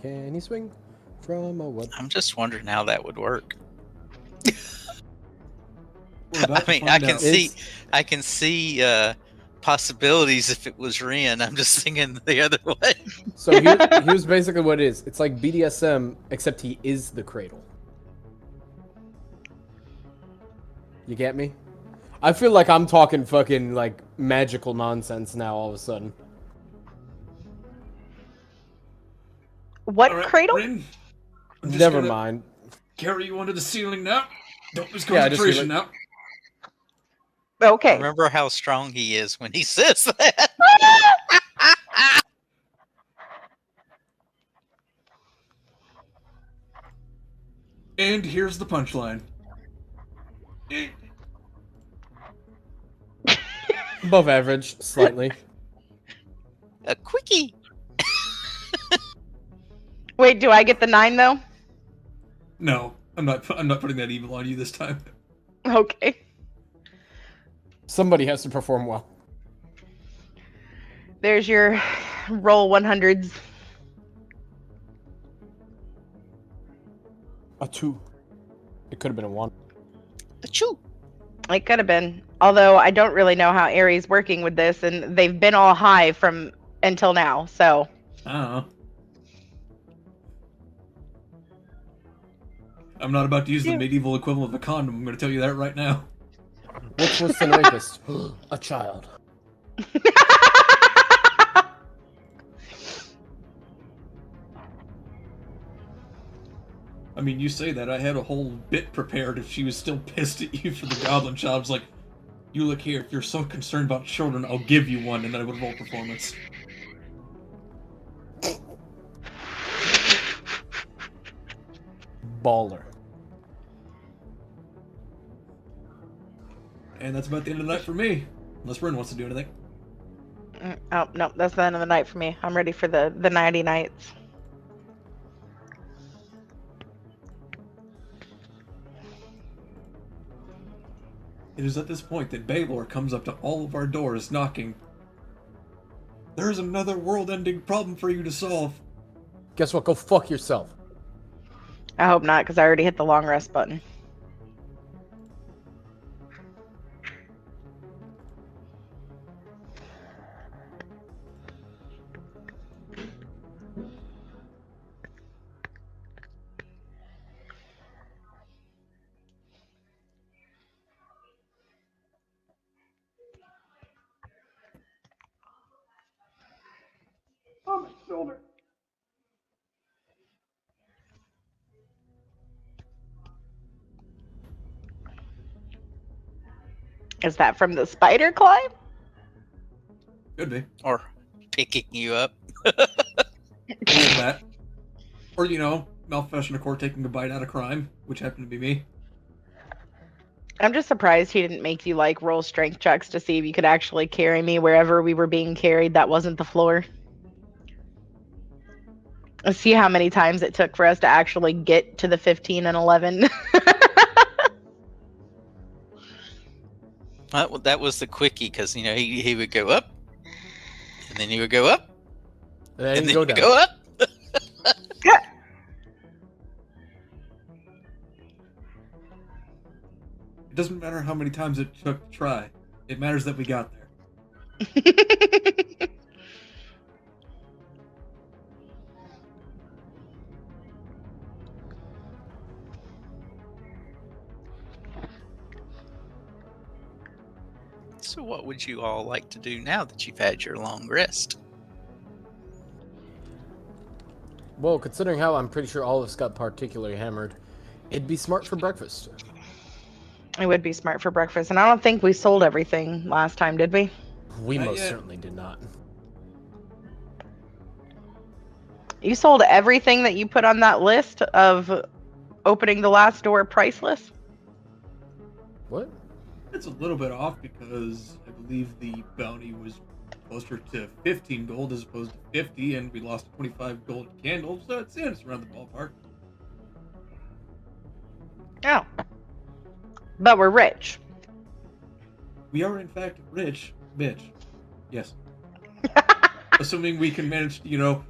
Can he swing from a what? I'm just wondering how that would work. We're about to I find out. I can see possibilities if it was Ren. I'm just thinking the other way. So here's basically what it is. It's like BDSM, except he is the cradle. You get me? I feel like I'm talking fucking like magical nonsense now all of a sudden. What All right, cradle? Rin, I'm just Never gonna mind. carry you onto the ceiling now. Don't lose Yeah, just concentration leave now. Okay. Remember how strong he is when he says that. And here's the punchline. Above average, slightly. A quickie. Wait, do I get the 9 though? No, I'm not putting that evil on you this time. Okay. Somebody has to perform well. There's your roll 100s. A 2. It could have been a 1. Achoo. It could have been. Although I don't really know how Aree's working with this, and they've been all high from until now, so. I don't know. I'm not about to use the medieval equivalent of a condom. I'm going to tell you that right now. What's worse than a rapist? A child. I mean, you say that. I had a whole bit prepared if she was still pissed at you for the goblin child. I was like, you look here, if you're so concerned about children, I'll give you one, and then I would roll performance. Baller. And that's about the end of the night for me. Unless Ren wants to do anything. Oh, no, that's the end of the night for me. I'm ready for the nighty nights. It is at this point that Baylor comes up to all of our doors knocking. There's another world-ending problem for you to solve. Guess what? Go fuck yourself. I hope not, because I already hit the long rest button. Oh, my shoulder. Is that from the spider climb? Could be. Or picking you up. Or that. Or, you know, malfashion of court taking a bite out of crime, which happened to be me. I'm just surprised he didn't make you like roll strength checks to see if you could actually carry me wherever we were being carried that wasn't the floor. Let's see how many times it took for us to actually get to the 15 and 11. That was the quickie, because you know he would go up, and then he would go up, And and then then he go would down. go up. It doesn't matter how many times it took to try. It matters that we got there. So what would you all like to do now that you've had your long rest? Well, considering how I'm pretty sure all of us got particularly hammered, it'd be smart for breakfast. It would be smart for breakfast. And I don't think we sold everything last time, did we? We Not most yet. certainly did not. You sold everything that you put on that list of opening the last door priceless? What? It's a little bit off because I believe the bounty was closer to 15 gold as opposed to 50, and we lost 25 gold candles, so it's around the ballpark. Oh. But we're rich. We are, in fact, rich, bitch. Yes. Assuming we can manage to, you know,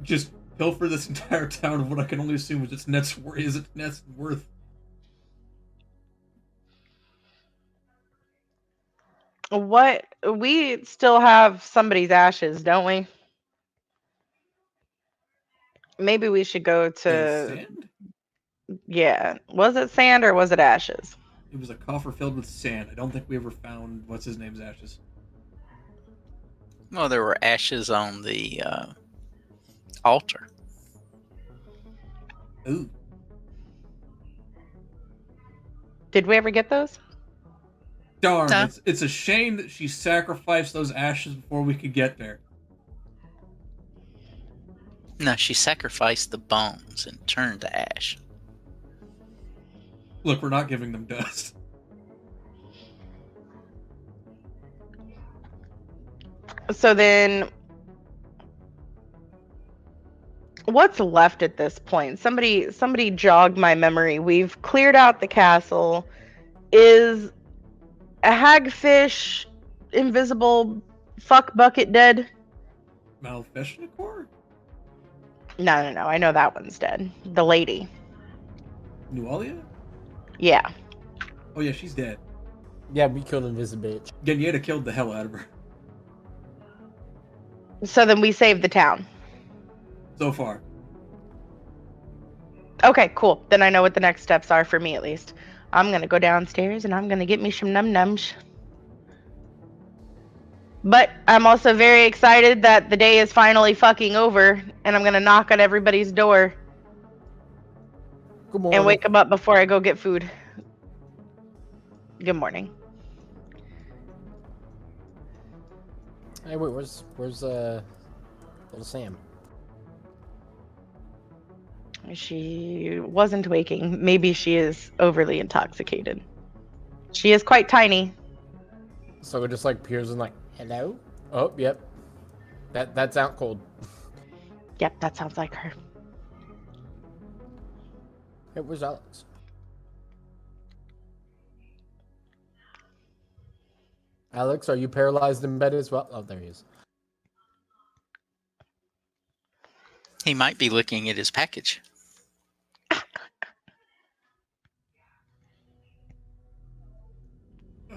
just pilfer this entire town of what I can only assume is its net worth. What? We still have somebody's ashes, don't we? Maybe we should go to. Sand? Yeah. Was it sand or was it ashes? It was a coffer filled with sand. I don't think we ever found what's his name's ashes. Well, there were ashes on the altar. Ooh. Did we ever get those? Darn, Huh? it's a shame that she sacrificed those ashes before we could get there. No, she sacrificed the bones and turned to ash. Look, we're not giving them dust. So then, what's left at this point? Somebody jog my memory. We've cleared out the castle. Is a hagfish, invisible fuck bucket dead? Malfeshnikor? No. I know that one's dead. The lady. Nualia? Yeah. Oh yeah, she's dead. Yeah, we killed Invisibitch. Genyeta killed the hell out of her. So then we saved the town. So far. Okay, cool. Then I know what the next steps are for me at least. I'm gonna go downstairs and I'm gonna get me some num-nums. But I'm also very excited that the day is finally fucking over and I'm gonna knock on everybody's door Good morning. and wake them up before I go get food. Good morning. Hey, wait, where's little Sam? She wasn't waking. Maybe she is overly intoxicated. She is quite tiny. So it just like peers and like, hello? Oh, yep. That's out cold. Yep, that sounds like her. Hey, where's Alex? Alex, are you paralyzed in bed as well? Oh, there he is. He might be looking at his package.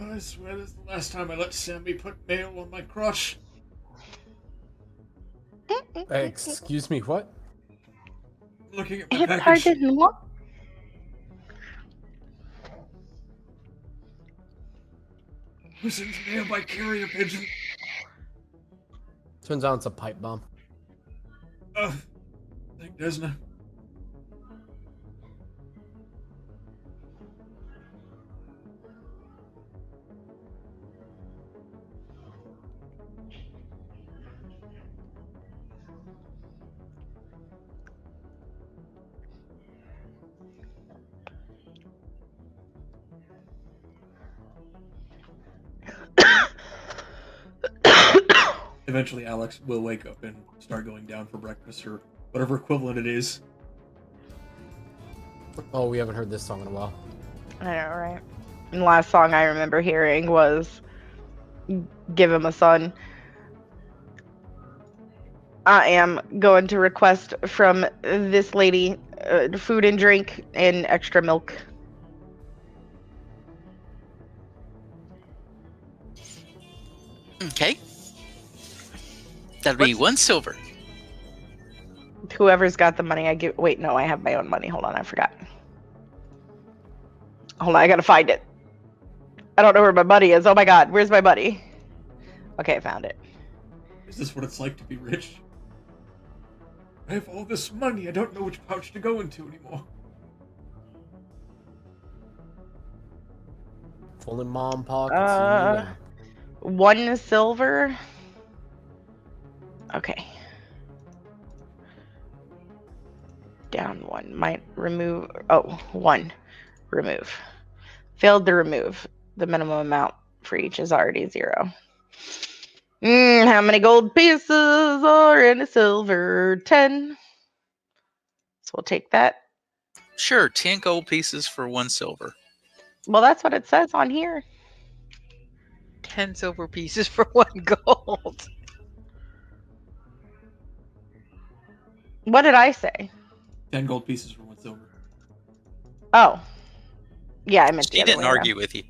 I swear this is the last time I let Sammy put mail on my crotch. Excuse me, what? Looking at my Hip package. pardon what? Was in mail by carrier pigeon. Turns out it's a pipe bomb. Thank Desna. Eventually, Alex will wake up and start going down for breakfast or whatever equivalent it is. Oh, we haven't heard this song in a while. I know, right? And the last song I remember hearing was Give Him a Son. I am going to request from this lady food and drink and extra milk. Okay. That'll be 1 silver. Whoever's got the money, I give. Wait, no, I have my own money. Hold on, I forgot. Hold on, I gotta find it. I don't know where my money is. Oh my god, where's my money? Okay, I found it. Is this what it's like to be rich? I have all this money, I don't know which pouch to go into anymore. Full in mom pockets. 1 silver. Okay. Down 1. Might remove. Oh, 1. Remove. Failed to remove. The minimum amount for each is already 0. How many gold pieces are in a silver? 10. So we'll take that. Sure, 10 gold pieces for 1 silver. Well, that's what it says on here. 10 silver pieces for 1 gold. What did I say? 10 gold pieces for 1 silver. Oh. Yeah, I meant the She other didn't way argue with you.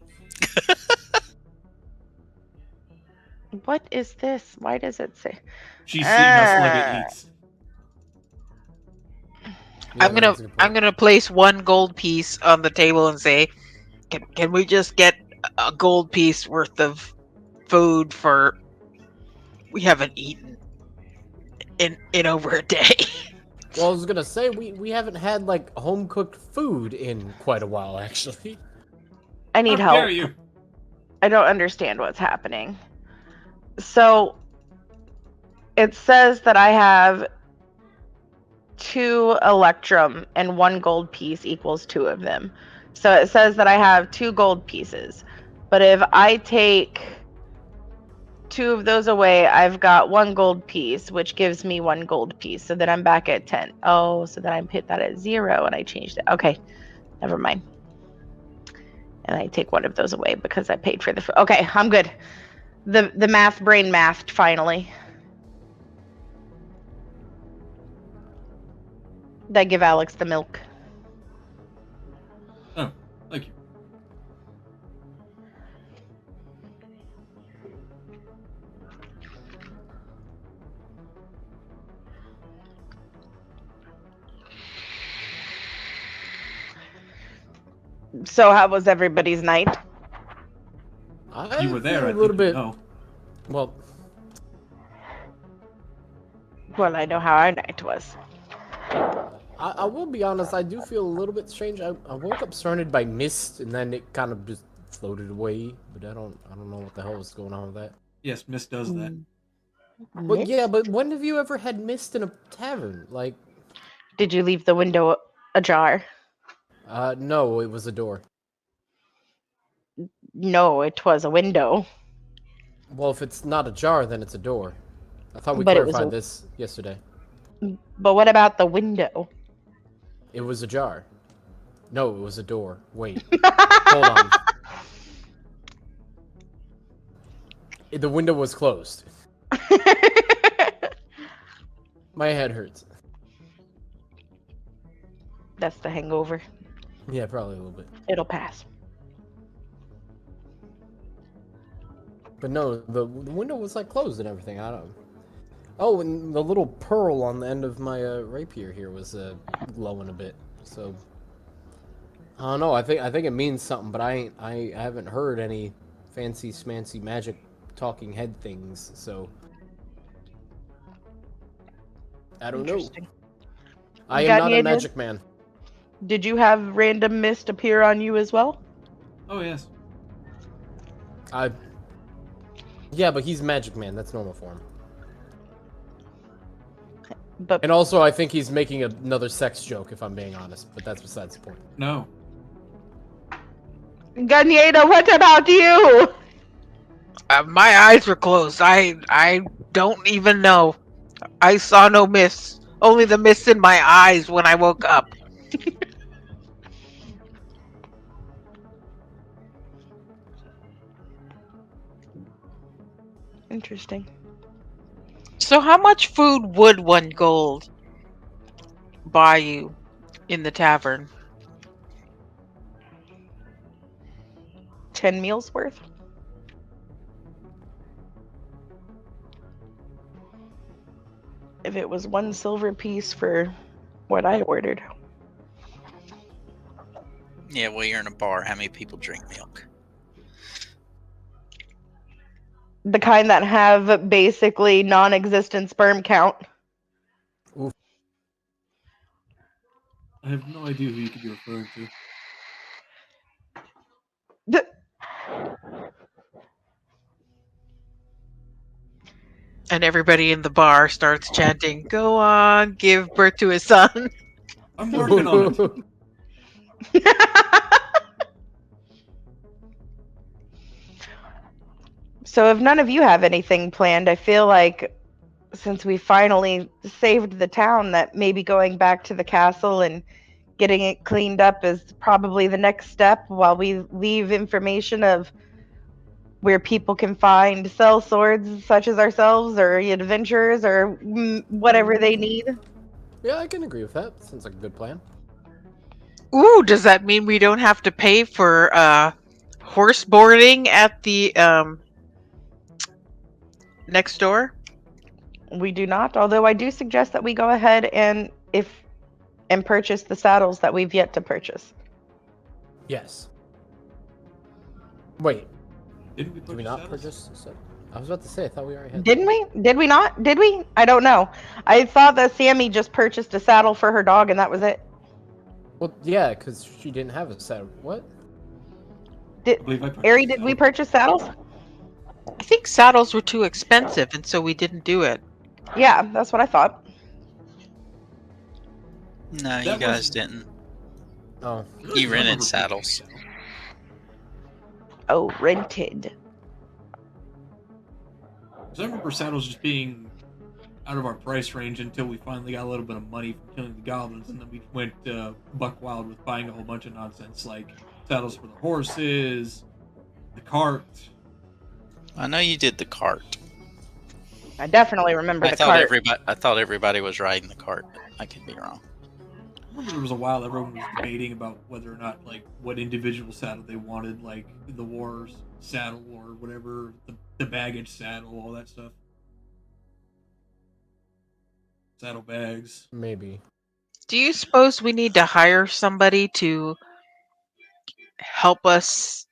around. What is this? Why does it say? She's seen how Slugget Ah. eats. Yeah, I'm gonna that's a good point. I'm gonna place 1 gold piece on the table and say, can we just get a gold piece worth of food for we haven't eaten in over a day. Well, I was gonna say we haven't had like home cooked food in quite a while, actually. I need How help. dare you? I don't understand what's happening. So it says that I have 2 electrum and 1 gold piece equals 2 of them. So it says that I have 2 gold pieces. But if I take 2 of those away, I've got 1 gold piece, which gives me 1 gold piece. So then I'm back at 10. Oh, so then I put that at 0 and I changed it. Okay, never mind. And I take 1 of those away because I paid for the food. Okay, I'm good. The math brain mathed finally. Did I give Alex the milk? Oh, thank you. So how was everybody's night? You were there, feel I a little think you bit. know. Well, Well, I know how our night was. I will be honest. I do feel a little bit strange. I woke up surrounded by mist, and then it kind of just floated away. But I don't know what the hell was going on with that. Yes, Miss does that. But yeah, but when have you ever had mist in a tavern? Like, Did you leave the window ajar? no, it was a door. No, it was a window. Well, if it's not a jar, then it's a door. I thought we But it was clarified a- this yesterday. But what about the window? It was a jar. No, it was a door. Wait, hold on. The window was closed. My head hurts. That's the hangover. Yeah, probably a little bit. It'll pass. But no, the window was like closed and everything. I don't. Oh, and the little pearl on the end of my rapier here was glowing a bit. So I don't know. I think it means something, but I haven't heard any fancy smancy magic talking head things. So I don't know. Interesting. I am Got not any a ideas? magic man. Did you have random mist appear on you as well? Oh, yes. Yeah, but he's magic man. That's normal for him. But And also, I think he's making another sex joke, if I'm being honest. But that's besides the point. No. Ganyeda, what about you? My eyes were closed. I don't even know. I saw no mist. Only the mist in my eyes when I woke up. Interesting. So how much food would 1 gold buy you in the tavern? 10 meals worth? If it was 1 silver piece for what I ordered. Yeah, well, you're in a bar. How many people drink milk? The kind that have basically non-existent sperm count. I have no idea who you could be referring to. And everybody in the bar starts chanting, "Go on, give birth to a son." I'm working on it. So if none of you have anything planned, I feel like since we finally saved the town, that maybe going back to the castle and getting it cleaned up is probably the next step while we leave information of where people can find sell swords such as ourselves or adventurers or whatever they need. Yeah, I can agree with that. Sounds like a good plan. Ooh, does that mean we don't have to pay for horse boarding at the next door? We do not, although I do suggest that we go ahead and purchase the saddles that we've yet to purchase. Yes. Wait, Didn't we did we purchase not saddles? purchase? I was about to say, I thought we already had. Didn't we? Did we not? Did we? I don't know. I thought that Sammy just purchased a saddle for her dog and that was it. Well, yeah, because she didn't have a set. What? I believe I purchased Airee, did we saddles. purchase saddles? I think saddles were too expensive, and so we didn't do it. Yeah, that's what I thought. No, you That guys was- didn't. Oh, You I rented remember saddles. purchasing saddles. Oh, rented. 'Cause I remember saddles just being out of our price range until we finally got a little bit of money from killing the goblins, and then we went buck wild with buying a whole bunch of nonsense like saddles for the horses, the cart. I know you did the cart. I definitely remember I the thought cart. I thought everybody was riding the cart. I could be wrong. I remember there was a while everyone was debating about whether or not, like, what individual saddle they wanted, like the war saddle or whatever, the baggage saddle, all that stuff. Saddlebags. maybe. Do you suppose we need to hire somebody to help us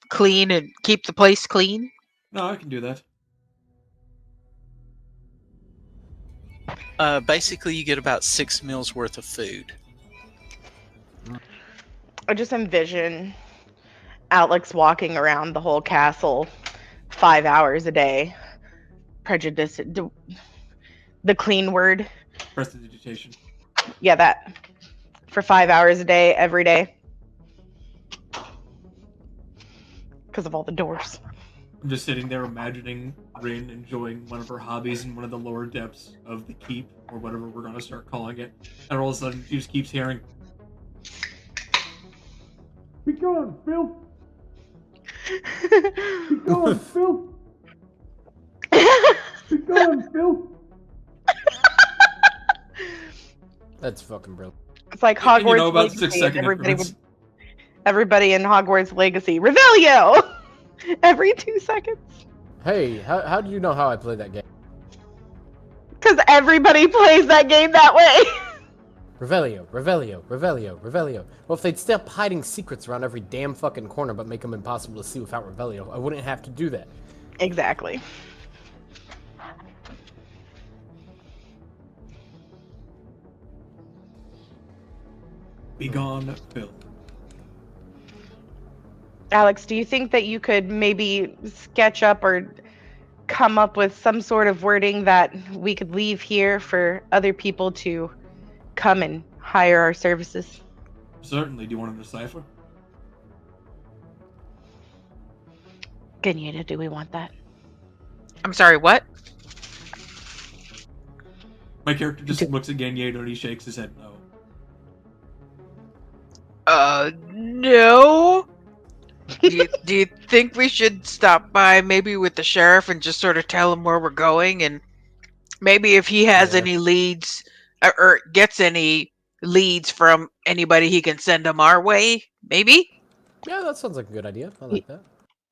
clean and keep the place clean? No, I can do that. Basically, you get about 6 meals worth of food. I just envision Alex walking around the whole castle 5 hours a day. Prejudice. The clean word. Prestidigitation. Yeah, that. For 5 hours a day, every day. Because of all the doors. I'm just sitting there imagining Rin enjoying one of her hobbies in one of the lower depths of the keep, or whatever we're going to start calling it. And all of a sudden, she just keeps hearing, "Be gone, Phil! Be gone, Phil! Be gone, Phil!" That's fucking brilliant. It's like And Hogwarts you know about Legacy. 6-second Everybody increments. everybody in Hogwarts Legacy. Revelio! Every 2 seconds. Hey, how do you know how I play that game? Because everybody plays that game that way. Revelio, Revelio, Revelio, Revelio. Well, if they'd stop hiding secrets around every damn fucking corner but make them impossible to see without Revelio, I wouldn't have to do that. Exactly. Be gone, Phil. Alex, do you think that you could maybe sketch up or come up with some sort of wording that we could leave here for other people to come and hire our services? Certainly. Do you want to decipher? Ganyeta, do we want that? I'm sorry, what? My character just looks at Ganyeda and he shakes his head no. No. Do you think we should stop by maybe with the sheriff and just sort of tell him where we're going, and maybe if he has Yeah. any leads or gets any leads from anybody, he can send them our way? Maybe. Yeah, that sounds like a good idea. I like that.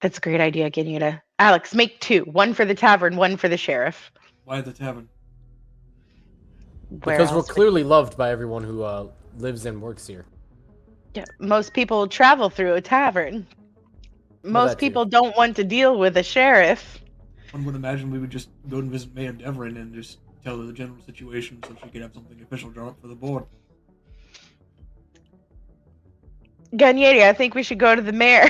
That's a great idea, Ganyeta. Alex, make 2. 1 for the tavern, 1 for the sheriff. Why the tavern? Where Because we're else would- clearly loved by everyone who lives and works here. Yeah, most people travel through a tavern. Well, Most that too. people don't want to deal with a sheriff. One would imagine we would just go and visit Mayor Deverin and just tell her the general situation so she could have something official drawn up for the board. Ganyeta, I think we should go to the mayor.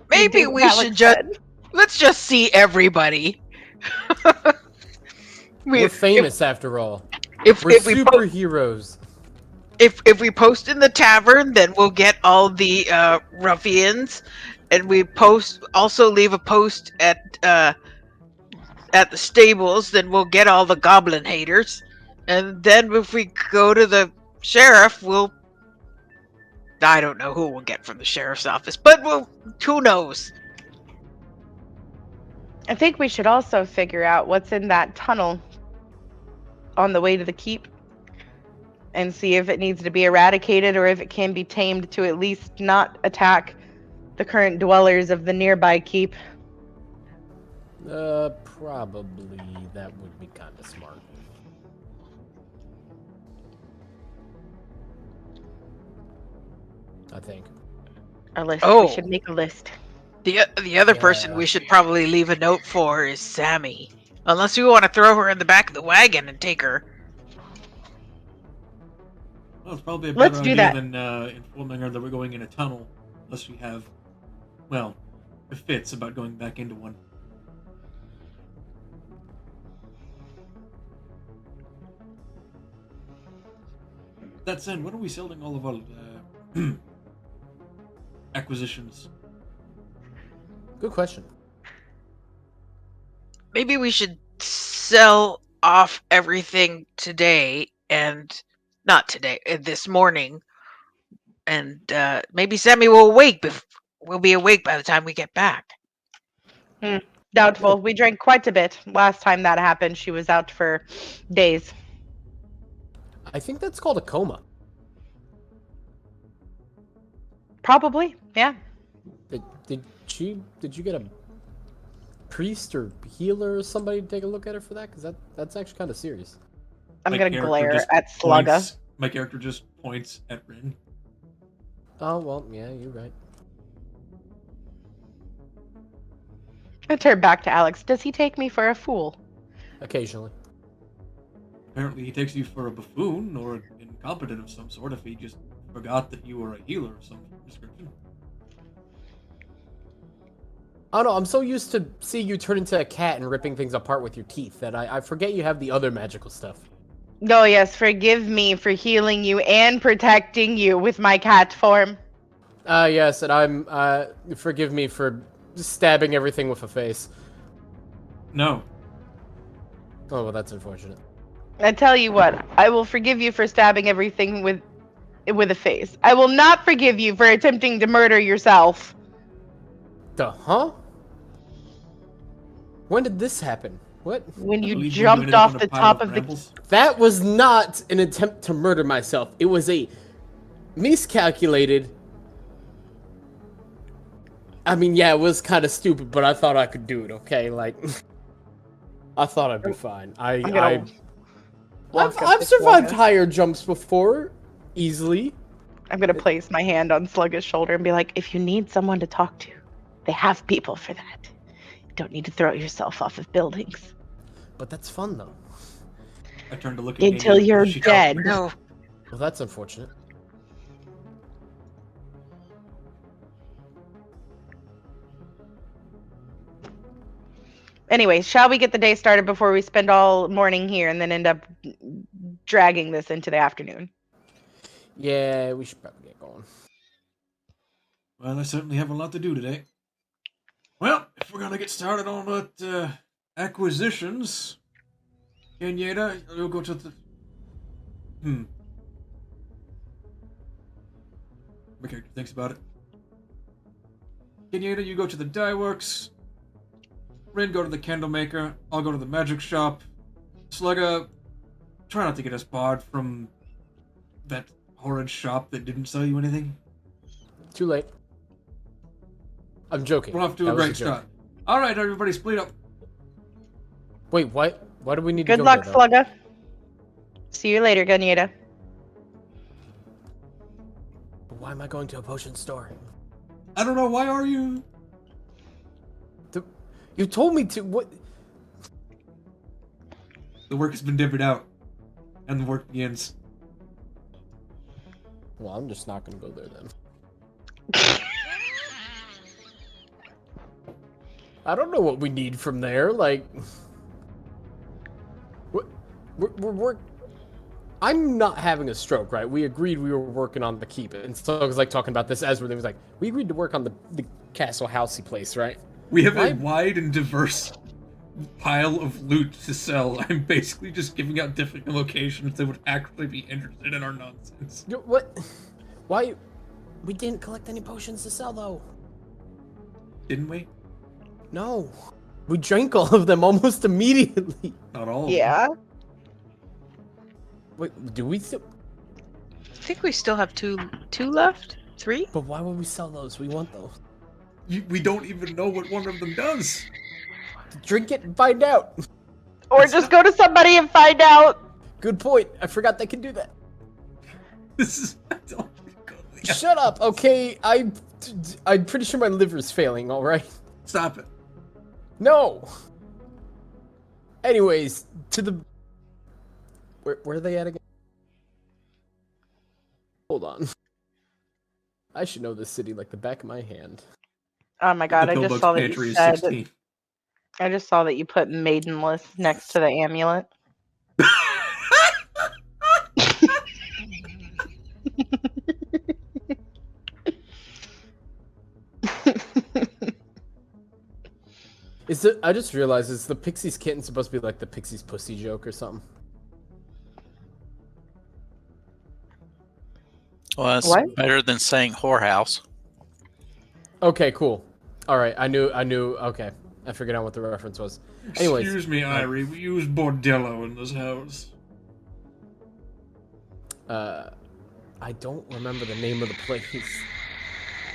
Maybe Do we what should Alex just said. let's just see everybody. We're famous after all. If We're we superheroes. if we post in the tavern, then we'll get all the ruffians, and we also leave a post at the stables. Then we'll get all the goblin haters, and then if we go to the sheriff, I don't know who we'll get from the sheriff's office, but who knows? I think we should also figure out what's in that tunnel on the way to the keep and see if it needs to be eradicated or if it can be tamed to at least not attack the current dwellers of the nearby keep. Probably that would be kind of smart. I think. A list. Oh. We should make a list. The other person Yeah. we should probably leave a note for is Sammy. Unless we want to throw her in the back of the wagon and take her. Well, it's probably a Let's better do idea that. than informing her that we're going in a tunnel, unless we have, well, if fits about going back into one. That said, when are we selling all of our acquisitions? Good question. Maybe we should sell off everything today and not today, this morning. And maybe Sammy will will be awake by the time we get back. Doubtful. We drank quite a bit. Last time that happened, she was out for days. I think that's called a coma. Probably, yeah. Did you get a priest or healer or somebody to take a look at her for that? Because that's actually kind of serious. I'm My gonna character glare just at Slugga. My character just points at Rin. Oh well, yeah, you're right. I turn back to Alex. Does he take me for a fool? Occasionally. Apparently he takes you for a buffoon or an incompetent of some sort if he just forgot that you were a healer of some description. I don't know, I'm so used to seeing you turn into a cat and ripping things apart with your teeth that I forget you have the other magical stuff. Oh yes, forgive me for healing you and protecting you with my cat form. Yes, and forgive me for stabbing everything with a face. No. Oh, well, that's unfortunate. I tell you what, I will forgive you for stabbing everything with a face. I will not forgive you for attempting to murder yourself. Huh? When did this happen? What? When I you believe we jumped ended up off on a the pile top of of the brambles. That was not an attempt to murder myself. It was a miscalculated. I mean, yeah, it was kind of stupid, but I thought I could do it. Okay, like, I thought I'd be fine. I'm gonna walk up I've to survived Slugga. higher jumps before, easily. I'm gonna place my hand on Slugga's shoulder and be like, if you need someone to talk to, they have people for that. You don't need to throw yourself off of buildings. But that's fun, though. I turned to look at Until Nate, you're she dead. caught- No. Well, that's unfortunate. Anyway, shall we get the day started before we spend all morning here and then end up dragging this into the afternoon? Yeah, we should probably get going. Well, I certainly have a lot to do today. Well, if we're gonna get started on that acquisitions, Kenyeda, you'll go to the. My character thinks about it. Kenyeda, you go to the dye works. Rin, go to the candle maker. I'll go to the magic shop. Slugga, try not to get us barred from that horrid shop that didn't sell you anything. Too late. I'm joking. We're off to That a was great joke. start. All right, everybody, split up. Wait, what? Why do we need Good to go luck, there, though? Slugga. See you later, Ganyeda. Why am I going to a potion store? I don't know. Why are you? You told me to. What? The work has been differed out, and the work begins. Well, I'm just not going to go there then. I don't know what we need from there. Like, we're I'm not having a stroke, right? We agreed we were working on the keep, and so I was like talking about this as it was like we agreed to work on the castle housey place, right? We have Why- a wide and diverse pile of loot to sell. I'm basically just giving out different locations that would actually be interested in our nonsense. What? Why? We didn't collect any potions to sell, though. Didn't we? No. We drank all of them almost immediately. Not all. Of them. Yeah. Wait, do we? I think we still have two left. 3? But why would we sell those? We want those. We don't even know what one of them does. Drink it and find out. Or just go to somebody and find out. Good point. I forgot they can do that. This is. Shut up. Okay, I'm pretty sure my liver's failing. All right. Stop it. No. Anyways, to the. Where are they at again? Hold on. I should know this city like the back of my hand. Oh my god, The I just Pillbug's saw that pantry you is said. 16. I just saw that you put maidenless next to the amulet. Is it? I just realized, is the Pixie's kitten supposed to be like the Pixie's pussy joke or something? Well, that's What? better than saying whorehouse. Okay, cool. All right, I knew. Okay, I figured out what the reference was. Anyways, Excuse me, Airee. We use bordello in this house. I don't remember the name of the place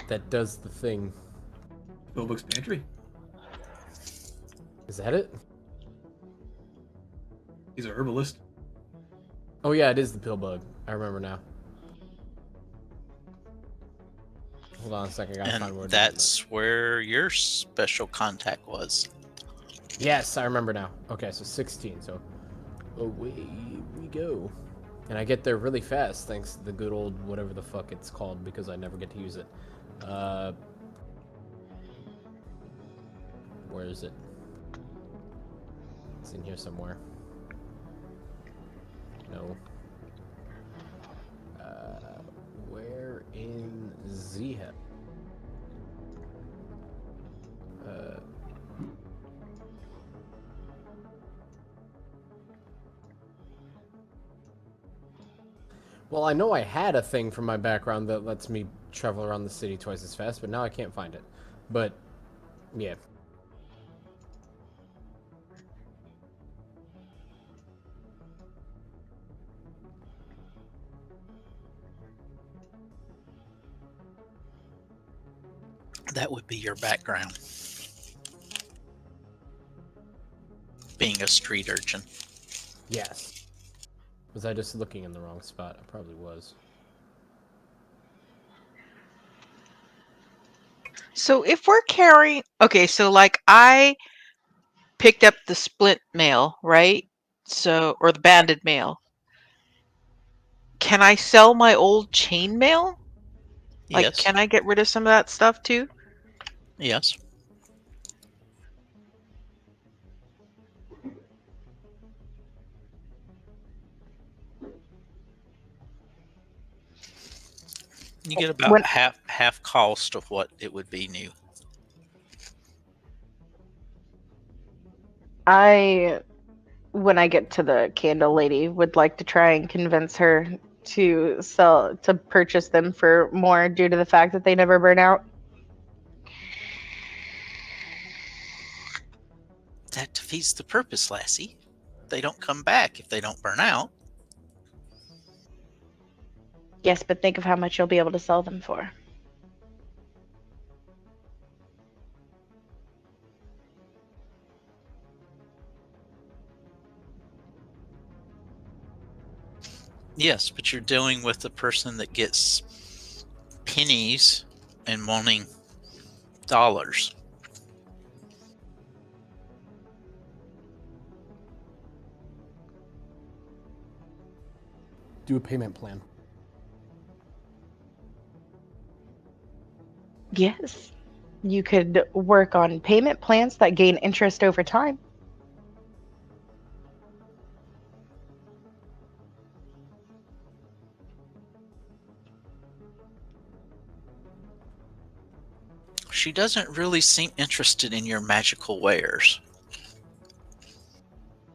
that does the thing. Pillbug's pantry. Is that it? He's a herbalist. Oh yeah, it is the pill bug. I remember now. Hold on a second, I gotta find where. And that's where your special contact was. Yes, I remember now. Okay, so 16. So away we go, and I get there really fast thanks to the good old whatever the fuck it's called because I never get to use it. Where is it? It's in here somewhere. No. Where in Zhep? Well, I know I had a thing from my background that lets me travel around the city twice as fast, but now I can't find it. But, yeah. That would be your background. Being a street urchin. Yes. Was I just looking in the wrong spot? I probably was. So if we're carrying, okay, so like I picked up the splint mail, right? So, or the banded mail. Can I sell my old chain mail? Like, Yes. can I get rid of some of that stuff too? Yes. You get about When- half cost of what it would be new. When I get to the candle lady, would like to try and convince her to purchase them for more due to the fact that they never burn out. That defeats the purpose, lassie. They don't come back if they don't burn out. Yes, but think of how much you'll be able to sell them for. Yes, but you're dealing with the person that gets pennies and wanting dollars. Do a payment plan. Yes. You could work on payment plans that gain interest over time. She doesn't really seem interested in your magical wares.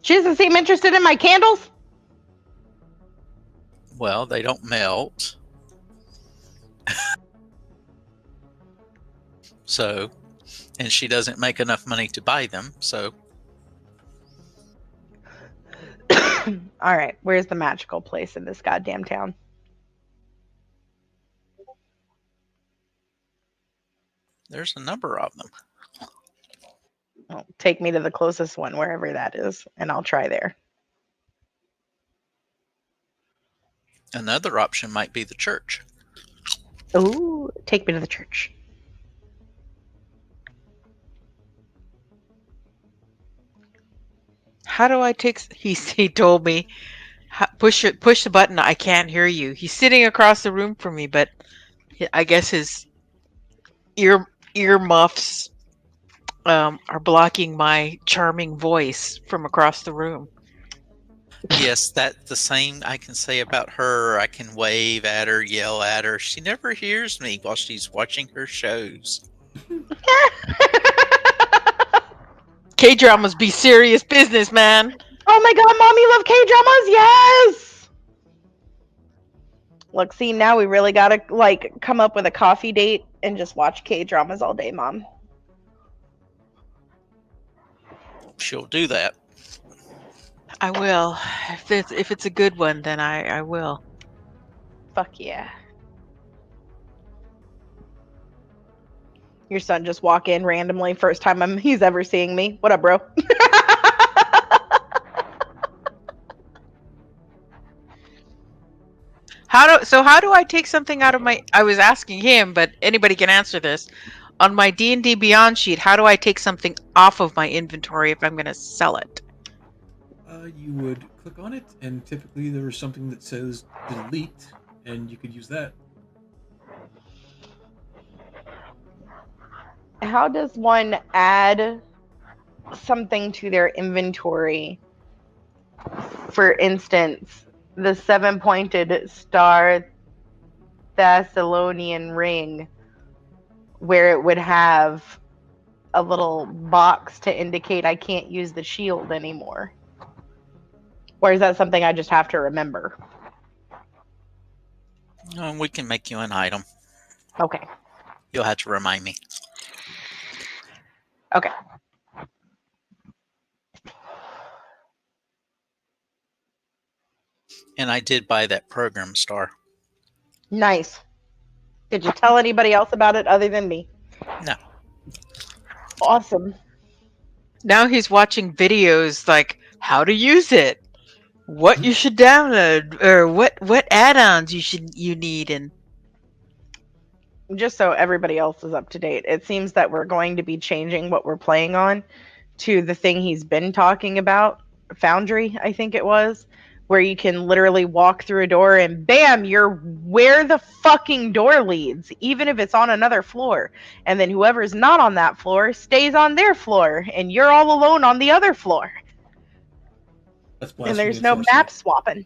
She doesn't seem interested in my candles. Well, they don't melt. So, and she doesn't make enough money to buy them, so. All right, where's the magical place in this goddamn town? There's a number of them. Well, take me to the closest one, wherever that is, and I'll try there. Another option might be the church. Ooh, take me to the church. How do I take? He told me, push the button. I can't hear you. He's sitting across the room from me, but I guess his ear muffs are blocking my charming voice from across the room. Yes, that's the same I can say about her. I can wave at her, yell at her. She never hears me while she's watching her shows. K-dramas be serious business, man. Oh my god, mommy love K-dramas, yes! Look, see, now we really gotta, like, come up with a coffee date and just watch K-dramas all day, Mom. She'll do that. I will. If it's a good one, then I will. Fuck yeah. Your son just walk in randomly, first time he's ever seeing me. What up, bro? How do I take something out of my? I was asking him, but anybody can answer this. On my D&D Beyond sheet, how do I take something off of my inventory if I'm going to sell it? You would click on it, and typically there's something that says delete, and you could use that. How does one add something to their inventory? For instance, the 7-pointed star Thessalonian ring, where it would have a little box to indicate I can't use the shield anymore. Or is that something I just have to remember? We can make you an item. Okay. You'll have to remind me. Okay. And I did buy that program star. Nice. Did you tell anybody else about it other than me? No. Awesome. Now he's watching videos like how to use it, what you should download, or what add-ons you need, and Just so everybody else is up to date, it seems that we're going to be changing what we're playing on to the thing he's been talking about, Foundry, I think it was, where you can literally walk through a door and bam, you're where the fucking door leads, even if it's on another floor. And then whoever's not on that floor stays on their floor, and you're all alone on the other floor. That's And blasphemy there's of no sorcery. map swapping.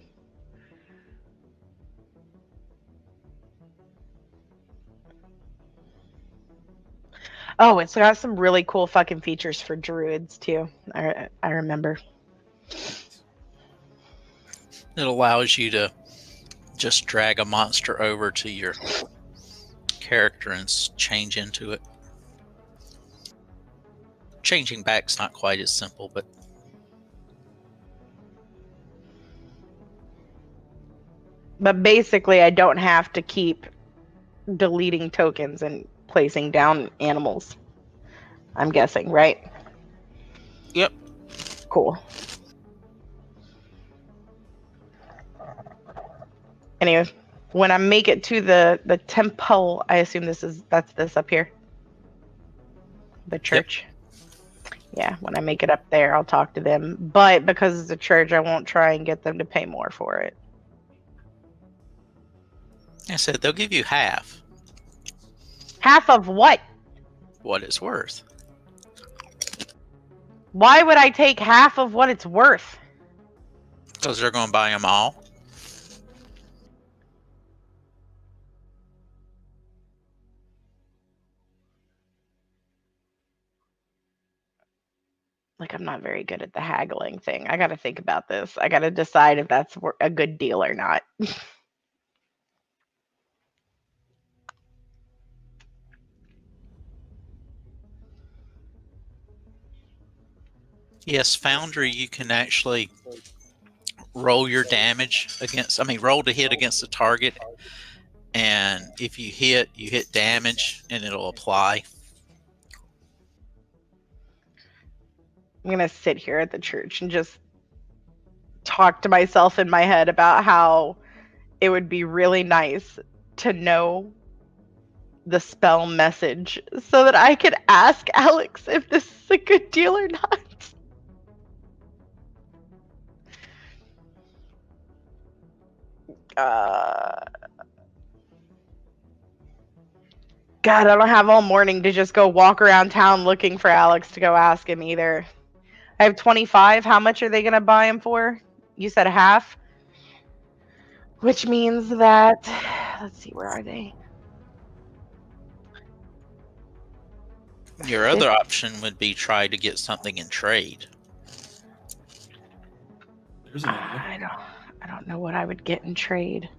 Oh, it's got some really cool fucking features for druids too. I remember. It allows you to just drag a monster over to your character and change into it. Changing back's not quite as simple, but But basically, I don't have to keep deleting tokens and placing down animals. I'm guessing, right? yep. Cool. Anyway, when I make it to the temple, I assume that's this up here. The church. Yeah, when I make it up there, I'll talk to them. But because it's a church, I won't try and get them to pay more for it. I said they'll give you half Half of what? what it's worth. Why would I take half of what it's worth? Because they're going to buy them all. Like, I'm not very good at the haggling thing. I got to think about this. I got to decide if that's a good deal or not. Yes, Foundry, you can actually roll your damage against. I mean, roll to hit against the target, and if you hit damage, and it'll apply. I'm gonna sit here at the church and just talk to myself in my head about how it would be really nice to know the spell message so that I could ask Alex if this is a good deal or not. God, I don't have all morning to just go walk around town looking for Alex to go ask him either. I have 25. How much are they going to buy him for? You said half? Which means that, let's see, where are they? Your other option would be try to get something in trade. There's an idea. I don't know what I would get in trade.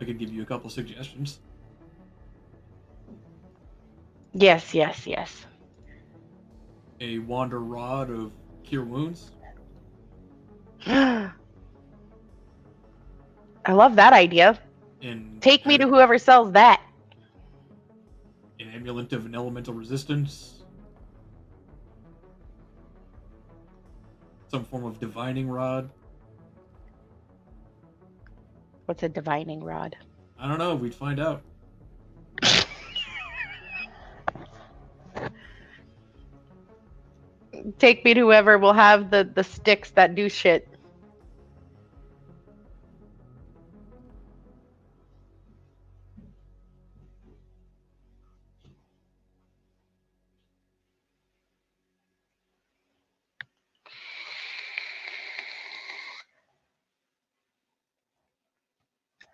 I could give you a couple suggestions. Yes. A Wander Rod of Cure Wounds. I love that idea. And Take me to whoever sells that. an Amulet of an Elemental Resistance. Some form of Divining Rod. What's a divining rod? I don't know. We'd find out. Take me to whoever will have the sticks that do shit.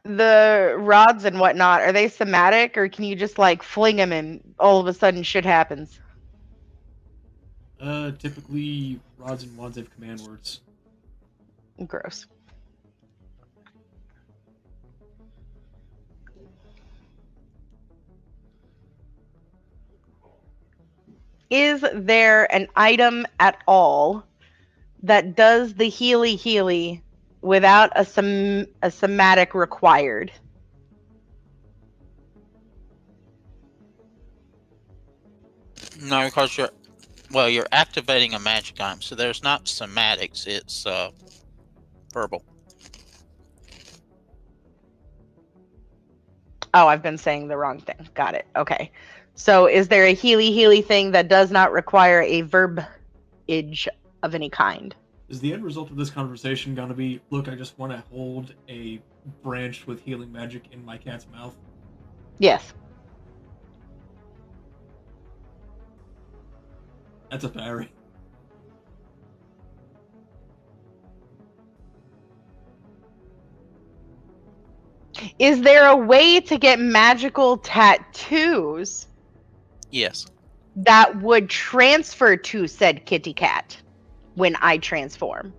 The rods and whatnot, are they somatic, or can you just like fling them and all of a sudden shit happens? Typically, rods and wands have command words. Gross. Is there an item at all that does the healy without a somatic required? No, because you're activating a magic item, so there's not somatics. It's verbal. Oh, I've been saying the wrong thing. Got it. Okay. So is there a healy thing that does not require a verbiage of any kind? Is the end result of this conversation going to be, look, I just want to hold a branch with healing magic in my cat's mouth? Yes. That's a Airee. Is there a way to get magical tattoos Yes. that would transfer to said kitty cat when I transform?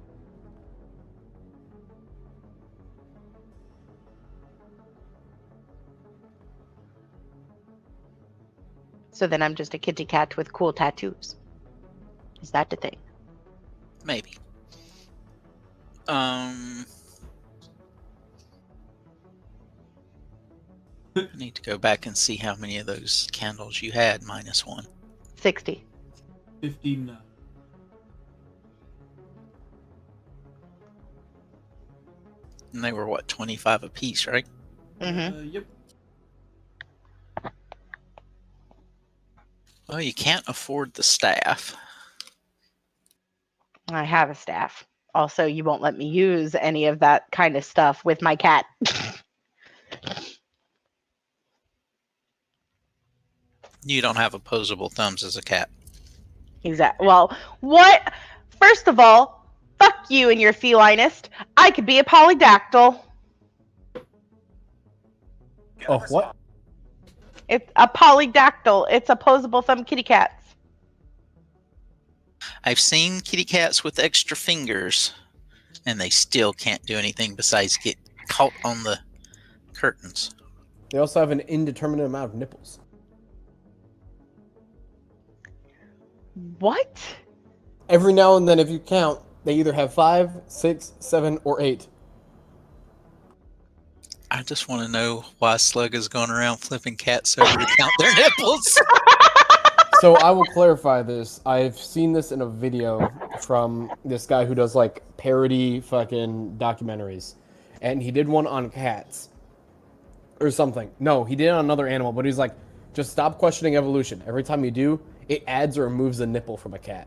So then I'm just a kitty cat with cool tattoos. Is that the thing? Maybe. I need to go back and see how many of those candles you had minus one. 60. 59. And they were what, 25 apiece, right? Mm-hmm. Yep. Well, you can't afford the staff. I have a staff. Also, you won't let me use any of that kind of stuff with my cat. You don't have opposable thumbs as a cat. Exactly. Well, what? First of all, fuck you and your felinist. I could be a polydactyl. Oh, what? It's a polydactyl. It's opposable thumb kitty cats. I've seen kitty cats with extra fingers, and they still can't do anything besides get caught on the curtains. They also have an indeterminate amount of nipples. What? Every now and then, if you count, They either have 5, 6, 7, or 8. I just want to know why Slug is going around flipping cats over to count their nipples. So I will clarify this. I've seen this in a video from this guy who does like parody fucking documentaries, and he did one on cats or something. No, he did it on another animal, but he's like, just stop questioning evolution. Every time you do, it adds or removes a nipple from a cat.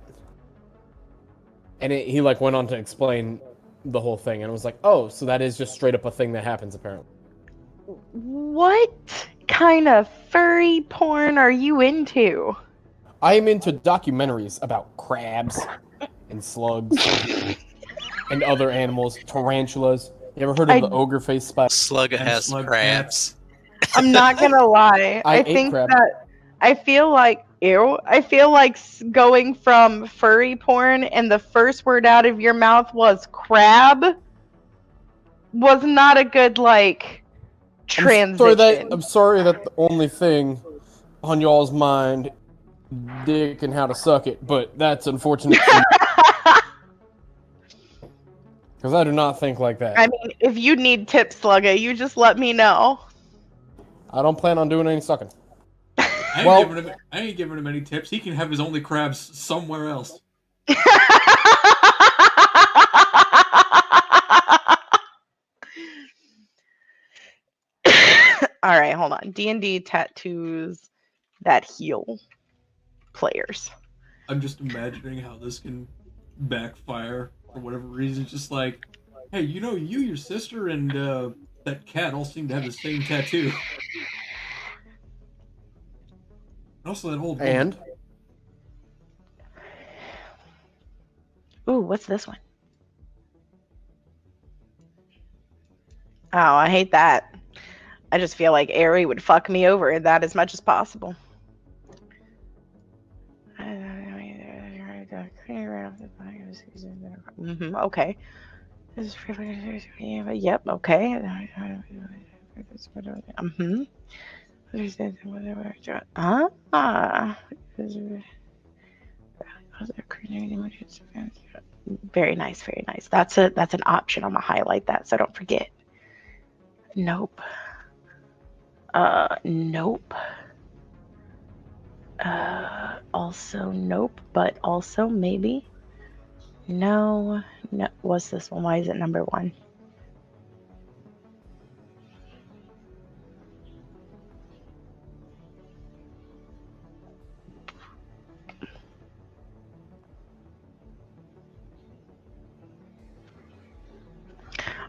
And he like went on to explain the whole thing, and it was like, oh, so that is just straight up a thing that happens apparently. What kind of furry porn are you into? I am into documentaries about crabs and slugs and other animals, tarantulas. You ever heard of the ogre face spider? Slug And has slug crabs. I'm not gonna lie. I I ate think crab. that I feel like ew. I feel like going from furry porn and the first word out of your mouth was crab was not a good like transition. I'm sorry that the only thing on y'all's mind, dick and how to suck it, but that's unfortunate because I do not think like that. I mean, if you need tips, Slugga, you just let me know. I don't plan on doing any sucking. I ain't giving him any tips. He can have his only crabs somewhere else. All right, hold on. D&D tattoos that heal players. I'm just imagining how this can backfire for whatever reason. It's just like, hey, you know, you, your sister, and that cat all seem to have the same tattoo. Also, that old woman. And Ooh, what's this one? Oh, I hate that. I just feel like Airee would fuck me over in that as much as possible. Okay. Yep, okay. Very nice, very nice. That's an option. I'm gonna highlight that so I don't forget. Nope. Nope. Also nope, but also maybe. No. What's this one? Why is it number 1?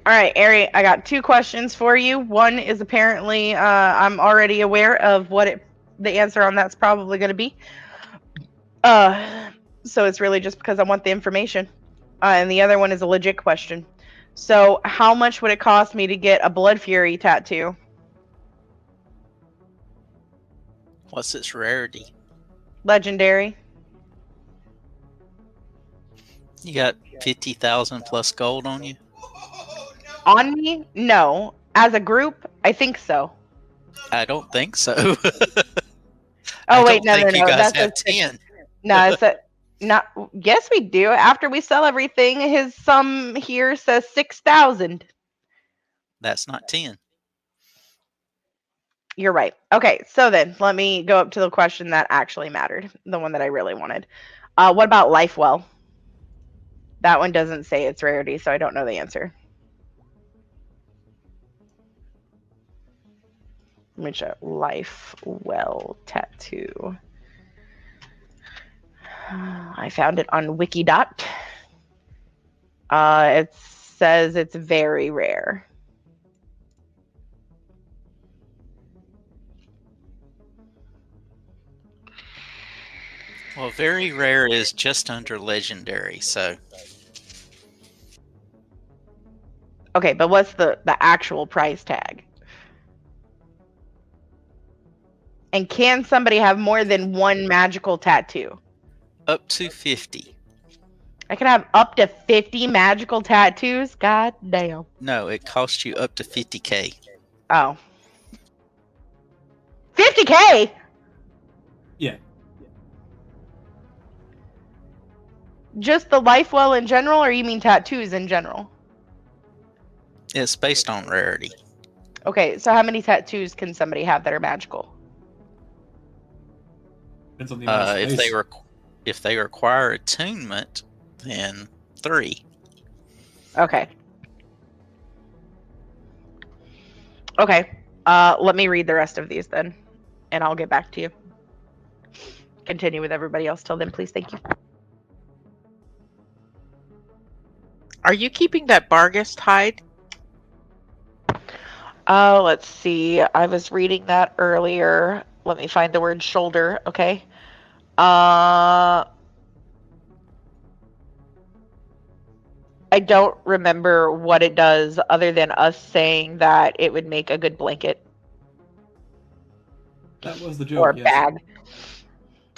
All right, Airee, I got 2 questions for you. One is apparently I'm already aware of what the answer on that's probably going to be. So it's really just because I want the information. And the other one is a legit question. So how much would it cost me to get a Blood Fury tattoo? What's its rarity? Legendary. You got 50,000 plus gold on you? On me? No. As a group, I think so. I don't think so. Oh wait, I don't think you guys That's have 10. No, it's a not. Yes, we do. After we sell everything, his sum here says 6,000. That's not 10. You're right. Okay, so then let me go up to the question that actually mattered, the one that I really wanted. What about Life Well? That one doesn't say its rarity, so I don't know the answer. Let me check. Life Well tattoo. I found it on Wikidot. It says it's very rare. Well, very rare is just under legendary, so Okay, but what's the actual price tag? And can somebody have more than one magical tattoo? up to 50. I can have up to 50 magical tattoos? God damn. No, it costs you up to 50K. Oh. 50K? Yeah. just the life well in general, or you mean tattoos in general? It's based on rarity. Okay, so how many tattoos can somebody have that are magical? Depends on the amount of If space. if they require attunement, then 3. Okay. Okay. Let me read the rest of these then, and I'll get back to you. Continue with everybody else till then, please. Thank you. Are you keeping that Barghest hide? Oh, let's see. I was reading that earlier. Let me find the word shoulder. Okay. I don't remember what it does other than us saying that it would make a good blanket That was the or joke, yes. bag.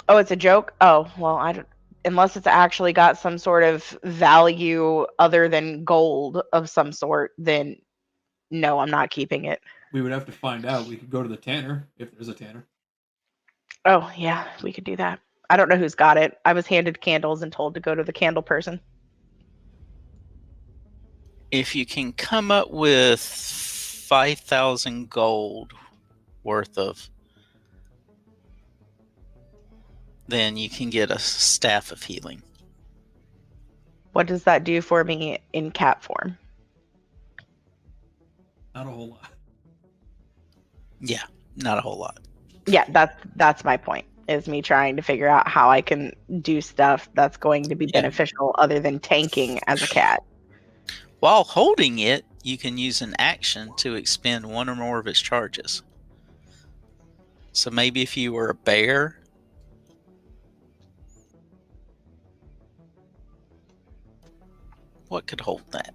Oh, it's a joke? Oh, well, I don't, unless it's actually got some sort of value other than gold of some sort, then no, I'm not keeping it. We would have to find out. We could go to the tanner, if there's a tanner. Oh, yeah, we could do that. I don't know who's got it. I was handed candles and told to go to the candle person. If you can come up with 5,000 gold worth of, then you can get a staff of healing. What does that do for me in cat form? Not a whole lot. Yeah, not a whole lot. Yeah, that's my point. Is me trying to figure out how I can do stuff that's going to be Yeah. beneficial other than tanking as a cat. While holding it, you can use an action to expend one or more of its charges. So maybe if you were a bear, what could hold that?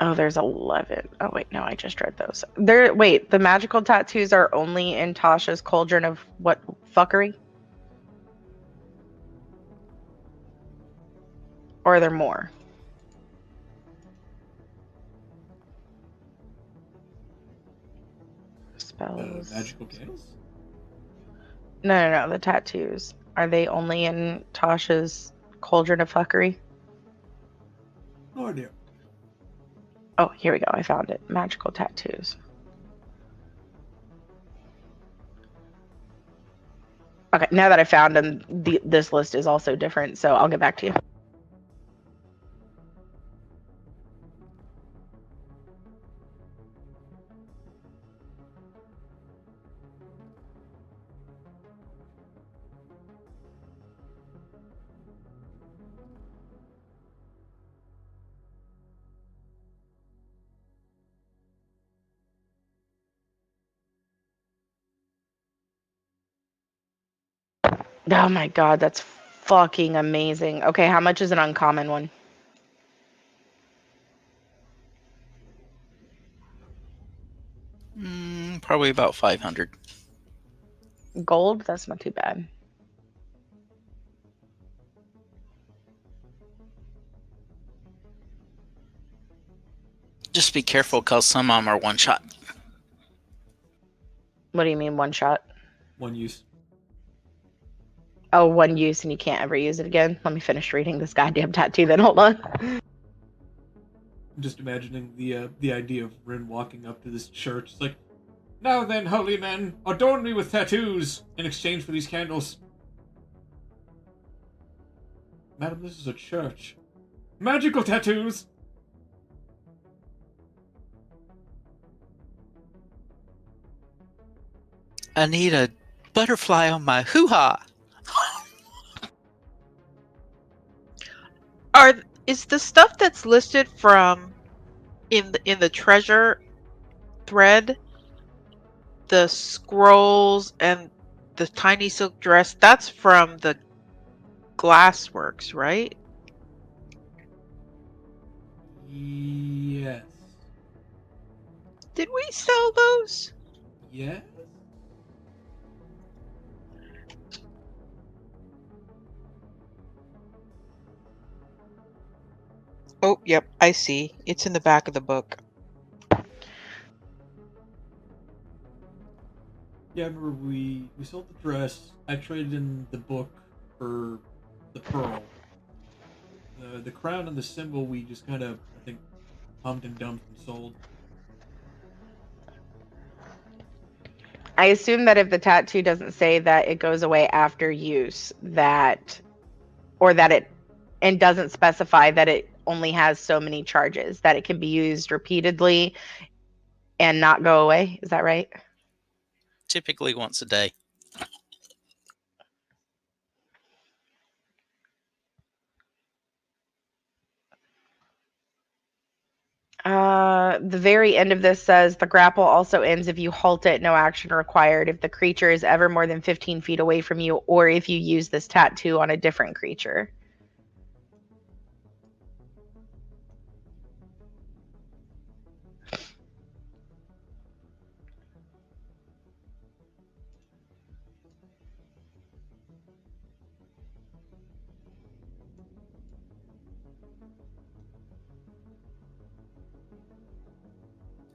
Oh, there's 11. Oh, wait, no, I just read those. Wait, the magical tattoos are only in Tasha's cauldron of what fuckery? Or are there more? Spells. Magical candles? No, the tattoos. Are they only in Tasha's cauldron of fuckery? No idea. Oh, here we go. I found it. Magical tattoos. Okay, now that I found them, this list is also different, so I'll get back to you. Oh my god, that's fucking amazing. Okay, how much is an uncommon one? Probably about 500. Gold? That's not too bad. Just be careful because some of them are one shot. What do you mean one shot? One use. Oh, one use and you can't ever use it again? Let me finish reading this goddamn tattoo then. Hold on. I'm just imagining the idea of Rin walking up to this church. It's like, now then, holy men, adorn me with tattoos in exchange for these candles. Madam, this is a church. Magical tattoos! I need a butterfly on my hoo-ha. Is the stuff that's listed from in the treasure thread, the scrolls and the tiny silk dress, that's from the glassworks, right? Yes. Did we sell those? Yes? Oh, Yep, I see. It's in the back of the book. Yeah, I remember we sold the dress. I traded in the book for the pearl. The crown and the symbol we just kind of, I think, pumped and dumped and sold. I assume that if the tattoo doesn't say that it goes away after use, that, or that it, and doesn't specify that it only has so many charges, that it can be used repeatedly and not go away. Is that right? Typically once a day. The very end of this says the grapple also ends if you halt it, no action required. If the creature is ever more than 15 feet away from you, or if you use this tattoo on a different creature.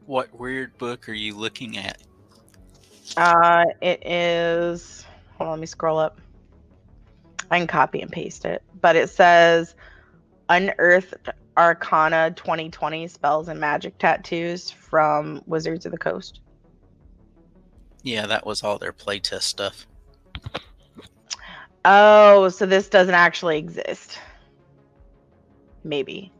What weird book are you looking at? It is. Hold on, let me scroll up. I can copy and paste it, but it says Unearthed Arcana 2020 Spells and Magic Tattoos from Wizards of the Coast. Yeah, that was all their playtest stuff. Oh, so this doesn't actually exist. Maybe.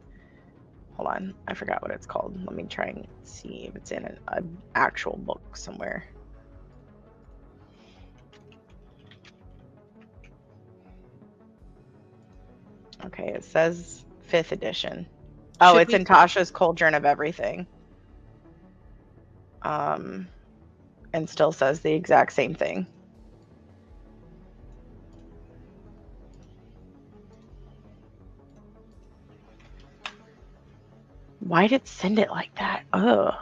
Hold on, I forgot what it's called. Let me try and see if it's in an actual book somewhere. Okay, it says 5th edition. Oh, Should it's we- in Tasha's Cauldron of Everything. And still says the exact same thing. Why did it send it like that? Ugh.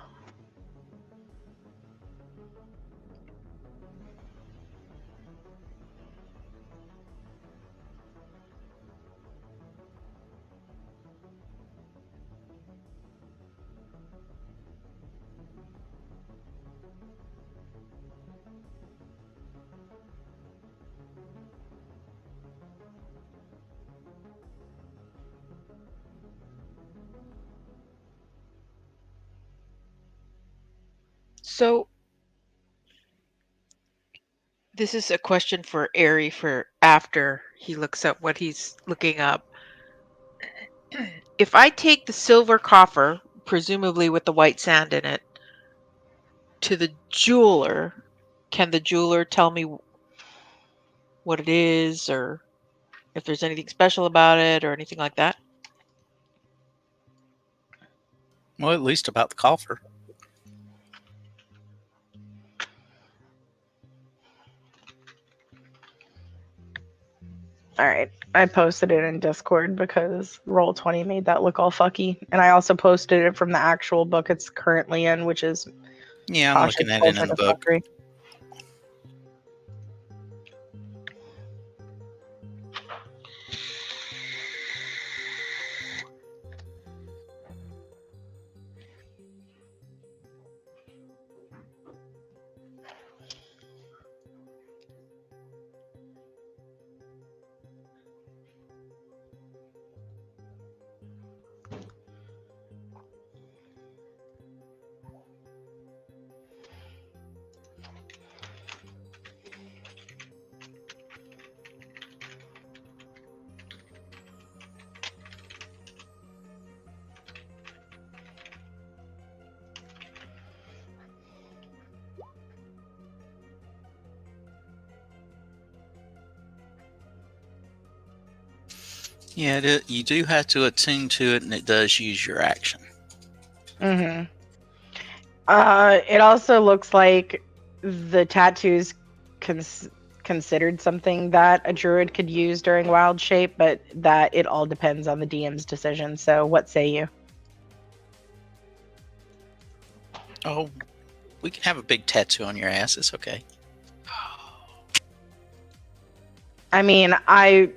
So this is a question for Airee for after he looks up what he's looking up. If I take the silver coffer, presumably with the white sand in it, to the jeweler, can the jeweler tell me what it is or if there's anything special about it or anything like that? Well, at least about the coffer. All right. I posted it in Discord because Roll20 made that look all fucky. And I also posted it from the actual book it's currently in, which is Yeah, I'm looking at it in the book. Discovery. Yeah, you do have to attune to it, and it does use your action. Mm-hmm. It also looks like the tattoos considered something that a druid could use during wild shape, but that it all depends on the DM's decision. So what say you? Oh, we can have a big tattoo on your ass. It's okay. I mean, I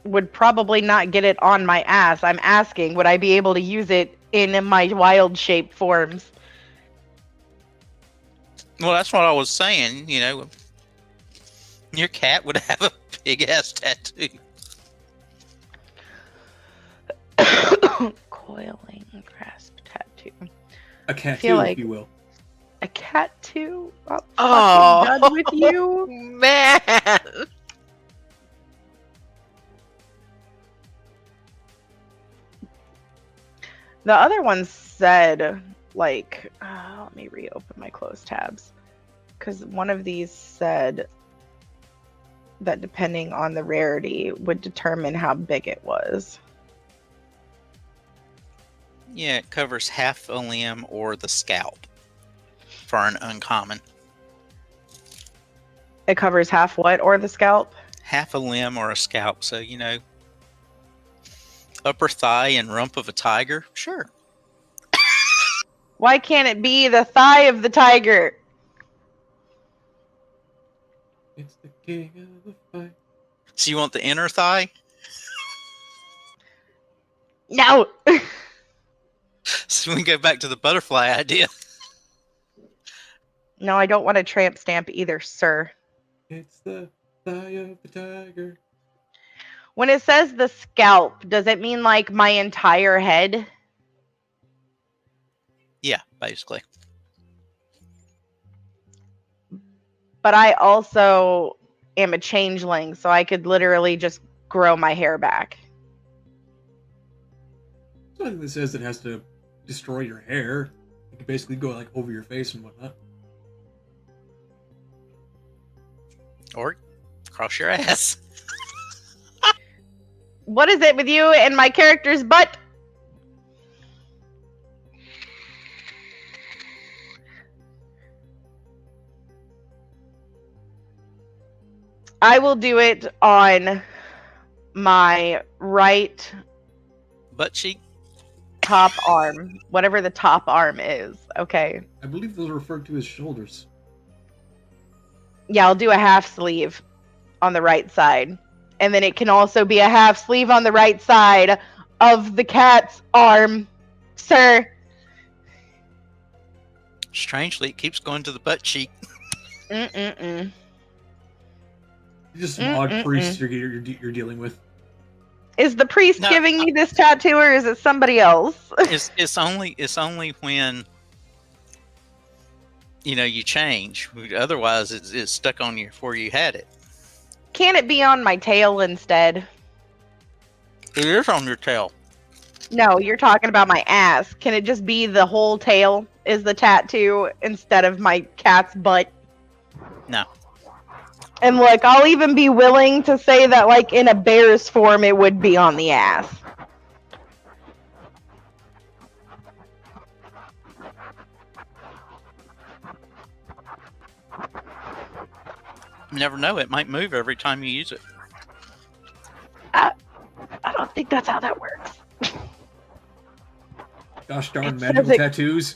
would probably not get it on my ass. I'm asking, would I be able to use it in my wild shape forms? Well, that's what I was saying. You know, your cat would have a big ass tattoo. Coiling grasp tattoo. A cat feel too, like- if you will. A cat too? I'm Oh. fucking done with you. Man. The other one said, like, let me reopen my closed tabs. Because one of these said that depending on the rarity would determine how big it was. Yeah, it covers half a limb or the scalp for an uncommon. It covers half what or the scalp? Half a limb or a scalp. So, you know, upper thigh and rump of a tiger. Sure. Why can't it be the thigh of the tiger? It's the king of the fight. So you want the inner thigh? No. So we can go back to the butterfly idea. No, I don't want a tramp stamp either, sir. It's the thigh of the tiger. When it says the scalp, does it mean like my entire head? Yeah, basically. But I also am a changeling, so I could literally just grow my hair back. Something that says it has to destroy your hair. You can basically go like over your face and whatnot. Or cross your ass. What is it with you and my character's butt? I will do it on my right Butt cheek. top arm, whatever the top arm is. Okay. I believe those are referred to as shoulders. Yeah, I'll do a half sleeve on the right side. And then it can also be a half sleeve on the right side of the cat's arm, sir. Strangely, it keeps going to the butt cheek. Mm-mm-mm. Just some odd priests you're dealing with. Is the priest No, giving me this tattoo, or is it somebody else? It's only when you know you change. Otherwise, it's stuck on you before you had it. Can it be on my tail instead? It is on your tail. No, you're talking about my ass. Can it just be the whole tail is the tattoo instead of my cat's butt? No. And look, I'll even be willing to say that, like, in a bear's form, it would be on the ass. You never know. It might move every time you use it. I don't think that's how that works. Gosh darn It magical says it- tattoos.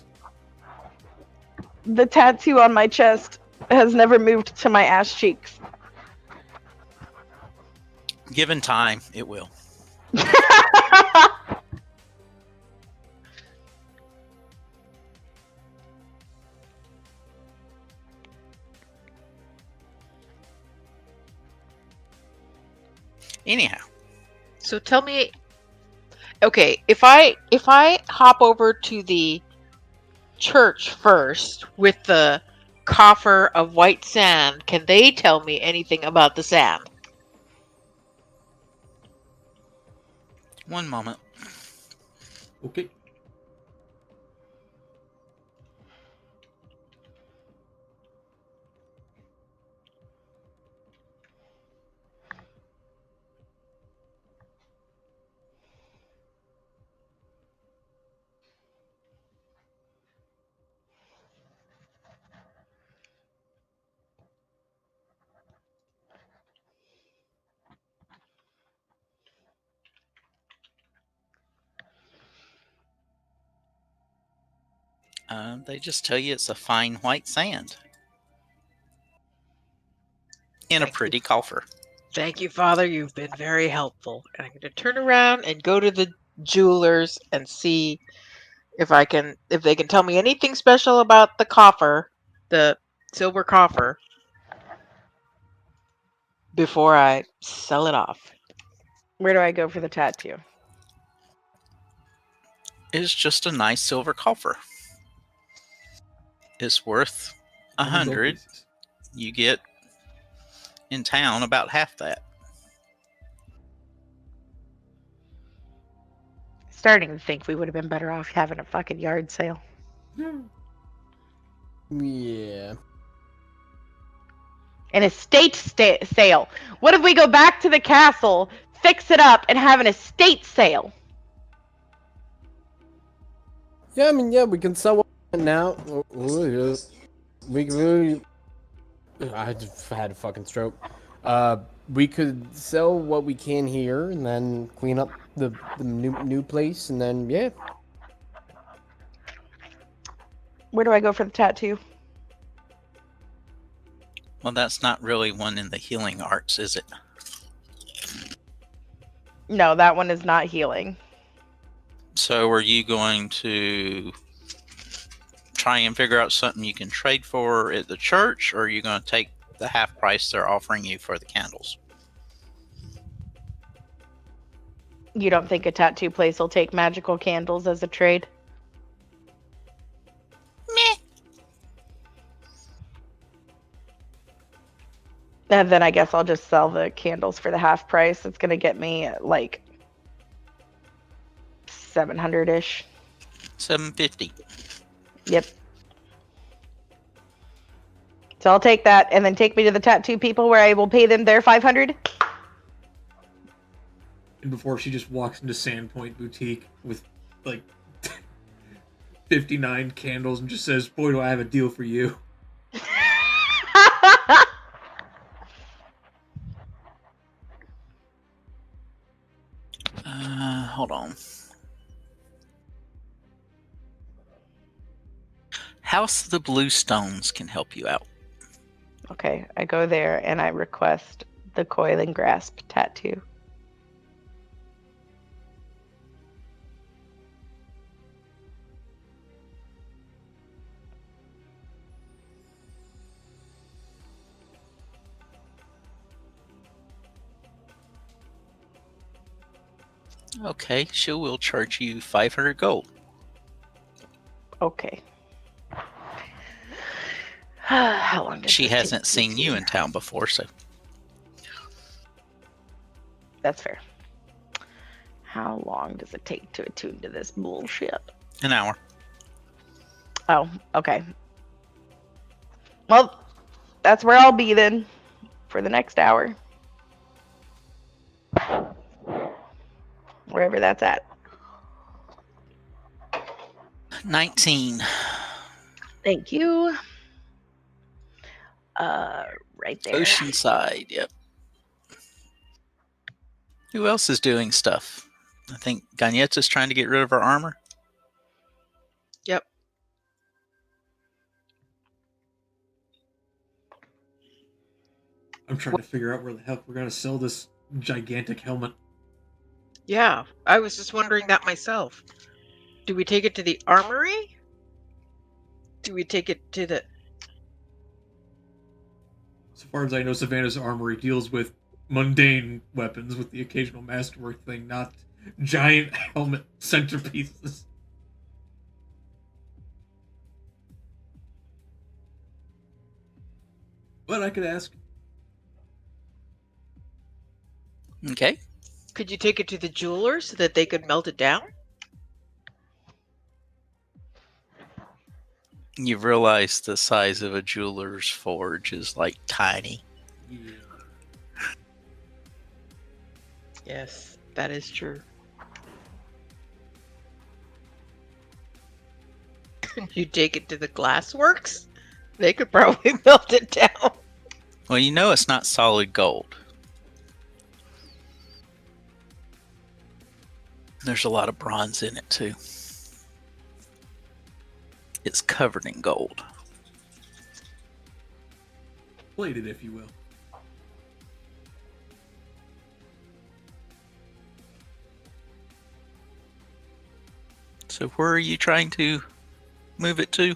The tattoo on my chest has never moved to my ass cheeks. Given time, it will. Anyhow, So tell me, okay, if I hop over to the church first with the coffer of white sand, can they tell me anything about the sand? one moment. Okay. They just tell you it's a fine white sand in a pretty coffer. Thank you, Father. You've been very helpful. And I'm going to turn around and go to the jewelers and see if they can tell me anything special about the coffer, the silver coffer, before I sell it off. Where do I go for the tattoo? It's just a nice silver coffer. It's worth How many gold 100. pieces? You get in town about half that. Starting to think we would have been better off having a fucking yard sale. Yeah. An estate sale. What if we go back to the castle, fix it up, and have an estate sale? Yeah, I mean, yeah, we can sell it now. We can really. I just had a fucking stroke. We could sell what we can here, and then clean up the new place, and then yeah. Where do I go for the tattoo? Well, that's not really one in the healing arts, is it? No, that one is not healing. So are you going to try and figure out something you can trade for at the church, or are you going to take the half price they're offering you for the candles? You don't think a tattoo place will take magical candles as a trade? Meh. And then I guess I'll just sell the candles for the half price. It's going to get me like 700-ish. 750. Yep. So I'll take that and then take me to the tattoo people where I will pay them their 500. And before she just walks into Sandpoint Boutique with like 59 candles and just says, "Boy, do I have a deal for you." Hold on. House of the Blue Stones can help you out. Okay, I go there and I request the coil and grasp tattoo. Okay, she will charge you 500 gold. Okay. How long does She this take hasn't to seen get you to? in town before, so That's fair. How long does it take to attune to this bullshit? an hour. Oh, okay. Well, that's where I'll be then for the next hour. Wherever that's at. 19. Thank you. Right there. Oceanside, yep. Who else is doing stuff? I think Gagnetta's trying to get rid of her armor. Yep. I'm trying to figure out where the heck we're gonna sell this gigantic helmet. Yeah, I was just wondering that myself. Do we take it to the armory? Do we take it to the... So far as I know, Savannah's armory deals with mundane weapons with the occasional masterwork thing, not giant helmet centerpieces. But I could ask. Okay. Could you take it to the jeweler so that they could melt it down? You realize the size of a jeweler's forge is like tiny. Yeah. Yes, that is true. You take it to the glassworks? They could probably melt it down. Well, you know it's not solid gold. There's a lot of bronze in it too. It's covered in gold. Plated, if you will. So where are you trying to move it to?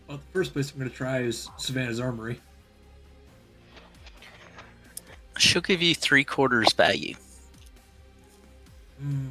Well, the first place I'm going to try is Savannah's Armory. She'll give you 3/4 value. Hmm.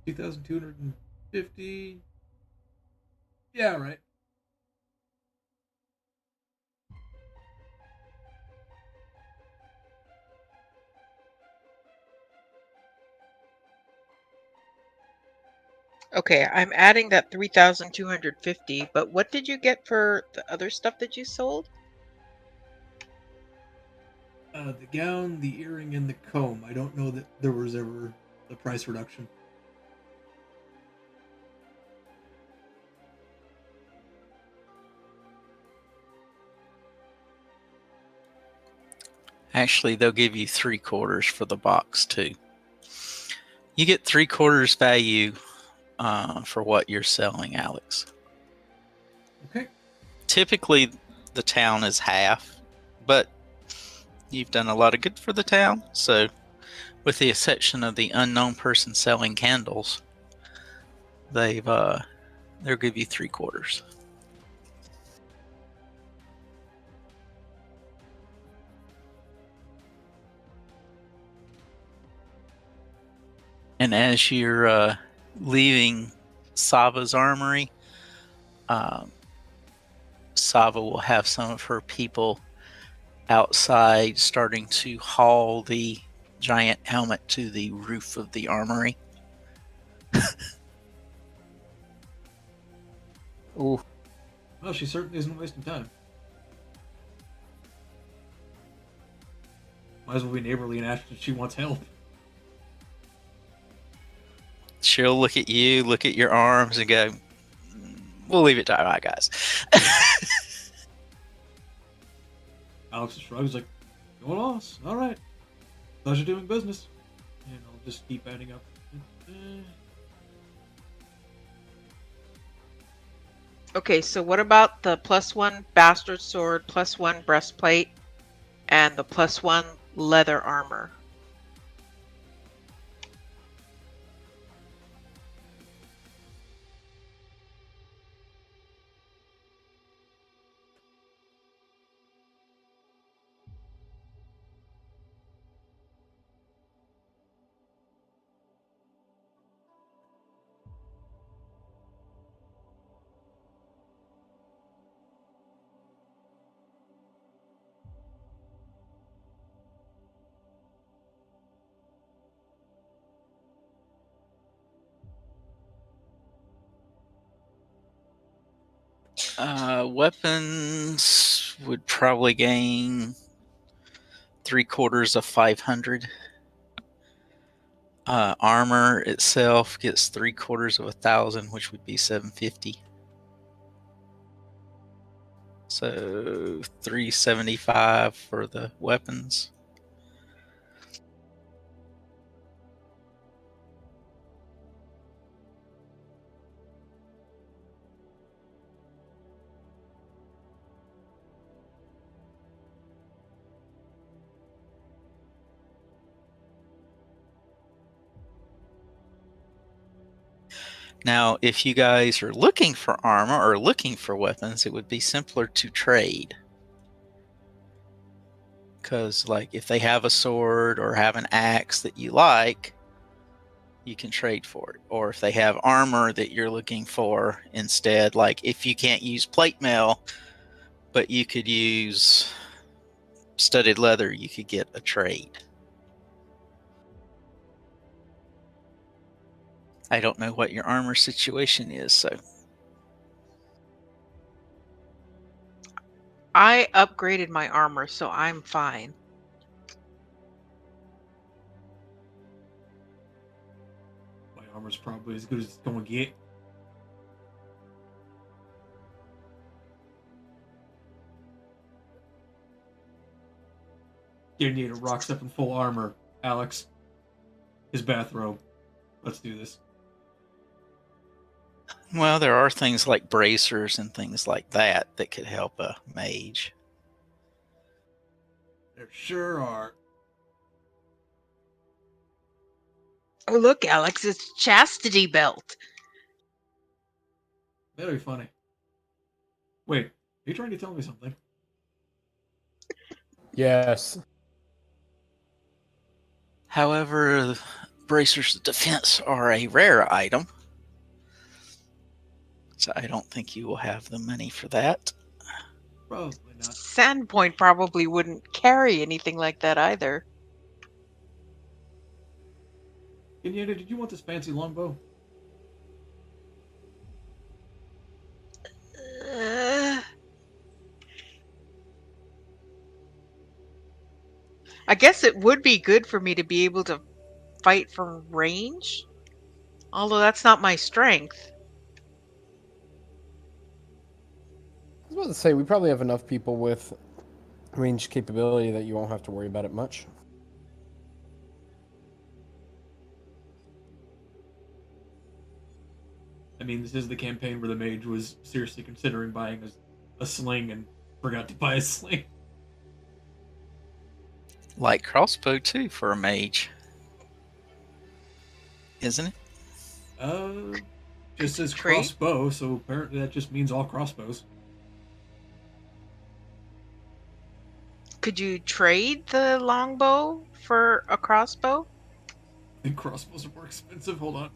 $2,250. Yeah, right. Okay, I'm adding that 3,250, but what did you get for the other stuff that you sold? The gown, the earring, and the comb. I don't know that there was ever a price reduction. Actually, they'll give you 3/4 for the box too. You get 3/4 value for what you're selling, Alex. Okay. Typically, the town is half, but you've done a lot of good for the town. So, with the exception of the unknown person selling candles, they'll give you 3/4. And as you're leaving Sava's armory, Sava will have some of her people outside starting to haul the giant helmet to the roof of the armory. Ooh. Well, she certainly isn't wasting time. Might as well be neighborly and ask if she wants help. She'll look at you, look at your arms, and go, "We'll leave it to our guys." Alex shrugs like, "Go on, all right. Pleasure doing business." And I'll just keep adding up. Okay, so what about the +1 bastard sword, +1 breastplate, and the +1 leather armor? Weapons would probably gain 3/4 of 500. Armor itself gets 3/4 of 1,000, which would be 750. So 375 for the weapons. Now, if you guys are looking for armor or looking for weapons, it would be simpler to trade. Because, like, if they have a sword or have an axe that you like, you can trade for it. Or if they have armor that you're looking for instead, like if you can't use plate mail, but you could use studded leather, you could get a trade. I don't know what your armor situation is, so I upgraded my armor, so I'm fine. My armor's probably as good as it's going to get. Ginyator rocks up in full armor. Alex, his bathrobe. Let's do this. Well, there are things like bracers and things like that that could help a mage. There sure are. Oh, look, Alex, it's chastity belt. That'd be funny. Wait, are you trying to tell me something? Yes. However, bracers of defense are a rare item, so I don't think you will have the money for that. Probably not. Sandpoint probably wouldn't carry anything like that either. Ginyator, did you want this fancy longbow? I guess it would be good for me to be able to fight from range, although that's not my strength. I was about to say, we probably have enough people with range capability that you won't have to worry about it much. I mean, this is the campaign where the mage was seriously considering buying a sling and forgot to buy a sling. Light crossbow too for a mage, isn't it? Just says Trade? crossbow, so apparently that just means all crossbows. Could you trade the longbow for a crossbow? I think crossbows are more expensive. Hold on.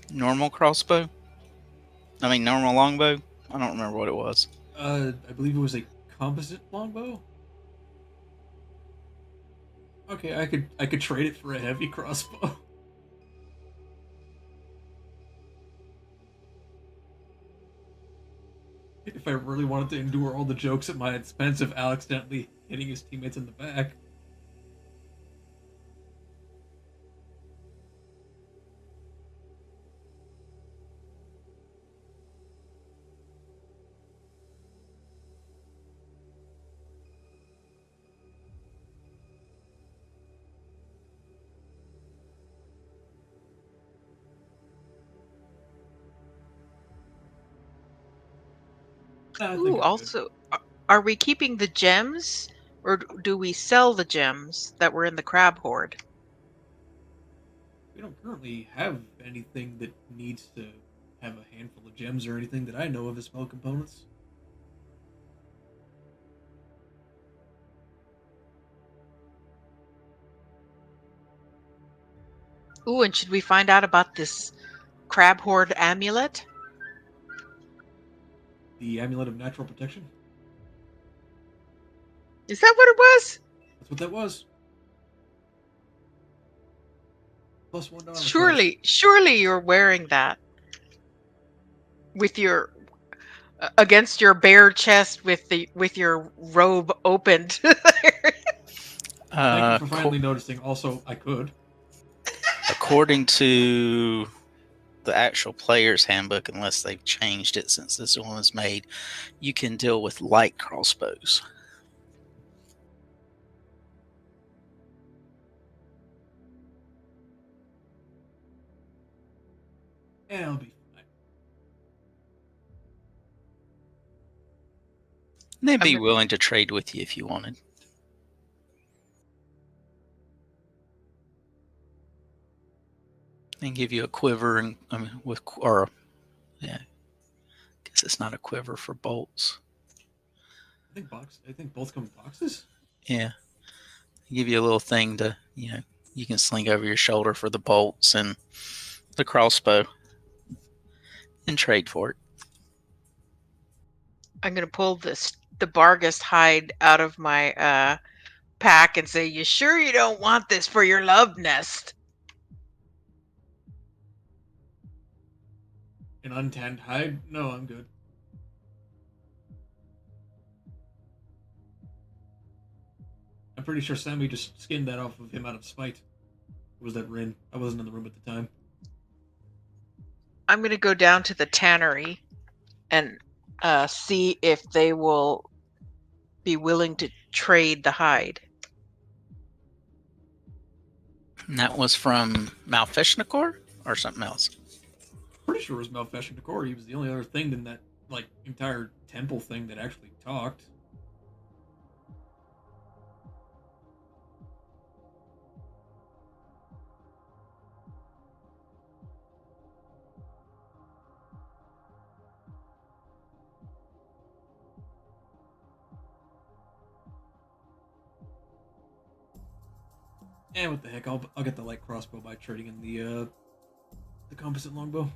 Normal crossbow? I mean, normal longbow? I don't remember what it was. I believe it was a composite longbow. Okay, I could trade it for a heavy crossbow. If I really wanted to endure all the jokes at my expense of Alex accidentally hitting his teammates in the back. I think I'm Ooh, good. also, are we keeping the gems, or do we sell the gems that were in the crab hoard? We don't currently have anything that needs to have a handful of gems or anything that I know of as spell components. Ooh, and should we find out about this crab hoard amulet? The Amulet of Natural Protection? Is that what it was? That's what that was. +1 to armor class. Surely you're wearing that with your against your bare chest with your robe opened. Thank you for finally noticing. Also, I could. According to the actual player's handbook, unless they've changed it since this one was made, you can deal with light crossbows. Yeah, I'll be fine. They'd be I'm- willing to trade with you if you wanted. And give you a quiver and guess it's not a quiver for bolts. I think both come in boxes. Yeah, give you a little thing to you can sling over your shoulder for the bolts and the crossbow, and trade for it. I'm gonna pull the Barghest hide out of my pack and say, "You sure you don't want this for your love nest?" An untanned hide? No, I'm good. I'm pretty sure Sammy just skinned that off of him out of spite. Or was that Rin? I wasn't in the room at the time. I'm gonna go down to the tannery and see if they will be willing to trade the hide. And that was from Malfishnikor or something else? Pretty sure it was Malfestion Decor. He was the only other thing in that like entire temple thing that actually talked. And what the heck, I'll get the light crossbow by trading in the composite longbow.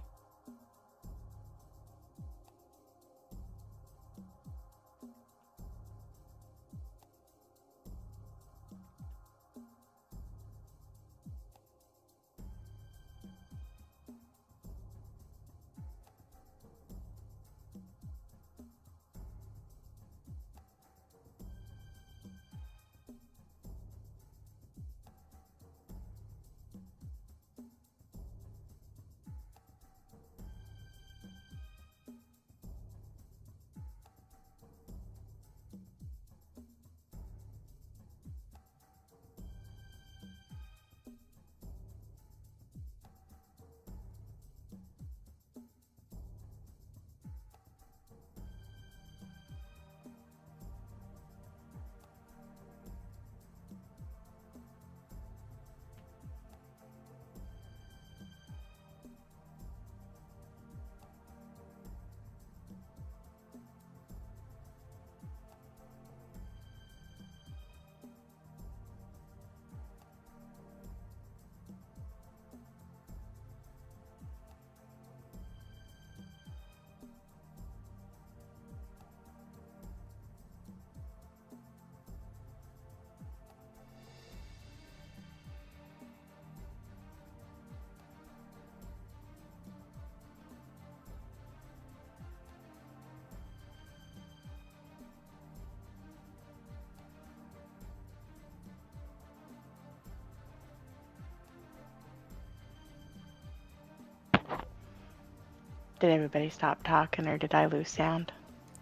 Did everybody stop talking or did I lose sound?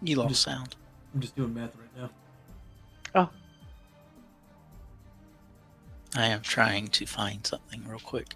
You lost sound. I'm just doing math right now. Oh, I am trying to find something real quick.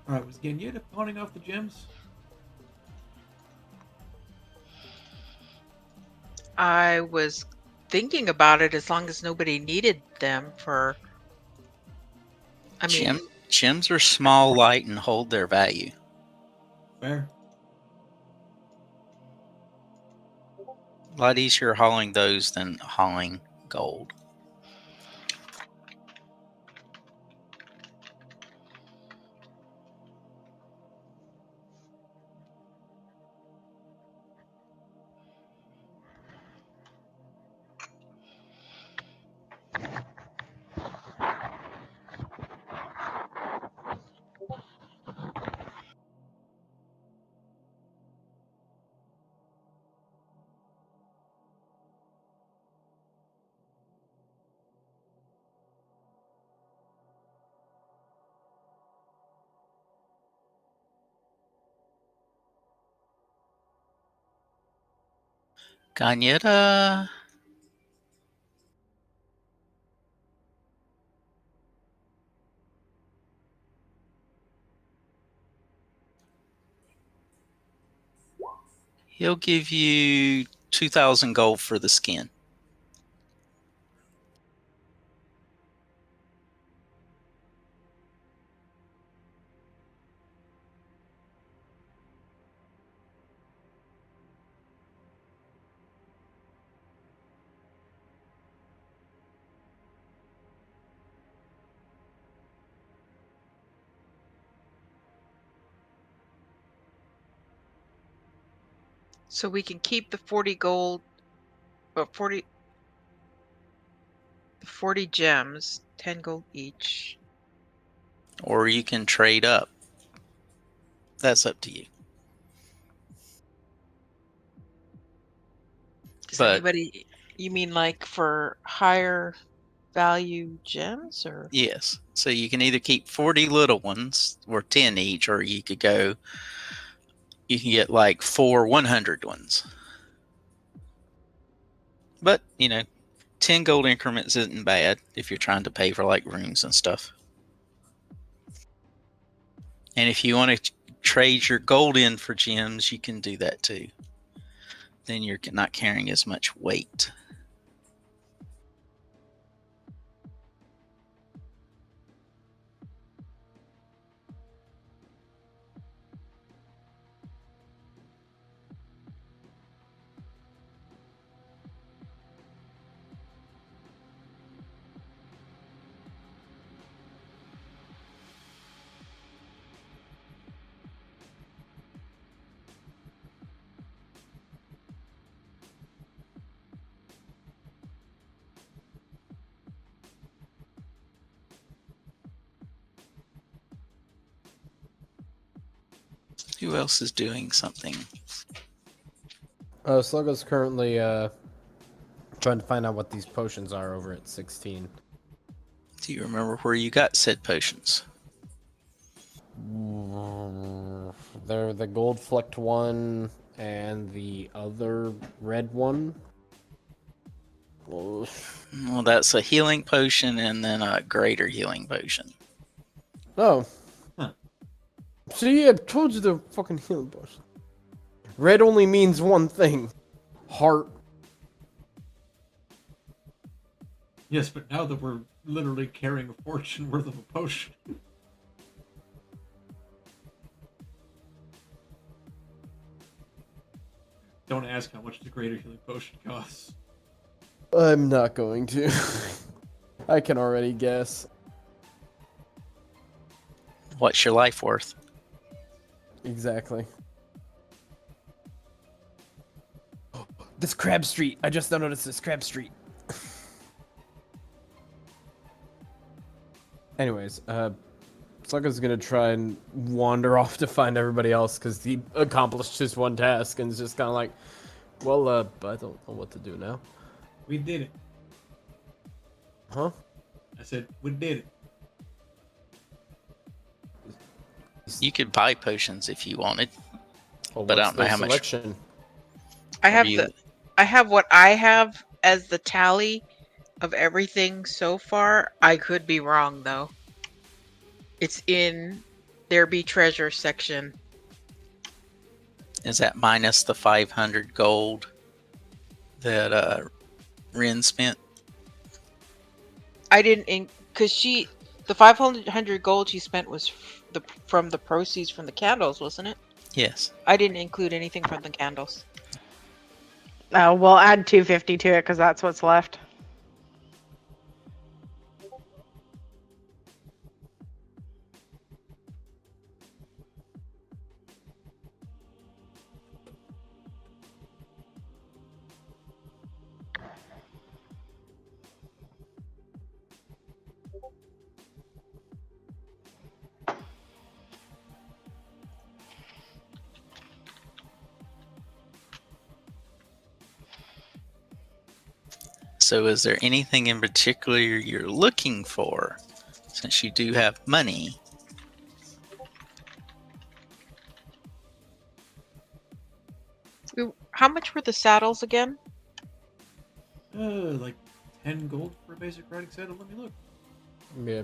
Alright, was Ganyeta pawning off the gems? I was thinking about it as long as nobody needed them for. I mean, Gems are small, light, and hold their value. Fair. A lot easier hauling those than hauling gold. Gagnetta. He'll give you 2,000 gold for the skin. So we can keep the 40 gold, but 40 gems, 10 gold each. Or you can trade up. That's up to you. Does But- anybody, you mean like for higher value gems, or? Yes. So you can either keep 40 little ones, or 10 each, or you could go, you can get like 4 100 ones. But, 10 gold increments isn't bad if you're trying to pay for like rooms and stuff. And if you want to trade your gold in for gems, you can do that too. Then you're not carrying as much weight. Who else is doing something? Sluggo's currently trying to find out what these potions are over at 16. Do you remember where you got said potions? They're the gold flecked one and the other red one. Well, that's a healing potion and then a greater healing potion. Oh. Huh. See, I told you the fucking healing potion. Red only means one thing. Heart. Yes, but now that we're literally carrying a fortune worth of a potion. Don't ask how much the greater healing potion costs. I'm not going to. I can already guess. What's your life worth? Exactly. This Crab Street. I just noticed this Crab Street. Anyways, Sluggo's gonna try and wander off to find everybody else because he accomplished his one task and is just kind of like, well, I don't know what to do now. We did it. Huh? I said, we did it. You could buy potions if you wanted. Well, But I what's don't know their how much- selection? I have You- I have what I have as the tally of everything so far. I could be wrong though. It's in There Be Treasure section. Is that minus the 500 gold that Rin spent? I didn't, because the 500 gold she spent was from the proceeds from the candles, wasn't it? Yes. I didn't include anything from the candles. Oh, we'll add 250 to it because that's what's left. So is there anything in particular you're looking for? Since you do have money. How much were the saddles again? Like 10 gold for a basic riding saddle. Let me look. Yeah.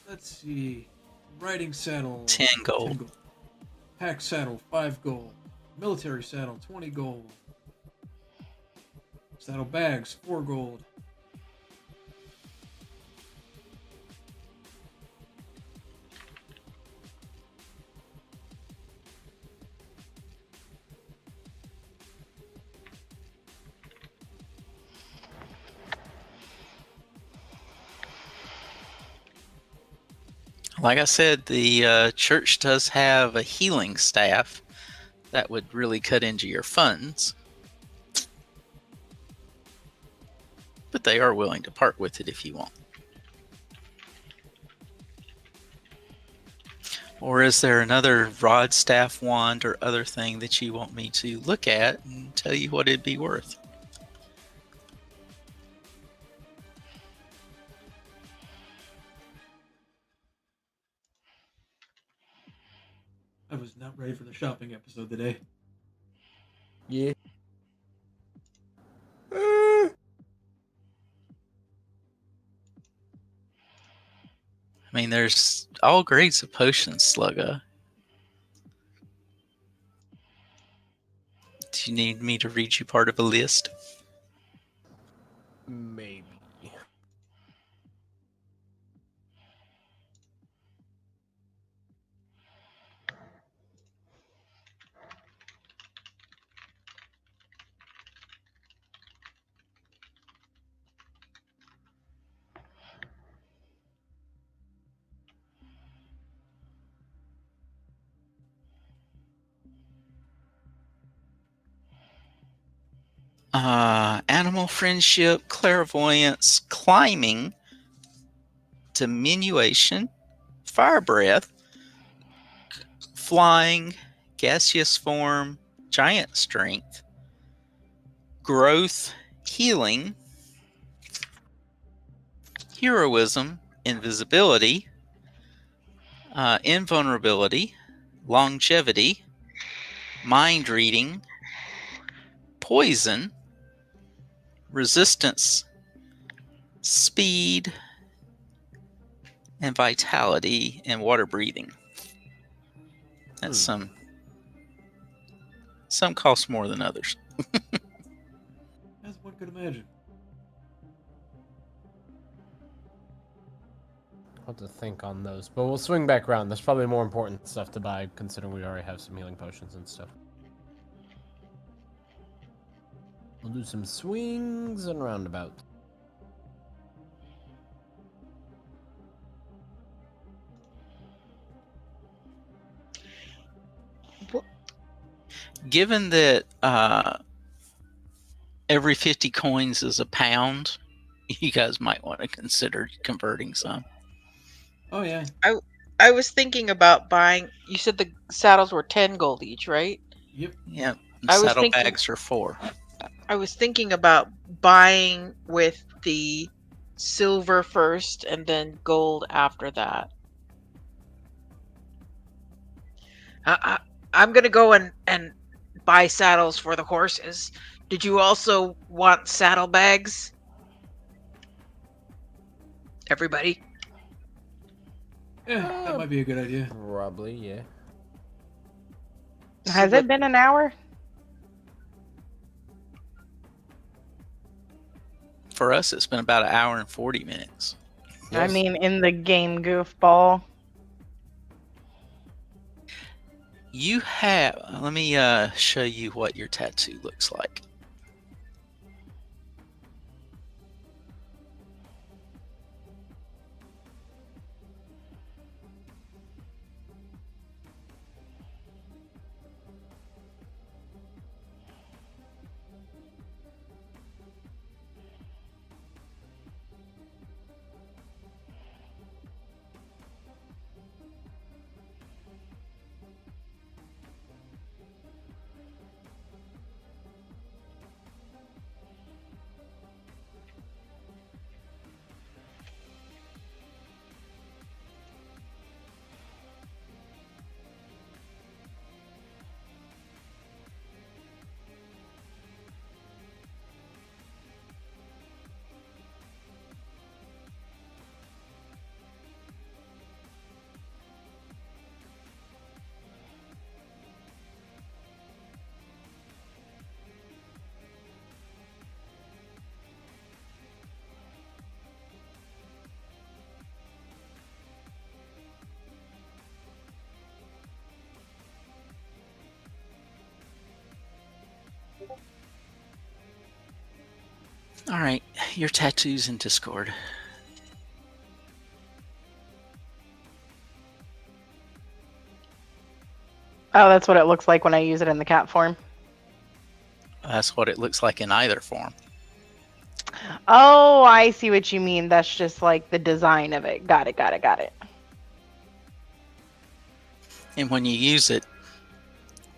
Let's see. Riding saddle. 10 gold. Pack saddle, 5 gold. Military saddle, 20 gold. Saddle bags, 4 gold. Like I said, the church does have a healing staff that would really cut into your funds. But they are willing to part with it if you want. Or is there another rod, staff, wand, or other thing that you want me to look at and tell you what it'd be worth? I was not ready for the shopping episode today. Yeah. I mean, there's all grades of potions, Slugga. Do you need me to read you part of a list? Maybe. Animal friendship, clairvoyance, climbing, diminution, fire breath, flying, gaseous form, giant strength, growth, healing, heroism, invisibility, invulnerability, longevity, mind reading, poison, resistance, speed, and vitality, and water breathing. That's some cost more than others. As one could imagine. I'll have to think on those, but we'll swing back around. There's probably more important stuff to buy, considering we already have some healing potions and stuff. We'll do some swings and roundabouts. Given that every 50 coins is a pound, you guys might want to consider converting some. Oh, yeah. I was thinking about buying. You said the saddles were 10 gold each, right? Yep. Yep. I was Saddlebags are 4. I was thinking about buying with the silver first and then gold after that. I'm gonna go and buy saddles for the horses. Did you also want saddlebags? Everybody? Yeah, that might be a good idea. Probably, yeah. Has it been an hour? For us, it's been about an hour and 40 minutes. I Yes. mean, in the game, goofball. You have. Let me show you what your tattoo looks like. All right, your tattoos in Discord. Oh, that's what it looks like when I use it in the cat form. That's what it looks like in either form. Oh, I see what you mean. That's just like the design of it. Got it, got it, got it. And when you use it,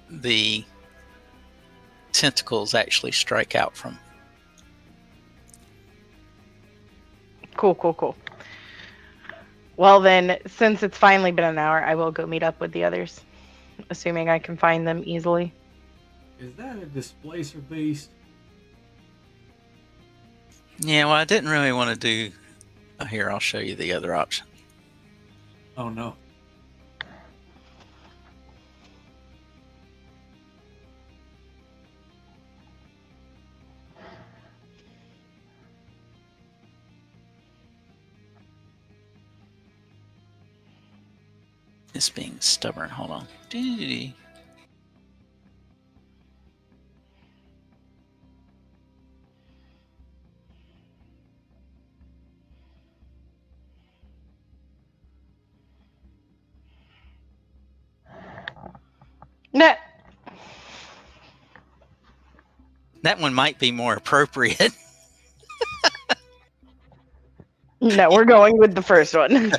the tentacles actually strike out from. Cool, cool, cool. Well then, since it's finally been an hour, I will go meet up with the others. Assuming I can find them easily. Is that a displacer beast? Yeah, well, I didn't really want to do. Here, I'll show you the other option. Oh no. It's being stubborn. Hold on. Dee-dee-dee. Nah. That one might be more appropriate. No, we're going with the first one.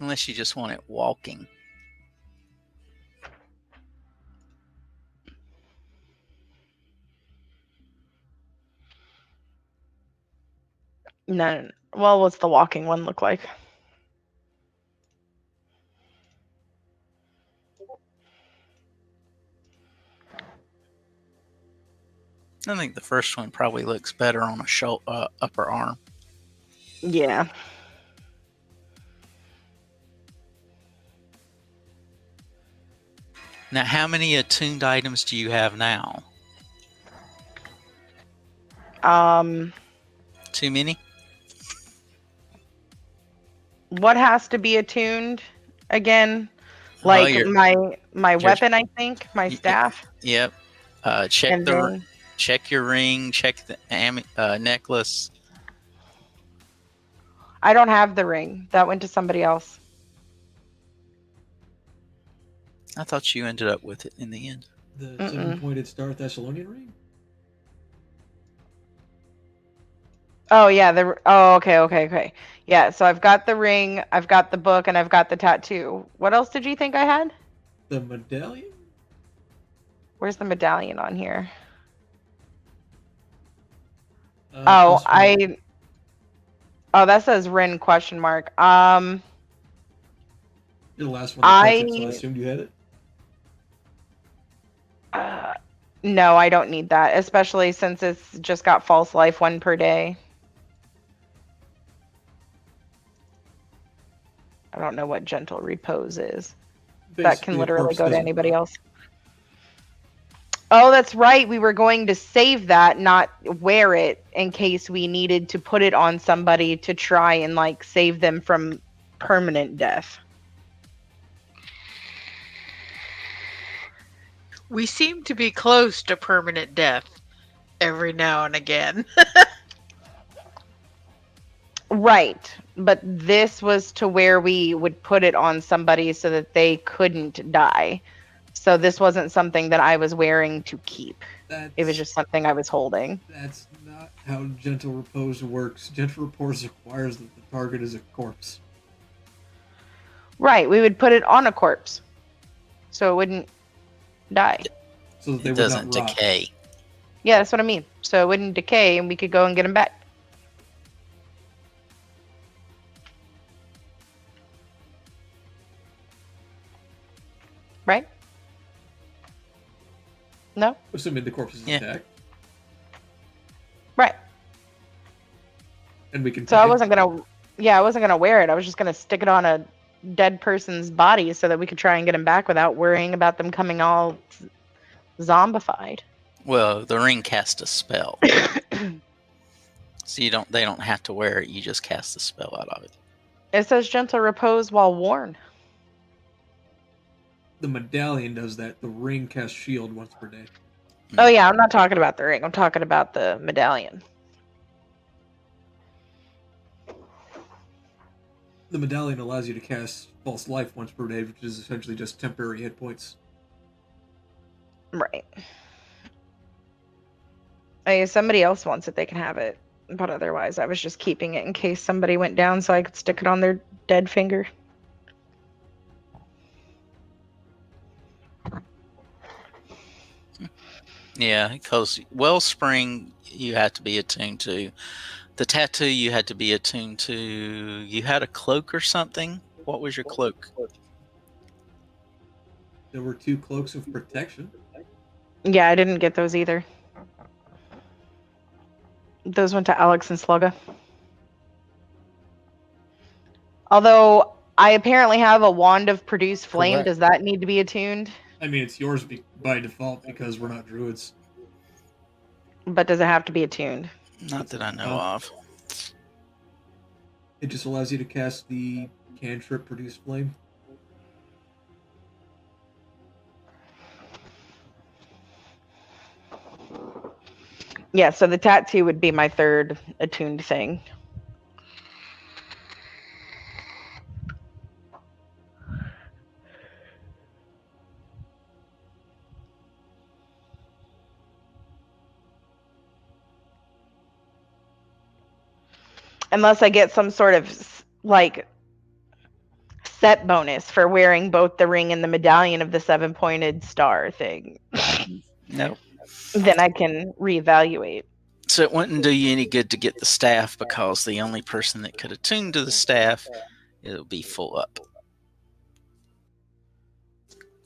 Unless you just want it walking. No. Well, what's the walking one look like? I think the first one probably looks better on a upper arm. Yeah. Now, how many attuned items do you have now? Too many? What has to be attuned again? Well, Like your- my weapon, I think, my staff, Yep. Check and then check your ring. Check the necklace. I don't have the ring. That went to somebody else. I thought you ended up with it in the end. The Mm-mm. 7-pointed Star Thessalonian ring? Oh yeah, okay. Yeah, so I've got the ring, I've got the book, and I've got the tattoo. What else did you think I had? The medallion? Where's the medallion on here? Plus one. Oh, that says Rin question mark. You're the last one to touch it, so I assumed you had it. No, I don't need that, especially since it's just got false life 1 per day. I don't know what gentle repose is. That can Basically, a literally corpse go to doesn't anybody rot. else. Oh, that's right. We were going to save that, not wear it, in case we needed to put it on somebody to try and like save them from permanent death. We seem to be close to permanent death every now and again. Right. But this was to where we would put it on somebody so that they couldn't die. So this wasn't something that I was wearing to keep. It was just something I was holding. That's not how gentle repose works. Gentle repose requires that the target is a corpse. Right. We would put it on a corpse so it wouldn't die. So that they It would doesn't not rot. decay. Yeah, that's what I mean. So it wouldn't decay and we could go and get them back. Right? No? Assuming the corpse is Yeah. intact. Right. And we can So I tag. wasn't gonna wear it. I was just gonna stick it on a dead person's body so that we could try and get them back without worrying about them coming all zombified. Well, the ring cast a spell. So they don't have to wear it. You just cast the spell out of it. It says gentle repose while worn. The medallion does that. The ring casts shield once per day. Oh yeah, I'm not talking about the ring. I'm talking about the medallion. The medallion allows you to cast false life once per day, which is essentially just temporary hit points. Right. If somebody else wants it, they can have it. But otherwise, I was just keeping it in case somebody went down so I could stick it on their dead finger. Yeah, because Wellspring you had to be attuned to. The tattoo you had to be attuned to. You had a cloak or something? What was your cloak? There were 2 cloaks of protection. Yeah, I didn't get those either. Those went to Alex and Slugga. Although I apparently have a wand of produce flame. Correct. Does that need to be attuned? I mean, it's yours by default because we're not druids. But does it have to be attuned? Not that I know No. of. It just allows you to cast the cantrip produce flame. Yeah, so the tattoo would be my third attuned thing. Unless I get some sort of like set bonus for wearing both the ring and the medallion of the 7-pointed star thing. Nope. Then I can reevaluate. So it wouldn't do you any good to get the staff because the only person that could attune to the staff, it'll be full up.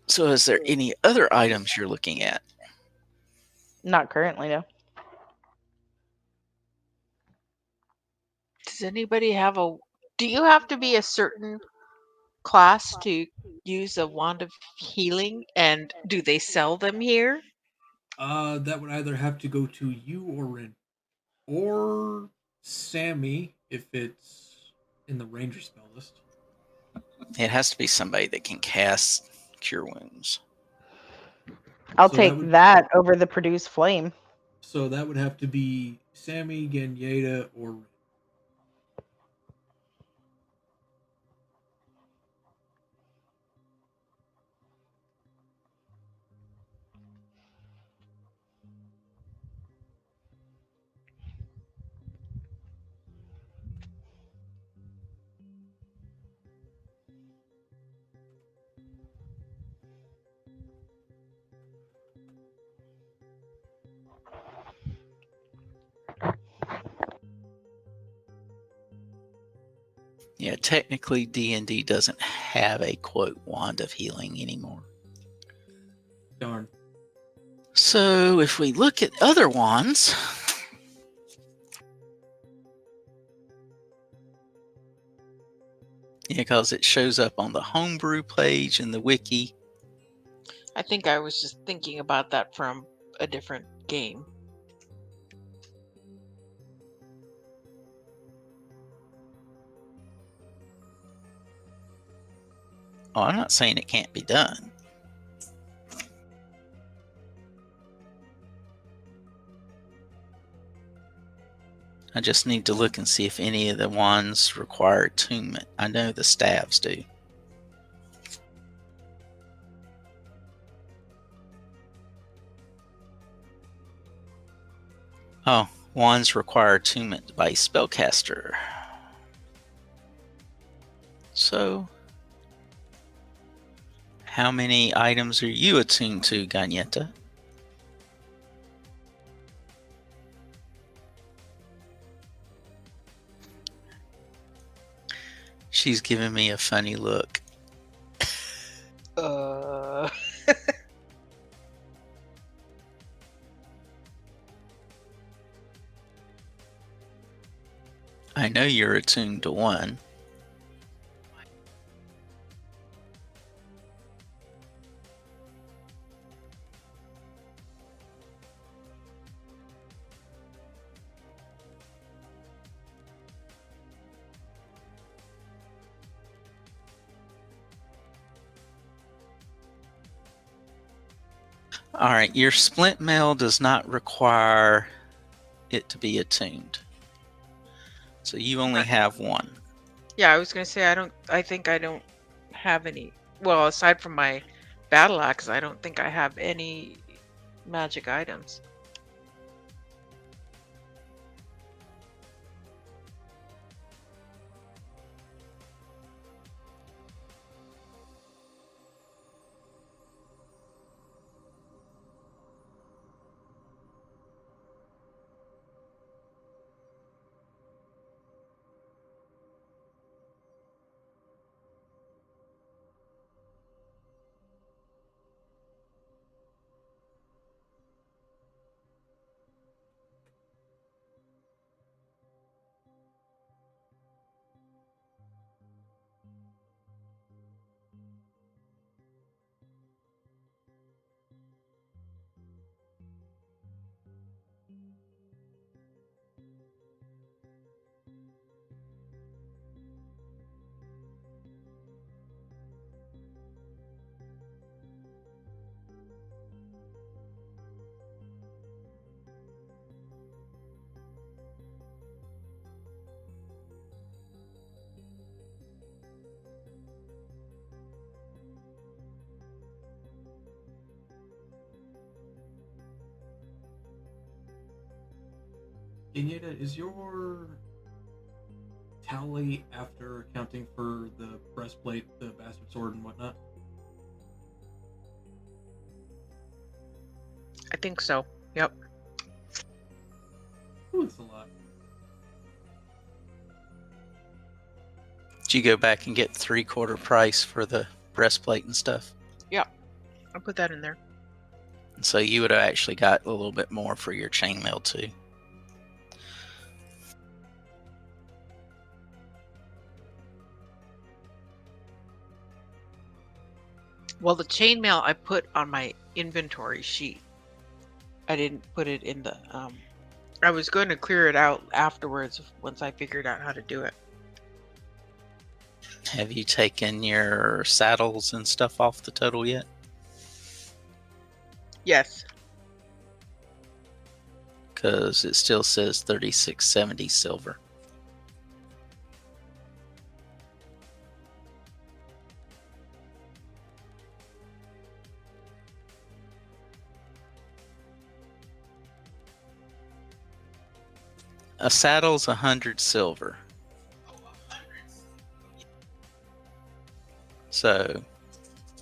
So is there any other items you're looking at? Not currently, no. Does anybody have a? Do you have to be a certain class to use a wand of healing? And do they sell them here? That would either have to go to you or Rin. Or Sammy, if it's in the ranger spell list. It has to be somebody that can cast Cure Wounds. I'll So take that over the produce flame. So that would have to be Sammy, Ganyeta, or Rin. Yeah, technically D&D doesn't have a quote wand of healing anymore. Darn. So if we look at other wands, yeah, because it shows up on the homebrew page in the wiki. I think I was just thinking about that from a different game. Oh, I'm not saying it can't be done. I just need to look and see if any of the wands require attunement. I know the staves do. Oh, wands require attunement by spellcaster. So, how many items are you attuned to, Ganyeta? She's giving me a funny look. I know you're attuned to one. All right, your splint mail does not require it to be attuned. So you only Okay. have one. Yeah, I was gonna say I think I don't have any. Well, aside from my battle axe, I don't think I have any magic items. Inyeta, is your tally after accounting for the breastplate, the bastard sword, and whatnot? I think so. Yep. Ooh, it's a lot. Did you go back and get 3/4 price for the breastplate and stuff? I'll put that in there. So you would have actually got a little bit more for your chainmail too. Well, the chainmail I put on my inventory sheet. I didn't put it in the I was going to clear it out afterwards once I figured out how to do it. Have you taken your saddles and stuff off the total yet? Yes. Because it still says 3670 silver. A saddle's 100 silver. So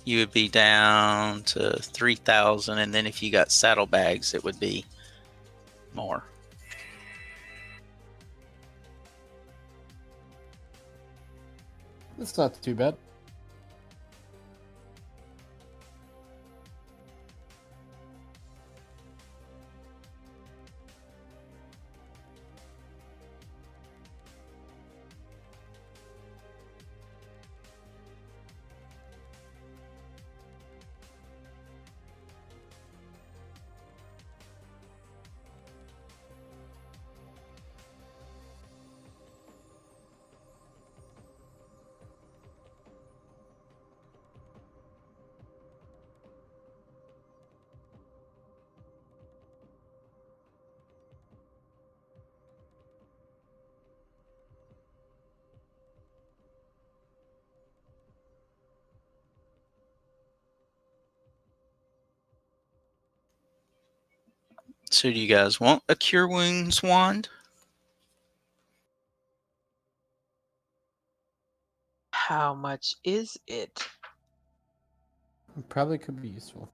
you would be down to 3,000, and then if you got saddlebags, it would be more. That's not too bad. So do you guys want a Cure Wounds wand? How much is it? Probably could be useful.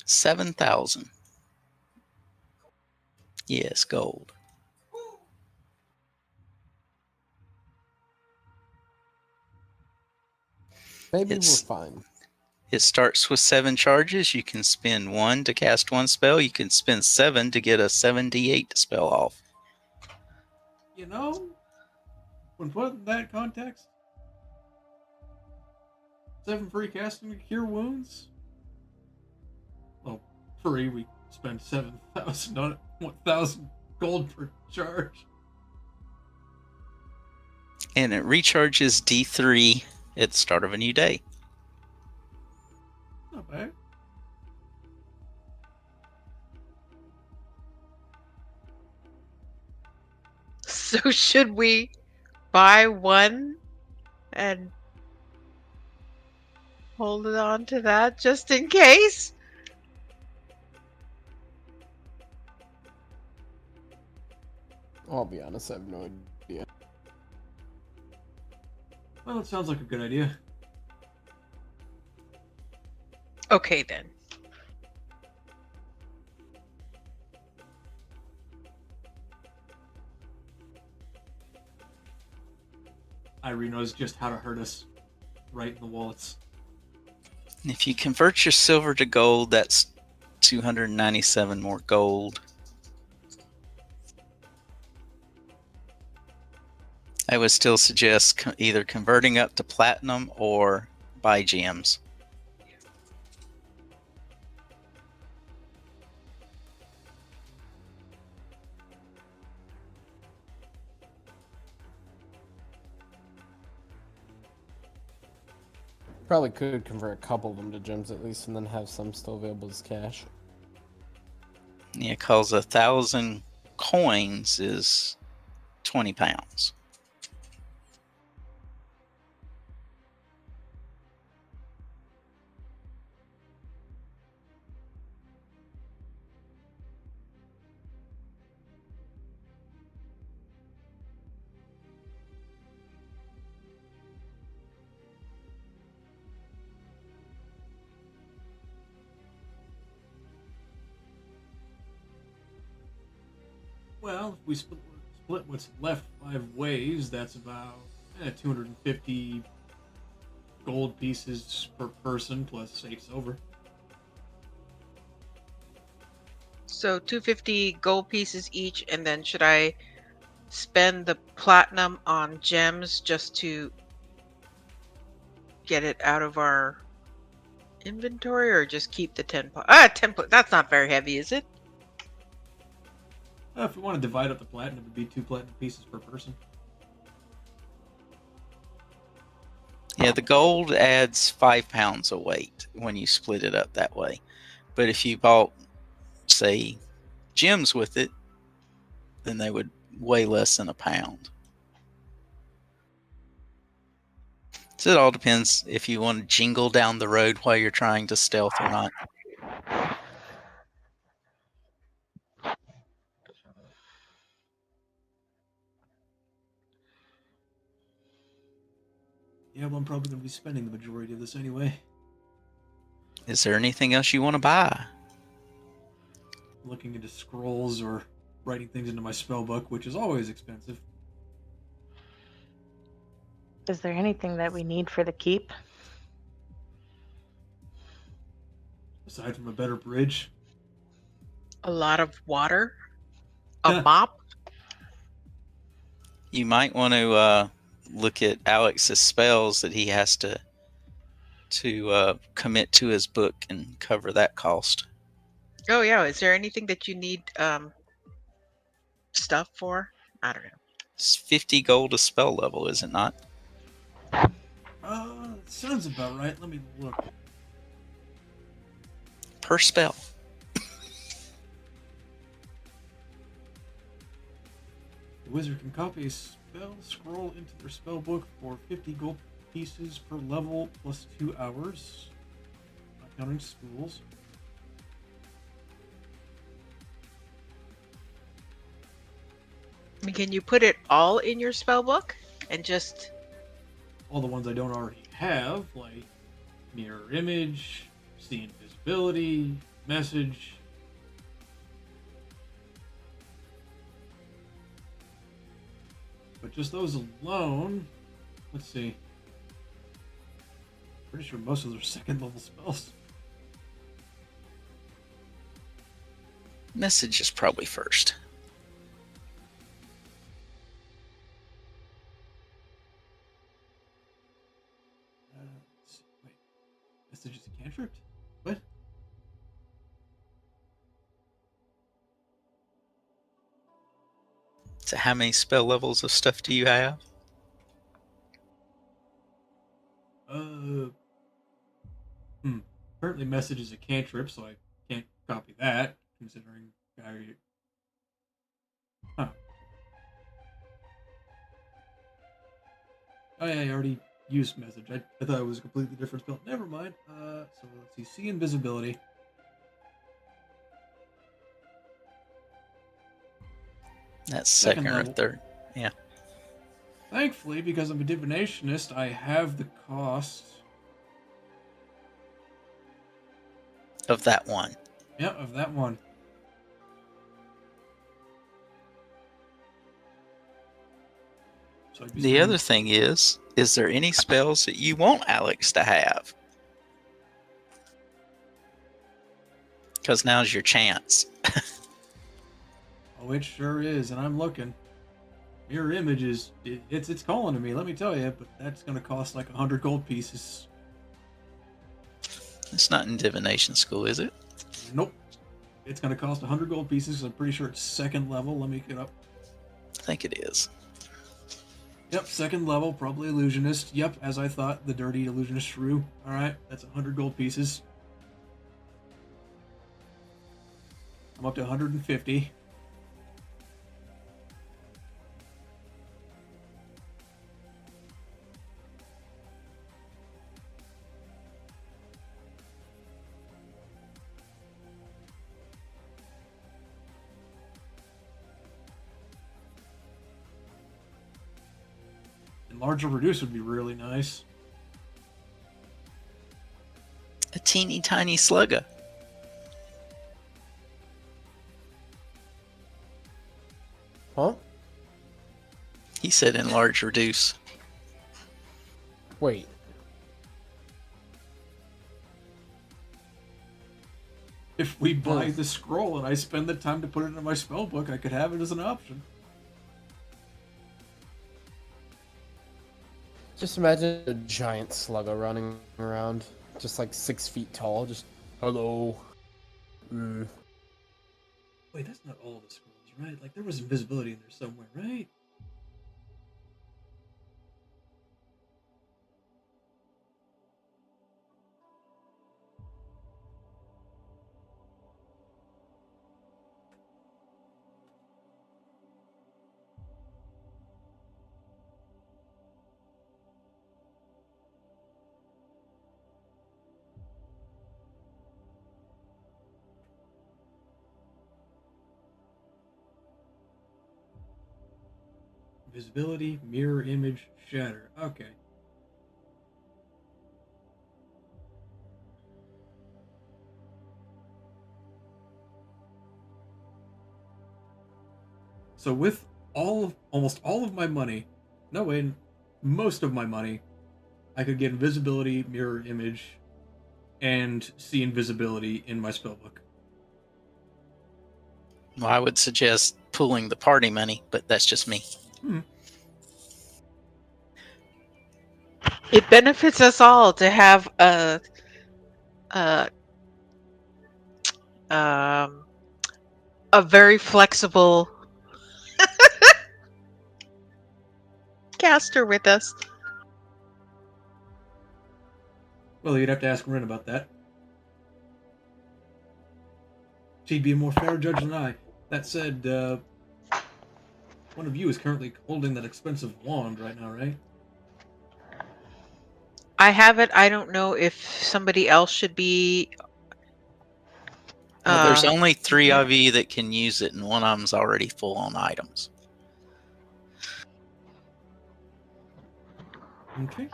$7,000. Yes, gold. Maybe It's- we're fine. It starts with 7 charges. You can spend 1 to cast 1 spell. You can spend 7 to get a 7d8 spell off. You know, when put in that context, 7 free casting to cure wounds. Well, free, we spend 7,000 on it. 1,000 gold per charge. And it recharges D3 at the start of a new day. Not bad. So should we buy one and hold it on to that just in case? I'll be honest, I have no idea. Well, it sounds like a good idea. Okay then. Airee knows just how to hurt us right in the wallets. And if you convert your silver to gold, that's 297 more gold. I would still suggest either converting up to platinum or buy gems. Probably could convert a couple of them to gems at least, and then have some still available as cash. Yeah, because 1,000 coins is 20 pounds. Well, if we split what's left 5 ways, that's about 250 gold pieces per person plus 8 silver. So 250 gold pieces each, and then should I spend the platinum on gems just to get it out of our inventory, or just keep the 10 that's not very heavy, is it? If we want to divide up the platinum, it would be 2 platinum pieces per person. Yeah, the gold adds 5 pounds of weight when you split it up that way. But if you bought, say, gems with it, then they would weigh less than a pound. So it all depends if you want to jingle down the road while you're trying to stealth or not. Yeah, well, I'm probably going to be spending the majority of this anyway. Is there anything else you want to buy? Looking into scrolls or writing things into my spell book, which is always expensive. Is there anything that we need for the keep? Aside from a better bridge. A lot of water? A mop? You might want to look at Alex's spells that he has to commit to his book and cover that cost. Oh yeah, is there anything that you need stuff for? I don't know. It's 50 gold a spell level, is it not? Sounds about right. Let me look. Per spell. The wizard can copy a spell scroll into their spell book for 50 gold pieces per level plus 2 hours. Not counting schools. I mean, can you put it all in your spell book and just All the ones I don't already have, like mirror image, see invisibility, message. But just those alone, let's see. Pretty sure most of those are second level spells. Message is probably first. Let's see. Wait, message is a cantrip? What? So how many spell levels of stuff do you have? Uh, Currently message is a cantrip, so I can't copy that, considering I... Huh. Oh yeah, I already used message. I thought it was a completely different spell. Never mind. So let's see invisibility. That's Second second or level. third. Yeah. Thankfully, because I'm a divinationist, I have the cost. Of that one. Yeah, of that one. So I'd be The spending... other thing is there any spells that you want Alex to have? Because now's your chance. Oh, it sure is, and I'm looking. Mirror images, it's calling to me, let me tell you, but that's going to cost like 100 gold pieces. It's not in divination school, is it? Nope. It's going to cost 100 gold pieces. I'm pretty sure it's second level. Let me get up. I think it is. Yep, second level, probably illusionist. Yep, as I thought, the dirty illusionist shrew. Alright, that's 100 gold pieces. I'm up to 150. Enlarge or reduce would be really nice. A teeny tiny slugger. Huh? He said enlarge, reduce. Wait. If we buy the scroll and I spend the time to put it in my spell book, I could have it as an option. Just imagine a giant slugger running around, just like 6 feet tall, just, hello. Wait, that's not all the scrolls, right? Like, there was invisibility in there somewhere, right? Visibility, mirror image, shatter. Okay. So with almost all of my money, no wait, most of my money, I could get invisibility, mirror image, and see invisibility in my spellbook. Well, I would suggest pooling the party money, but that's just me. It benefits us all to have um, a very flexible caster with us. Well, you'd have to ask Rin about that. She'd be a more fair judge than I. That said, one of you is currently holding that expensive wand right now, right? I have it. I don't know if somebody else should be. Well, there's only 3 of you that can use it, and one of them's already full on items. Okay.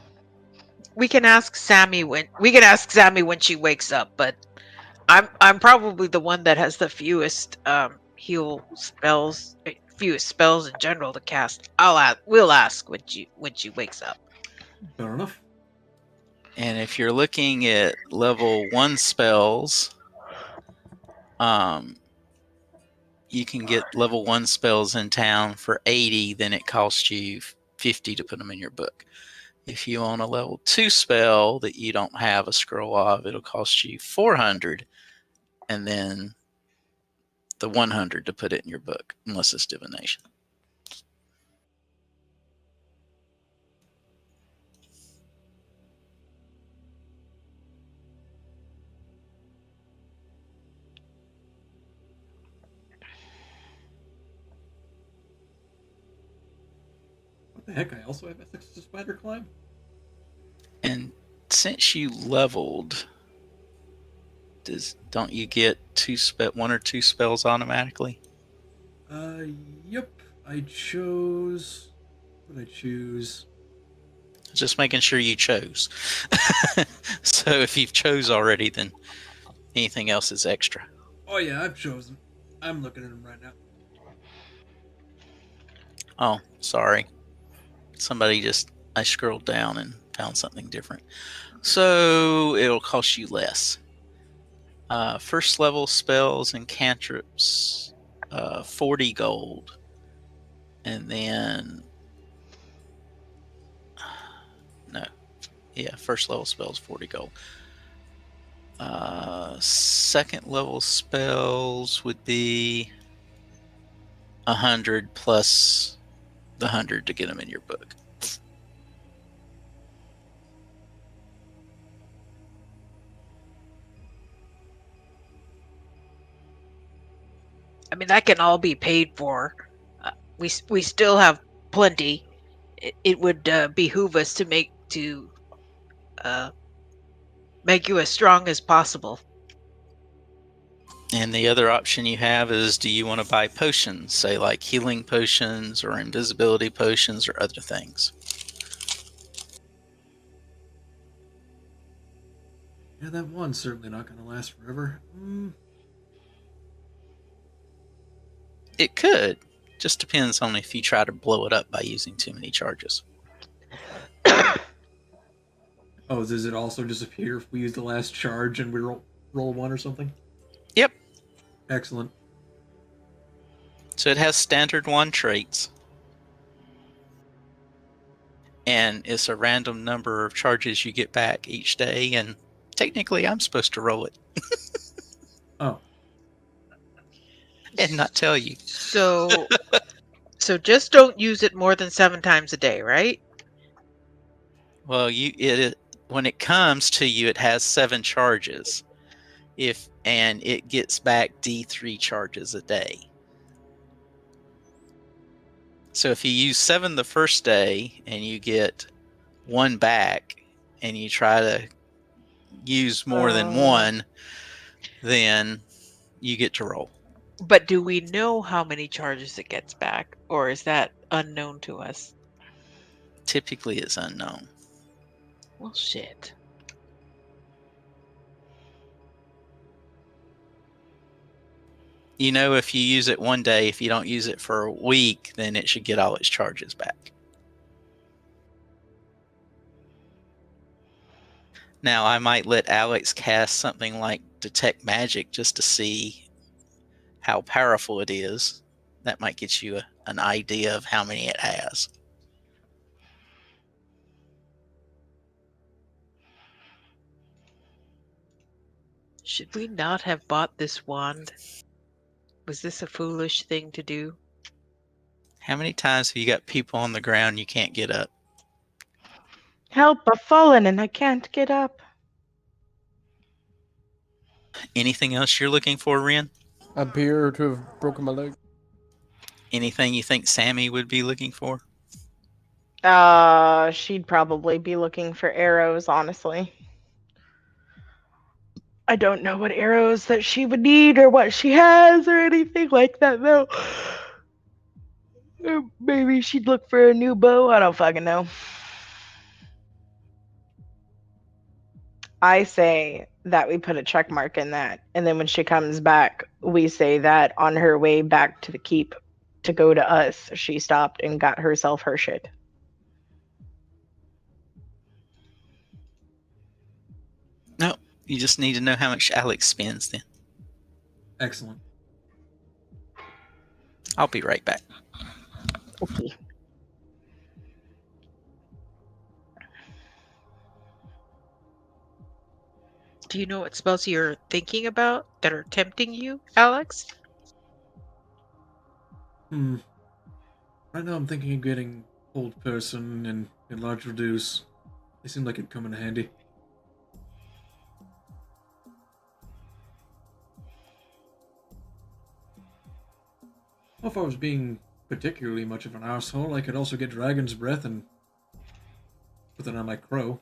We can ask Sammy when she wakes up, but I'm probably the one that has the fewest heal spells, fewest spells in general to cast. We'll ask when she wakes up. Fair enough. And if you're looking at level 1 spells, you can get level 1 spells in town for 80, then it costs you 50 to put them in your book. If you own a level 2 spell that you don't have a scroll of, it'll cost you 400, and then the 100 to put it in your book, unless it's divination. the heck? I also have ethics to spider climb? And since you leveled, don't you get one or two spells automatically? Yep. I chose. What did I choose? Just making sure you chose. So if you've chose already, then anything else is extra. Oh yeah, I've chosen. I'm looking at them right now. Oh, sorry. I scrolled down and found something different. So it'll cost you less. First level spells and cantrips, 40 gold. And then, no, yeah, first level spells, 40 gold. Second level spells would be 100 plus the 100 to get them in your book. I mean, that can all be paid for. We still have plenty. It would behoove us to make you as strong as possible. And the other option you have is, do you want to buy potions, say like healing potions or invisibility potions or other things? Yeah, that one's certainly not going to last forever. It could. Just depends on if you try to blow it up by using too many charges. Oh, does it also disappear if we use the last charge and we roll one or something? Yep. Excellent. So it has standard 1 traits. And it's a random number of charges you get back each day, and technically I'm supposed to roll it. Oh. And not tell you. So just don't use it more than 7 times a day, right? Well, when it comes to you, it has 7 charges. And it gets back D3 charges a day. So if you use 7 the first day and you get 1 back, and you try to use more than 1, then you get to roll. But do we know how many charges it gets back, or is that unknown to us? Typically, it's unknown. Well, shit. You know, if you use it one day, if you don't use it for a week, then it should get all its charges back. Now, I might let Alex cast something like Detect Magic just to see how powerful it is. That might get you an idea of how many it has. Should we not have bought this wand? Was this a foolish thing to do? How many times have you got people on the ground you can't get up? Help, I've fallen and I can't get up. Anything else you're looking for, Ren? I appear to have broken my leg. Anything you think Sammy would be looking for? She'd probably be looking for arrows, honestly. I don't know what arrows that she would need or what she has or anything like that, though. Or maybe she'd look for a new bow. I don't fucking know. I say that we put a check mark in that, and then when she comes back, we say that on her way back to the keep to go to us, she stopped and got herself her shit. No, you just need to know how much Alex spends then. Excellent. I'll be right back. Okay. Do you know what spells you're thinking about that are tempting you, Alex? Right now I'm thinking of getting Old Person and Enlarge Reduce. They seem like it'd come in handy. Well, if I was being particularly much of an asshole, I could also get dragon's breath and put it on my crow.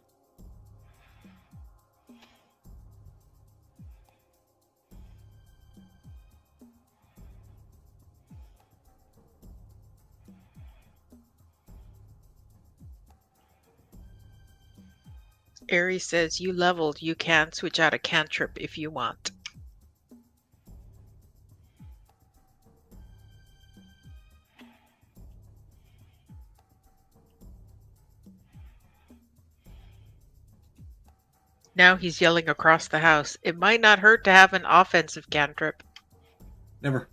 Airee says you leveled. You can switch out a cantrip if you want. Now he's yelling across the house. It might not hurt to have an offensive cantrip. Never.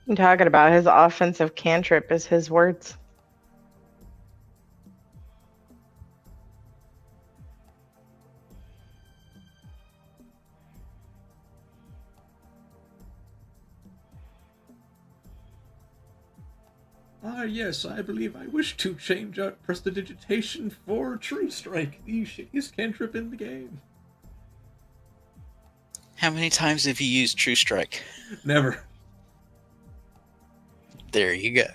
I'm talking about his offensive cantrip is his words. Ah, yes, I believe I wish to change out prestidigitation for True Strike, the shittiest cantrip in the game. How many times have you used True Strike? Never. There you go.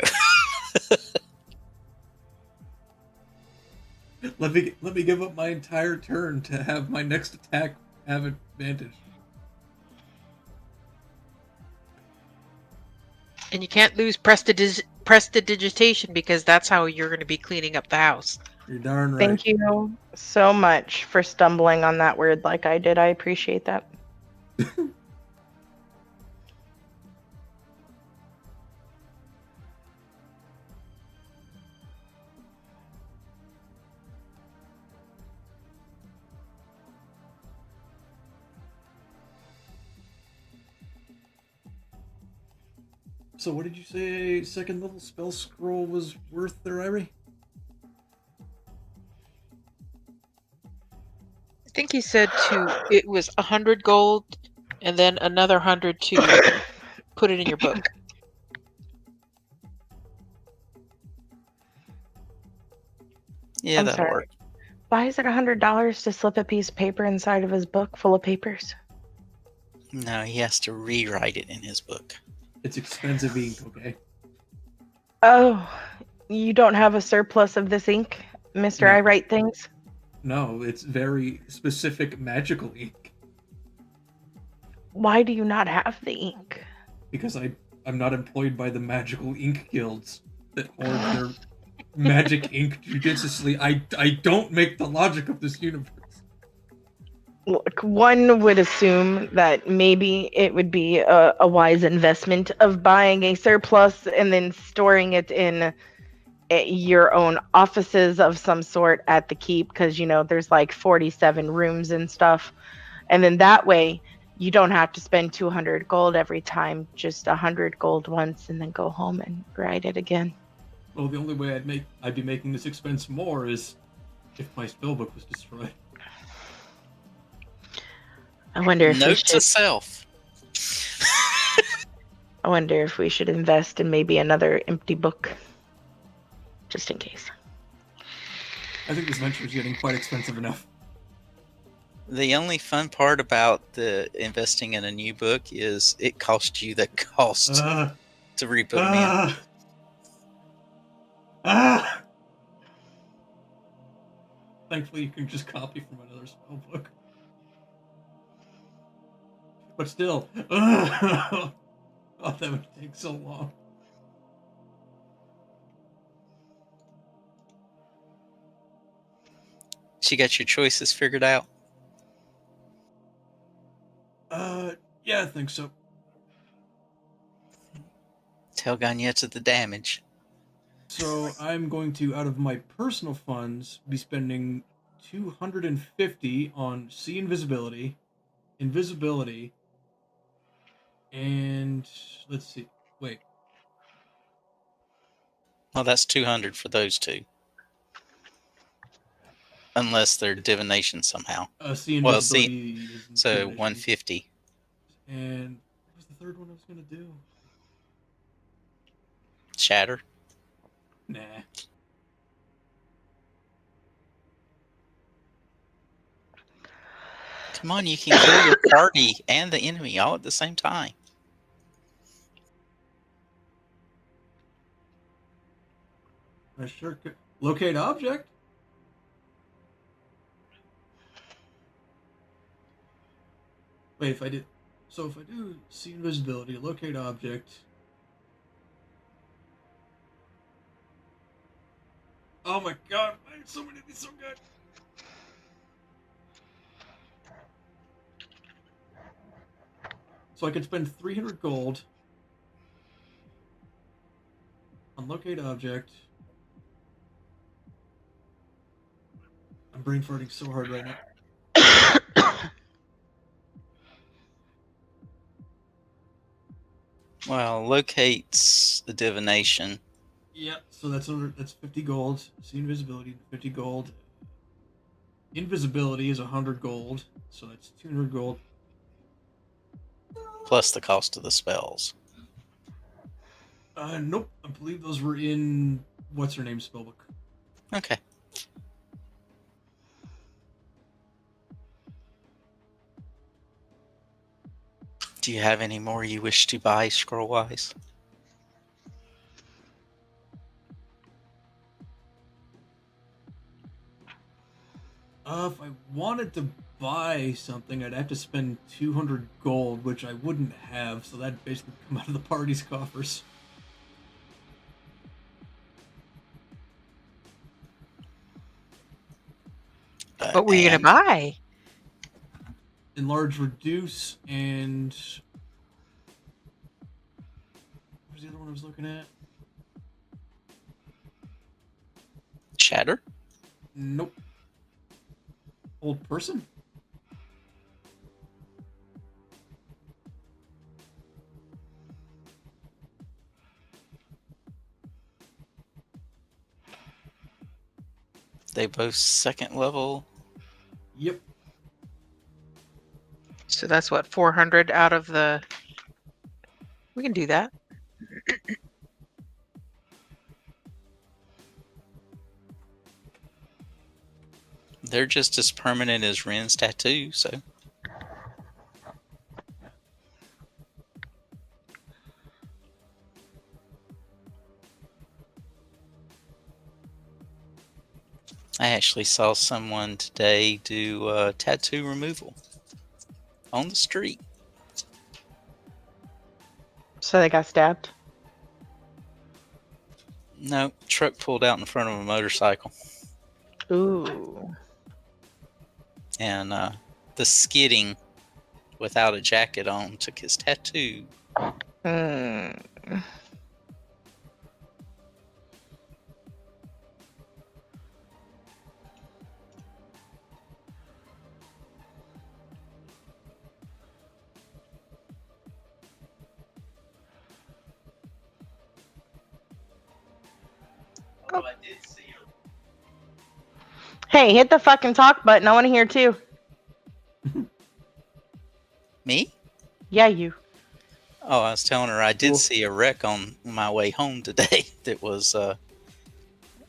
Let me give up my entire turn to have my next attack have advantage. And you can't lose prestidigitation because that's how you're going to be cleaning up the house. You're darn right. Thank you so much for stumbling on that word like I did. I appreciate that. So what did you say second level spell scroll was worth there, Airee? I think he said it was 100 gold and then another 100 to put it in your book. Yeah, I'm that'll sorry. work. Why is it $100 to slip a piece of paper inside of his book full of papers? No, he has to rewrite it in his book. It's expensive ink, okay? Oh, you don't have a surplus of this ink, Mr. No. I Write Things? No, it's very specific magical ink. Why do you not have the ink? Because I'm not employed by the magical ink guilds that hoard their magic ink judiciously. I don't make the logic of this universe. Look, one would assume that maybe it would be a wise investment of buying a surplus and then storing it in your own offices of some sort at the keep, because there's like 47 rooms and stuff, and then that way you don't have to spend 200 gold every time, just 100 gold once and then go home and write it again. Well, the only way I'd be making this expense more is if my spellbook was destroyed. I wonder if we Note should, to self. I wonder if we should invest in maybe another empty book, just in case. I think this venture is getting quite expensive enough. The only fun part about the investing in a new book is it costs you the cost to re-put them in. Thankfully, you can just copy from another spellbook. But still, oh, that would take so long. So you got your choices figured out? Yeah, I think so. Tell Gagne to the damage. So I'm going to, out of my personal funds, be spending 250 on see invisibility, and let's see. Wait. Well, that's 200 for those two. Unless they're divination somehow. See Well, invisibility. So intimidation. 150. And what was the third one I was gonna do? Shatter. Nah. Come on, you can kill your party and the enemy all at the same time. I sure could. Locate object? Wait, if I did... So if I do see invisibility, locate object... Oh my god, why are so many of these so good? So I could spend 300 gold on locate object. I'm brain farting so hard right now. Well, locates the divination. Yeah, so that's 50 gold. See invisibility, 50 gold. Invisibility is 100 gold, so that's 200 gold. Plus the cost of the spells. Nope. I believe those were in what's her name spellbook. Okay. Do you have any more you wish to buy scroll-wise? If I wanted to buy something, I'd have to spend 200 gold, which I wouldn't have, so that'd basically come out of the party's coffers. What were you gonna And buy? Enlarge, reduce, and... What was the other one I was looking at? Shatter? Nope. Old person? They both second level. Yep. So that's what, 400 out of the. We can do that. They're just as permanent as Ren's tattoo, so. I actually saw someone today do tattoo removal on the street. So they got stabbed. No, truck pulled out in front of a motorcycle. Ooh. And the skidding without a jacket on took his tattoo. Hmm. Hey, hit the fucking talk button. I want to hear too. Me? Yeah, you. Oh, I was telling her I did Cool. see a wreck on my way home today that was,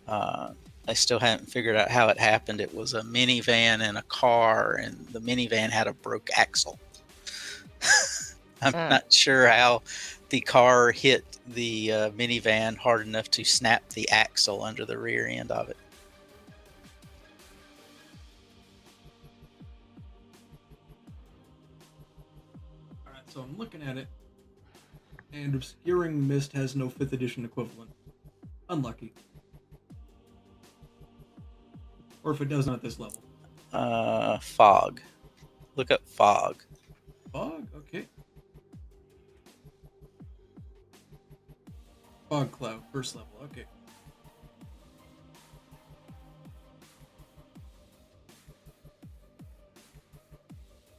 I still haven't figured out how it happened. It was a minivan and a car, and the minivan had a broke axle. I'm not sure how the car hit the minivan hard enough to snap the axle under the rear end of it. Alright, so I'm looking at it, and Obscuring Mist has no 5th edition equivalent. Unlucky. Or if it does, not at this level. Fog. Look up fog. Fog? Okay. Fog Cloud, 1st level, okay.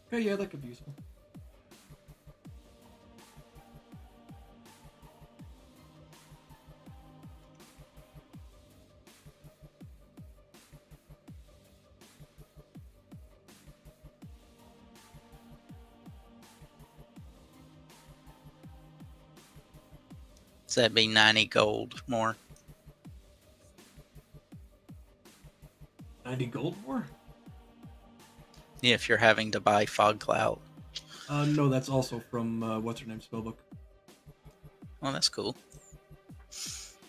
Okay, yeah, that could be useful. So that'd be 90 gold more. 90 gold more? Yeah, if you're having to buy fog cloud. No, that's also from, what's her name spellbook. Well, that's cool.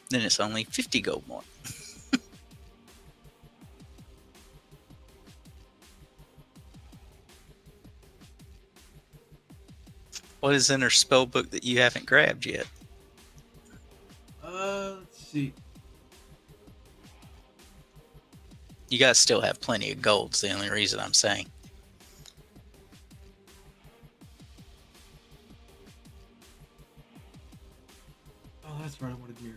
Then it's only 50 gold more. What is in her spell book that you haven't grabbed yet? Let's see. You guys still have plenty of gold's the only reason I'm saying. Oh, that's right. I wanted your.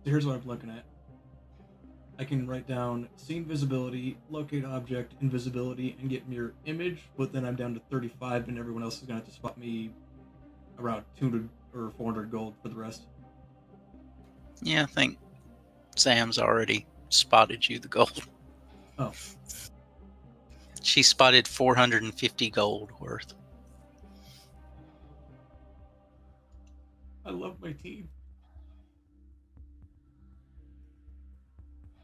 Here's what I'm looking at. I can write down scene visibility, locate object, invisibility, and get mirror image, but then I'm down to 35, and everyone else is going to have to spot me around 200 or 400 gold for the rest. Yeah, I think Sam's already spotted you the gold. Oh. She spotted 450 gold worth. I love my team.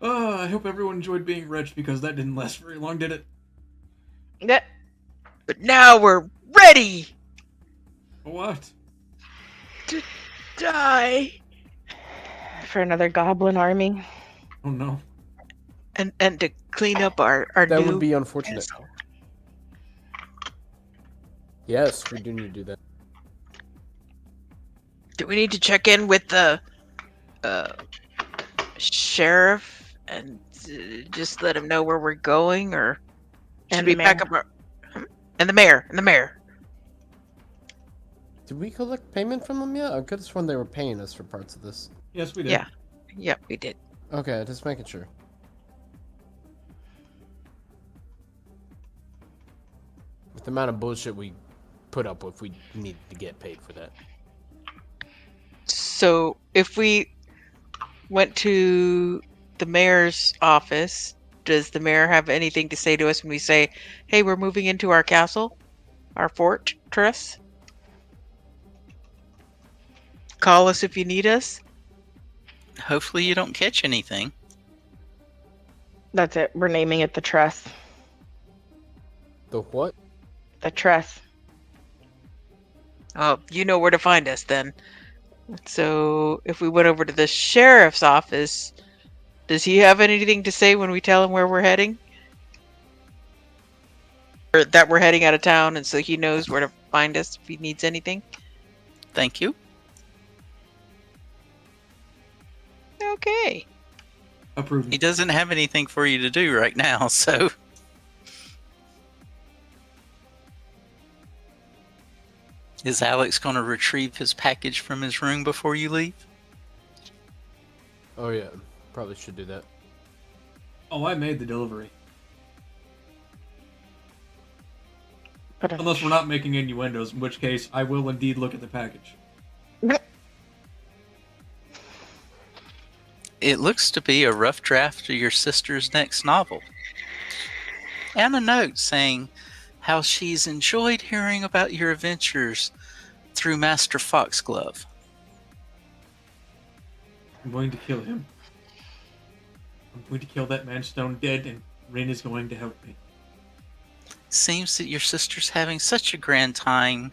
Oh, I hope everyone enjoyed being rich because that didn't last very long, did it? Yeah. But now we're ready What? to die For another goblin army. Oh no. and to clean up our That new would be unfortunate. castle. Yes, we do need to do that. Do we need to check in with the sheriff and just let him know where we're going, or should And we the pack mayor. up our and the mayor? Did we collect payment from them yet? I could have sworn they were paying us for parts of this. Yes, we did. Yeah. Yep, we did. Okay, just making sure. With the amount of bullshit we put up with, we need to get paid for that. So if we went to the mayor's office, does the mayor have anything to say to us when we say, "Hey, we're moving into our castle, our fortress"? Call us if you need us. Hopefully you don't catch anything. That's it. We're naming it the Tress. The what? The Tress. Oh, you know where to find us then. So if we went over to the sheriff's office, does he have anything to say when we tell him where we're heading? Or that we're heading out of town, and so he knows where to find us if he needs anything? Thank you. Okay. Approved. He doesn't have anything for you to do right now, so... Is Alex going to retrieve his package from his room before you leave? Oh yeah, probably should do that. Oh, I made the delivery. But Unless we're not making innuendos, in which case I will indeed look at the package. It looks to be a rough draft of your sister's next novel. And a note saying how she's enjoyed hearing about your adventures through Master Foxglove. I'm going to kill him. I'm going to kill that man stone dead, and Rin is going to help me. Seems that your sister's having such a grand time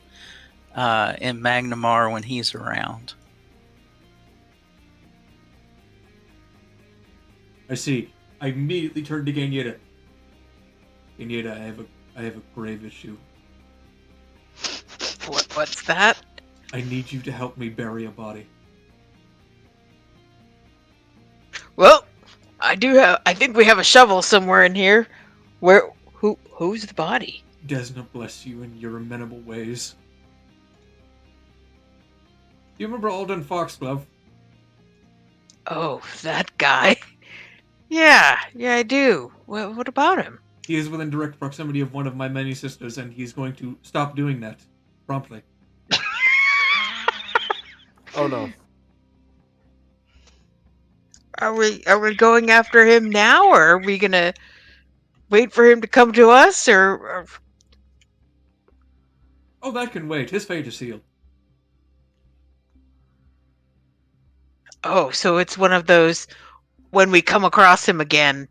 in Magnamar when he's around. I see. I immediately turned to Ganyeta. Ganyeta, I have a grave issue. What's that? I need you to help me bury a body. Well, I think we have a shovel somewhere in here. Who's the body? Desna bless you in your amenable ways. You remember Alden Foxglove? Oh, that guy. Yeah, I do. What about him? He is within direct proximity of one of my many sisters, and he's going to stop doing that promptly. Oh no. Are we going after him now, or are we gonna wait for him to come to us, or... Oh, that can wait. His fate is sealed. Oh, so it's one of those, when we come across him again,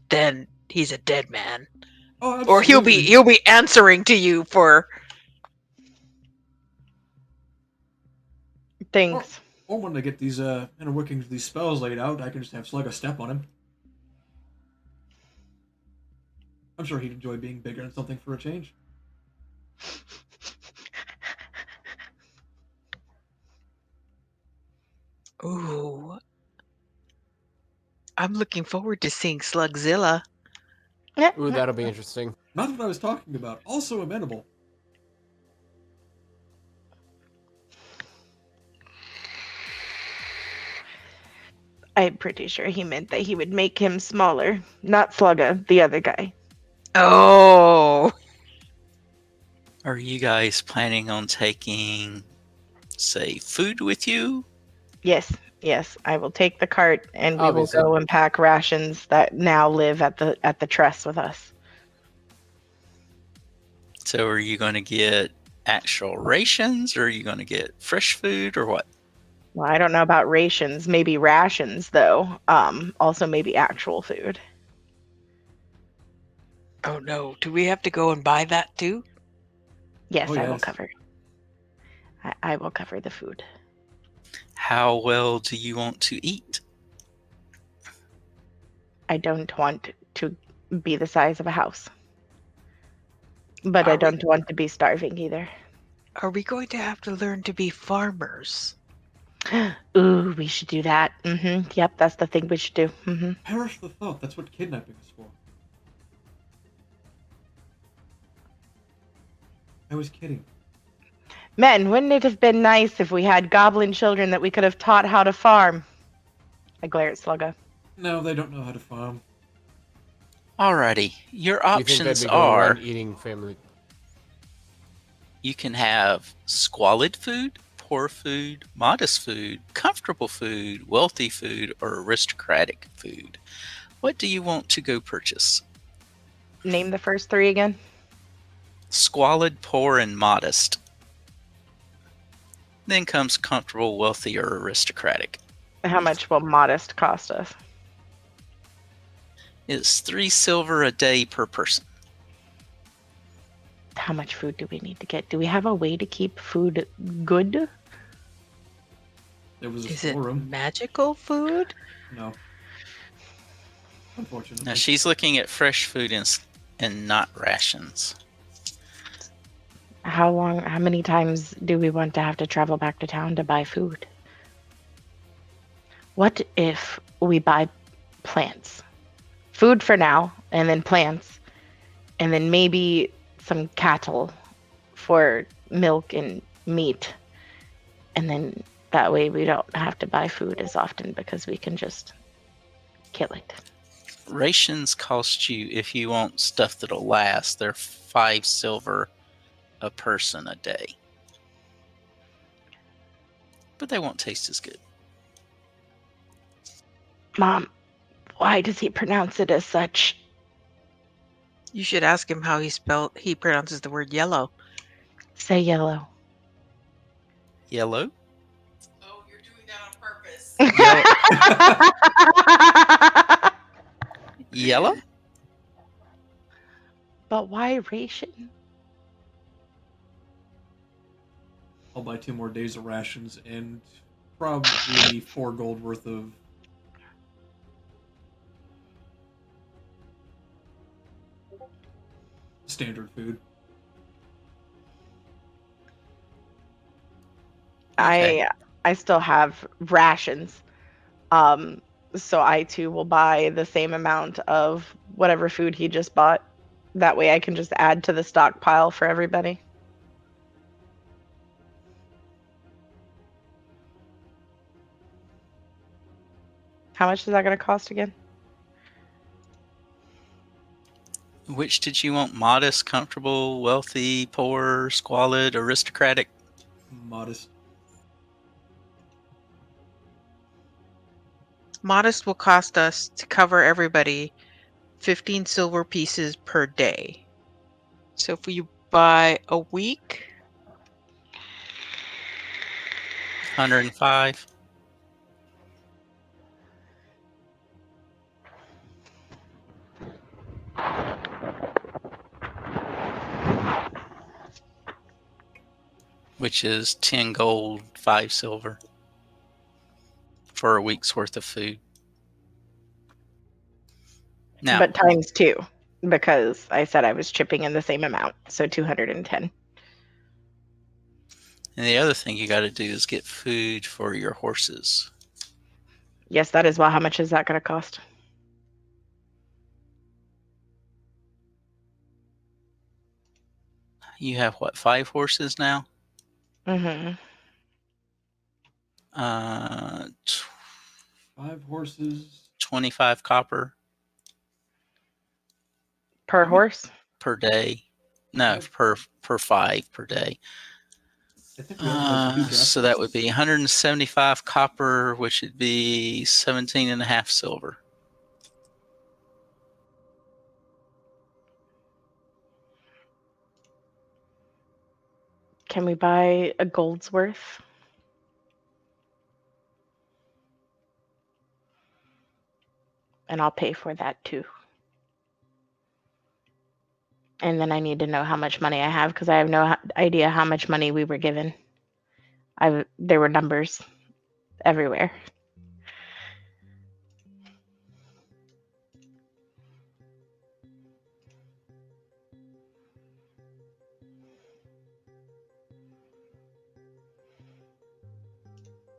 then he's a dead man. Oh, Or absolutely. he'll be answering to you for... Thanks. Or when I get these inner workings of these spells laid out, I can just have Slugga step on him. I'm sure he'd enjoy being bigger and something for a change. Ooh. I'm looking forward to seeing Slugzilla. Ooh, that'll be interesting. Not what I was talking about. Also amenable. I'm pretty sure he meant that he would make him smaller, not Slugga, the other guy. Oh. Are you guys planning on taking, say, food with you? Yes, I will take the cart and we Obviously. will go and pack rations that now live at the tress with us. So are you going to get actual rations, or are you going to get fresh food, or what? Well, I don't know about rations, maybe rations though. Also maybe actual food. Oh no, do we have to go and buy that too? Yes, Oh, I will yes. cover. I will cover the food. How well do you want to eat? I don't want to be the size of a house. But Are I we- don't want to be starving either. Are we going to have to learn to be farmers? Ooh, we should do that. Yep, that's the thing we should do. Perish the thought. That's what kidnapping is for. I was kidding. Men, wouldn't it have been nice if we had goblin children that we could have taught how to farm? I glare at Slugga. No, they don't know how to farm. Alrighty, your Do you think they'd options be going around are eating family? you can have squalid food, poor food, modest food, comfortable food, wealthy food, or aristocratic food. What do you want to go purchase? Name the first three again. Squalid, poor, and modest. Then comes comfortable, wealthy, or aristocratic. How much will modest cost us? It's 3 silver a day per person. How much food do we need to get? Do we have a way to keep food good? There was a Is it storeroom. magical food? No. Unfortunately. Now she's looking at fresh food and not rations. How many times do we want to have to travel back to town to buy food? What if we buy plants? Food for now, and then plants, and then maybe some cattle for milk and meat. And then that way we don't have to buy food as often because we can just kill it. Rations cost you, if you want stuff that'll last, they're 5 silver a person a day. but they won't taste as good. Mom, why does he pronounce it as such? You should ask him how he pronounces the word yellow. Say yellow. Yellow? Oh, you're doing that on purpose. Yellow? But why ration? I'll buy 2 more days of rations and probably 4 gold worth of standard food. Okay. I still have rations. So I too will buy the same amount of whatever food he just bought. That way I can just add to the stockpile for everybody. How much is that going to cost again? Which did you want? Modest, comfortable, wealthy, poor, squalid, aristocratic? Modest. Modest will cost us to cover everybody 15 silver pieces per day. So if we buy a week, 105. Which is 10 gold, 5 silver for a week's worth of food. Now, But times 2, because I said I was chipping in the same amount, so 210. and the other thing you got to do is get food for your horses. Yes, that is well. How much is that going to cost? You have what, 5 horses now? Mm-hmm. 5 horses. 25 copper Per How many- horse? per day. No, per 5 per day. I think we have like 2 So that would be 175 copper, which would be 17 and a half silver. Can we buy a gold's worth? And I'll pay for that too. And then I need to know how much money I have because I have no idea how much money we were given. There were numbers everywhere.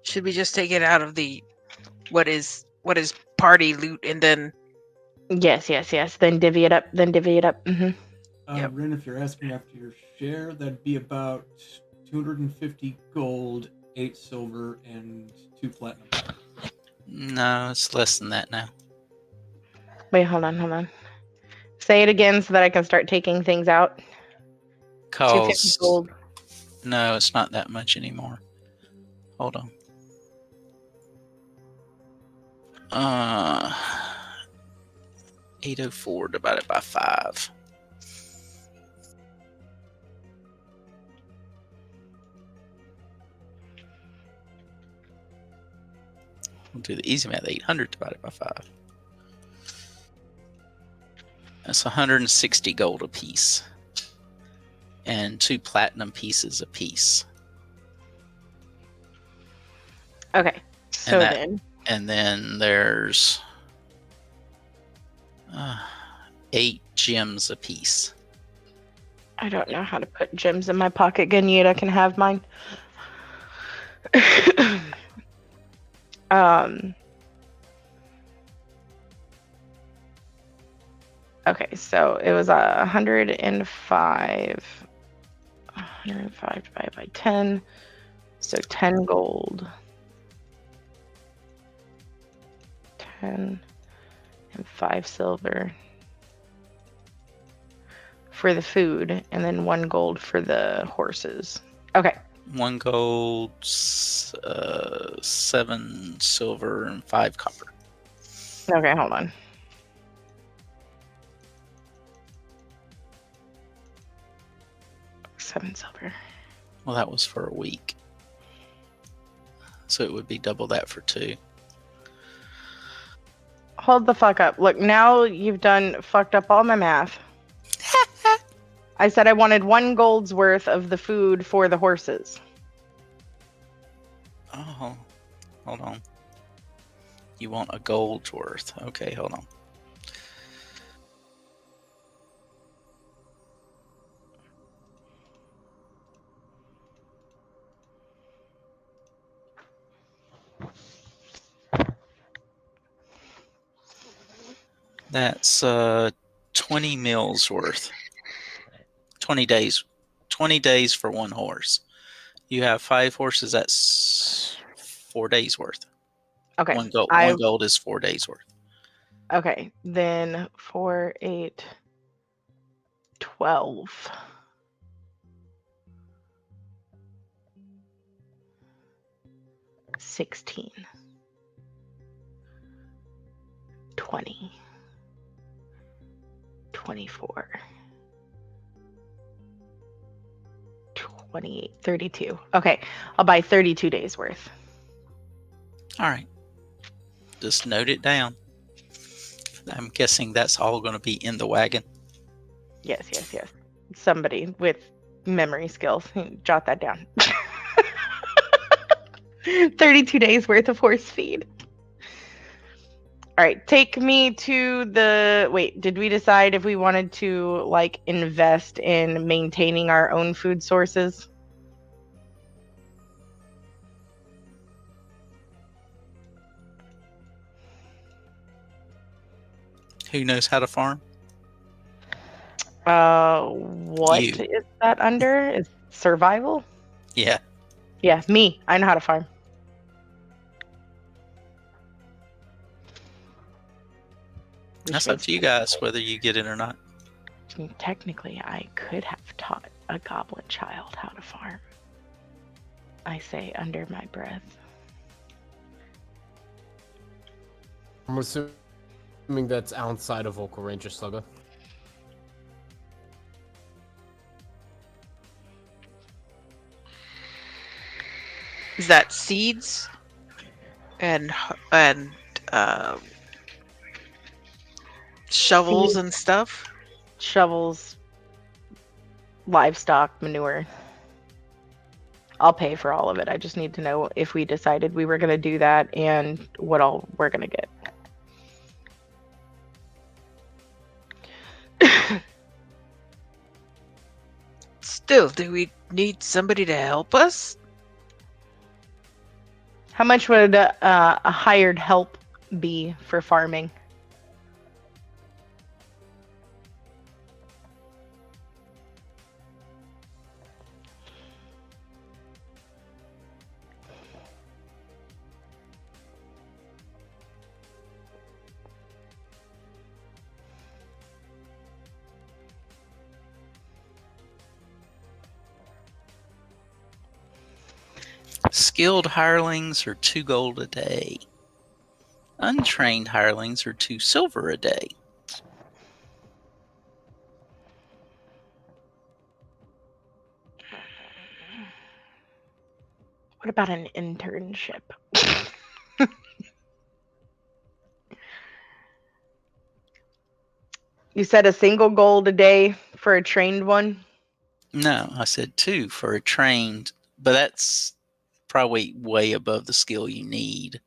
should we just take it out of the what is party loot and then Yes. Then divvy it up. Mm-hmm. Yep. Rin, if you're asking after your share, that'd be about 250 gold, 8 silver, and 2 platinum. No, it's less than that now. Wait, hold on. Say it again so that I can start taking things out. 250 Cause gold. no, it's not that much anymore. Hold on. 804 divided by 5. We'll do the easy math. 800 divided by 5. That's 160 gold a piece. And 2 platinum pieces a piece. Okay. So that- then. And then there's 8 gems a piece. I don't know how to put gems in my pocket. Ganyeta can have mine. Okay, so it was 105 divided by 10, so 10 gold, 10 and 5 silver for the food, and then 1 gold for the horses. Okay, 1 gold, 7 silver, and 5 copper. Okay, hold on. Seven silver. Well, that was for a week. So it would be double that for 2. Hold the fuck up. Look, now you've fucked up all my math. I said I wanted 1 gold's worth of the food for the horses. Oh, hold on. You want a gold's worth. Okay, hold on. That's 20 meals worth. 20 days. 20 days for 1 horse. You have 5 horses, that's 4 days worth. Okay. 1 gold is 4 days worth. Okay, then 4, 8, 12. 16. 20. 24. 28. 32. Okay, I'll buy 32 days worth. All right. Just note it down. I'm guessing that's all going to be in the wagon. Yes. Somebody with memory skills, jot that down. 32 days worth of horse feed. All right, take me to the... Wait, did we decide if we wanted to, like, invest in maintaining our own food sources? Who knows how to farm? What You. is that under? Is survival? Yeah. Yeah, me. I know how to farm. That's up to you guys whether you get it or not. Technically, I could have taught a goblin child how to farm. I say under my breath. I'm assuming that's outside of Vocal Ranger Saga. Is that seeds and shovels Seeds. and stuff? Shovels, livestock, manure. I'll pay for all of it. I just need to know if we decided we were going to do that and what all we're going to get. Still, do we need somebody to help us? How much would a hired help be for farming? Skilled hirelings are 2 gold a day. Untrained hirelings are 2 silver a day. What about an internship? You said a single gold a day for a trained one? No, I said 2 for a trained, but that's probably way above the skill you need.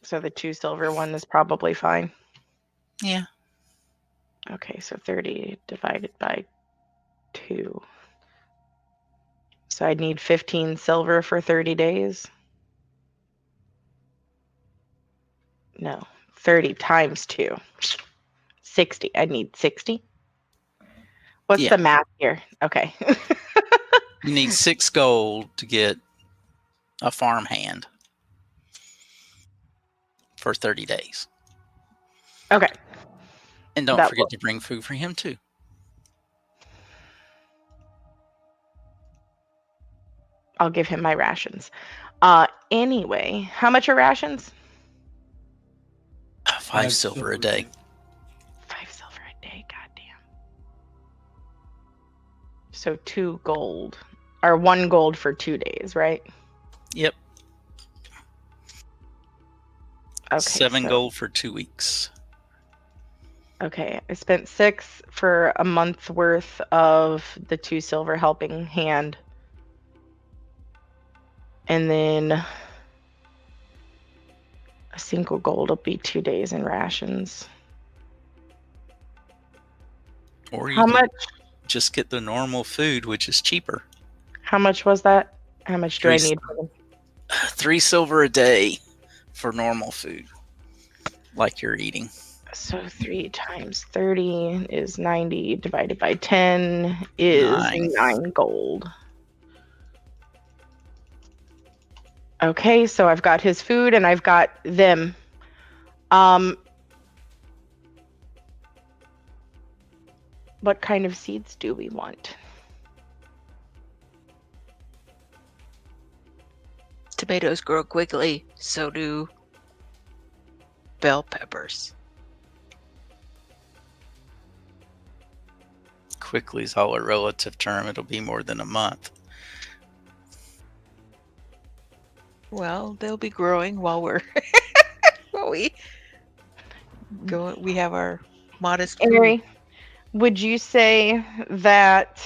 So the 2 silver one is probably fine. Yeah. Okay, so 30 divided by 2. So I'd need 15 silver for 30 days. No, 30 times 2. 60. I need 60. What's Yeah. the math here? Okay. You need 6 gold to get a farm hand for 30 days. Okay. And don't That forget to bring food for him too. I'll give him my rations. Anyway, how much are rations? 5 silver a day. 5 silver a day, goddamn. So 2 gold. Or 1 gold for 2 days, right? Yep. Okay. 7 gold for 2 weeks. Okay, I spent 6 for a month's worth of the 2 silver helping hand. And then a single gold will be 2 days in rations. Or you How can much? just get the normal food, which is cheaper. How much was that? How much do I 3 need for them? 3 silver a day for normal food, like you're eating. So 3 times 30 is 90, divided by 10 is 9 gold. Okay, so I've got his food and I've got them. What kind of seeds do we want? Tomatoes grow quickly, so do bell peppers. Quickly is all a relative term. It'll be more than a month. Well, they'll be growing while we're while we go. We have our modest food. Airee, would you say that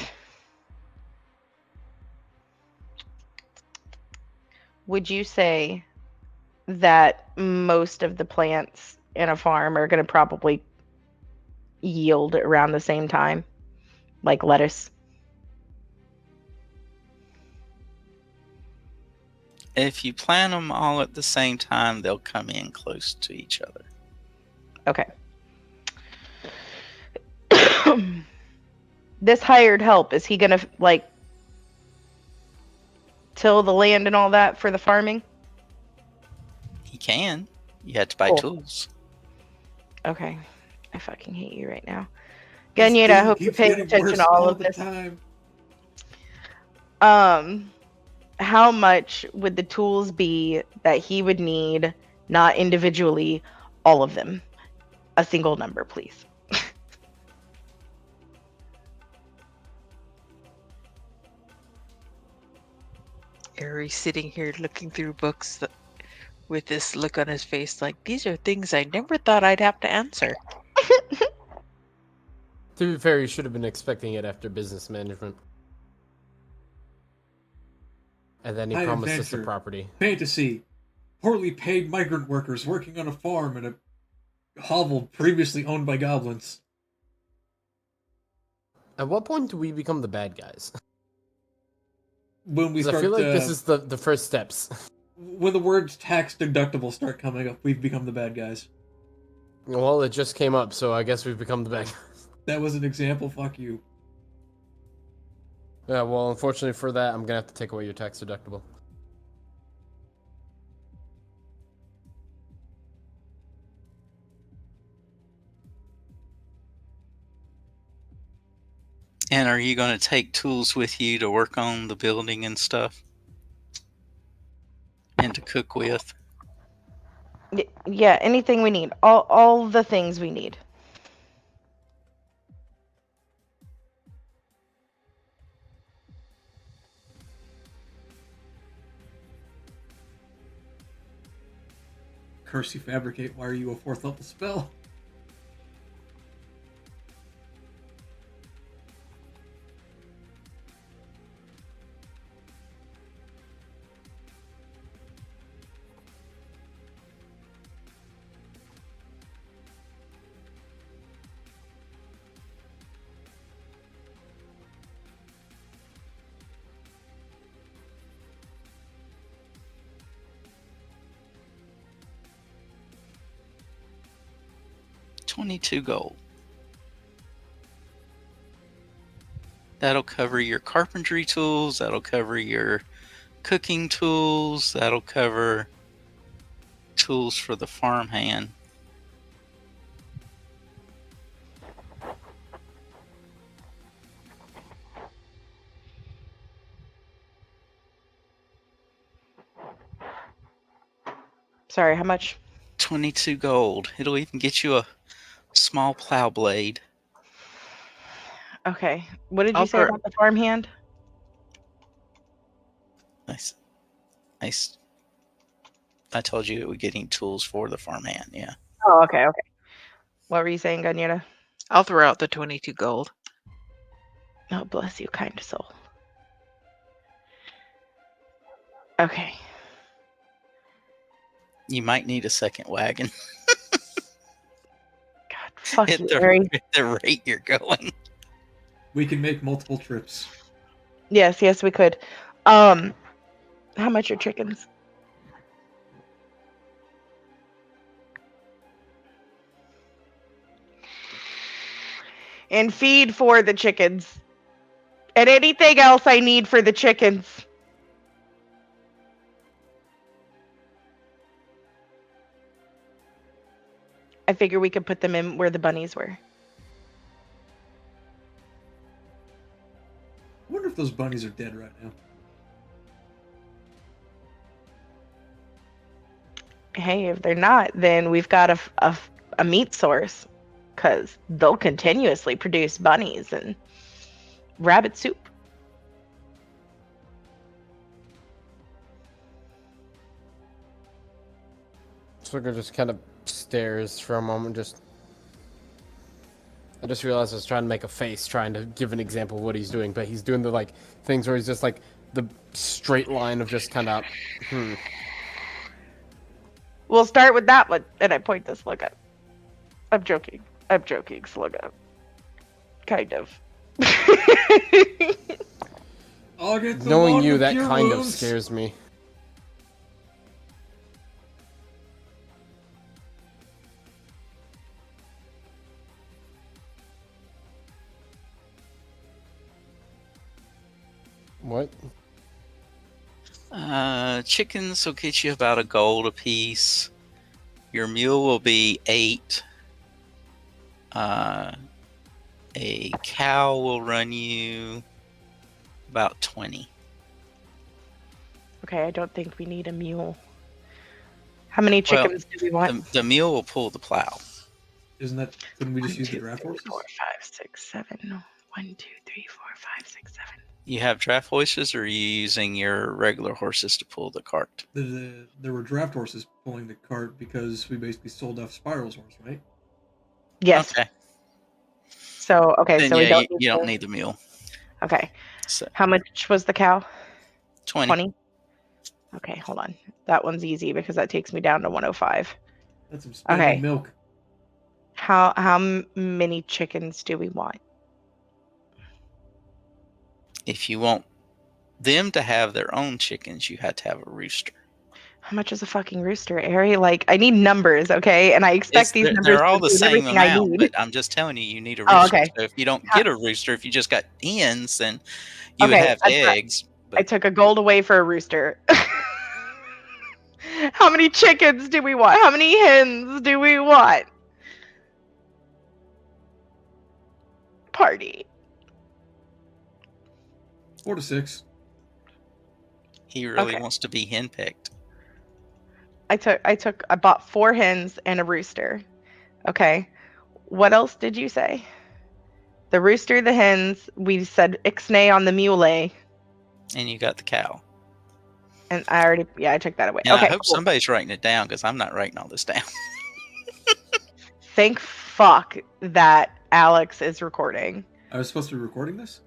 most of the plants in a farm are going to probably yield around the same time, like lettuce? If you plant them all at the same time, they'll come in close to each other. Okay. This hired help, is he going to like till the land and all that for the farming? He can. You have to buy Cool. tools. Okay. I fucking hate you right now. This Ganyeta, I game hope you're keeps paying getting attention worse to all all of the this. time. How much would the tools be that he would need, not individually, all of them? A single number, please. Airee sitting here looking through books with this look on his face, like these are things I never thought I'd have to answer. To be fair, you should have been expecting it after business management. And then he High promised us the adventure. property. Fantasy. Poorly paid migrant workers working on a farm in a hovel previously owned by goblins. At what point do we become the bad guys? When we 'Cause start, I feel like this is the first steps. when the words tax deductible start coming up, we've become the bad guys. Well, it just came up, so I guess we've become the bad guys. That was an example. Fuck you. Yeah, well, unfortunately for that, I'm gonna have to take away your tax deductible. And are you going to take tools with you to work on the building and stuff? And to cook with? Yeah, anything we need. All the things we need. Curse you, fabricate. Why are you a 4th level spell? $22 gold. That'll cover your carpentry tools. That'll cover your cooking tools. That'll cover tools for the farmhand. Sorry, how much? 22 gold. It'll even get you a small plow blade. Okay. What did you I'll say throw- about the farmhand? Nice. I told you it would getting tools for the farmhand. Yeah. Oh, okay, okay. What were you saying, Ganyeta? I'll throw out the 22 gold. Oh, bless you, kind soul. Okay. You might need a second wagon God, fuck at you, the, Airee. at the rate you're going. We can make multiple trips. Yes, yes, we could. How much are chickens? And feed for the chickens. And anything else I need for the chickens. I figure we could put them in where the bunnies were. I wonder if those bunnies are dead right now. Hey, if they're not, then we've got a meat source. Because they'll continuously produce bunnies and rabbit soup. Sugar just kind of stares for a moment, I just realized I was trying to make a face, trying to give an example of what he's doing, but he's doing the, like, things where he's just, like, the straight line of just kind of, We'll start with that one. And I point to Slugga. I'm joking, Slugga. Kind of. I'll get the Knowing water you, to that cure kind of wounds. scares me. What? Chickens will get you about a gold a piece. Your mule will be 8. A cow will run you about 20. Okay, I don't think we need a mule. How many chickens do we want? The mule will pull the plow. Isn't that? Couldn't we just 1, use 2, the draft 3, horses? 4, 5, 6, 7. 1, 2, 3, 4, 5, 6, 7. You have draft horses, or are you using your regular horses to pull the cart? There were draft horses pulling the cart because we basically sold off Spiral's horse, right? Yes. Okay. So okay, Then so yeah, we you don't need the mule. Okay. So How much was the cow? 20. 20. Okay, hold on. That one's easy because that takes me down to 105. That's some splendid Okay. milk. How many chickens do we want? If you want them to have their own chickens, you have to have a rooster. How much is a fucking rooster, Airee? Like, I need numbers, okay? And I expect these numbers They're all to the include same everything I amount, need. but I'm just telling you, you need a Oh, rooster. okay. So if you don't How- get a rooster, if you just got hens, then you would Okay, have that's right. eggs. I But took a gold away for a rooster. How many chickens do we want? How many hens do we want? Party. 4 to 6. he really Okay. wants to be henpecked. I bought 4 hens and a rooster. Okay. What else did you say? The rooster, the hens, we said ixnay on the mule, and And you got the cow. I took that away. And Okay, I hope cool. somebody's writing it down, because I'm not writing all this down. Thank fuck that Alex is recording. I was supposed to be recording this?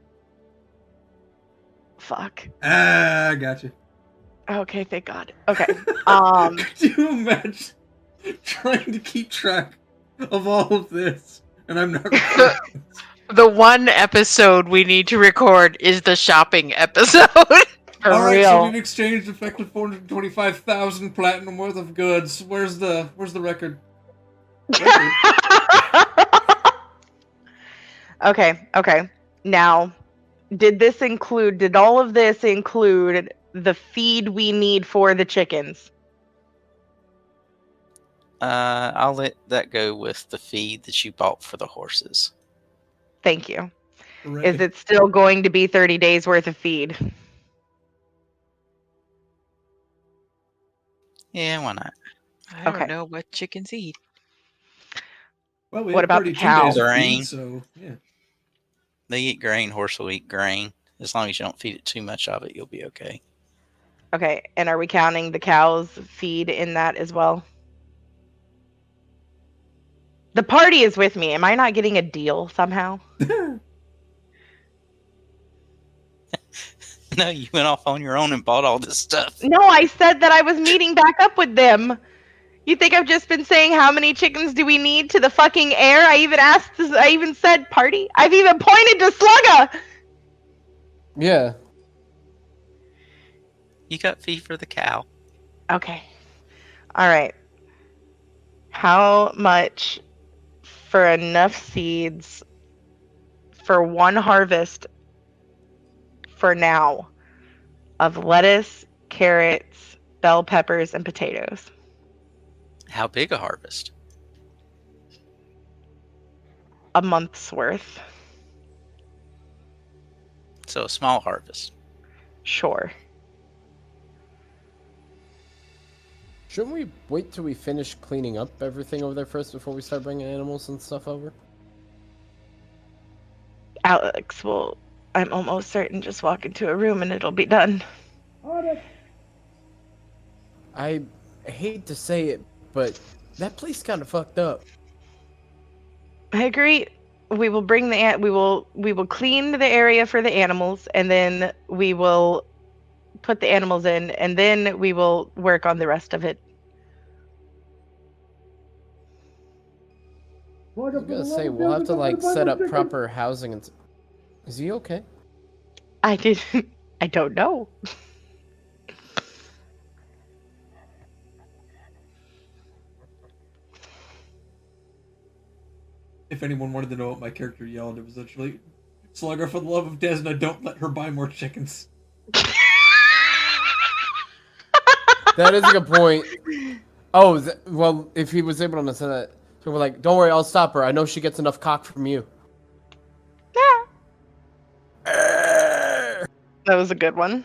Fuck. Ah, gotcha. Okay, thank God. Okay. Um Could you imagine trying to keep track of all of this? And I'm not recording. The one episode we need to record is the shopping episode. for All right, real. so we've exchanged effective 425,000 platinum worth of goods. Where's the record? Okay. Now, did all of this include the feed we need for the chickens? I'll let that go with the feed that you bought for the horses. Thank you. Hooray. Is it still going to be 30 days worth of feed? Yeah, why not? I don't Okay. know what chickens eat. Well, we What have about the 32 cow? days of Grain. feed, so yeah. They eat grain. Horse will eat grain. As long as you don't feed it too much of it, you'll be okay. Okay, and are we counting the cows' feed in that as well? The party is with me. Am I not getting a deal somehow? No, you went off on your own and bought all this stuff. No, I said that I was meeting back up with them. You think I've just been saying how many chickens do we need to the fucking air? I even said party. I've even pointed to Slugga. Yeah. You got feed for the cow. Okay. All right. How much for enough seeds for one harvest for now of lettuce, carrots, bell peppers, and potatoes? How big a harvest? A month's worth. So a small harvest. Sure. Shouldn't we wait till we finish cleaning up everything over there first before we start bringing animals and stuff over? Alex will, I'm almost certain, just walk into a room and it'll be done. I hate to say it, but that place kind of fucked up. I agree. We will bring the we will clean the area for the animals, and then we will put the animals in, and then we will work on the rest of it. I was gonna say, we'll have to, like, set up proper housing and... Is he okay? I don't know. If anyone wanted to know what my character yelled, it was literally, Slugger, for the love of Desna, don't let her buy more chickens. That is a good point. Oh, well, if he was able to say that... So we're like, don't worry, I'll stop her. I know she gets enough cock from you. That was a good one.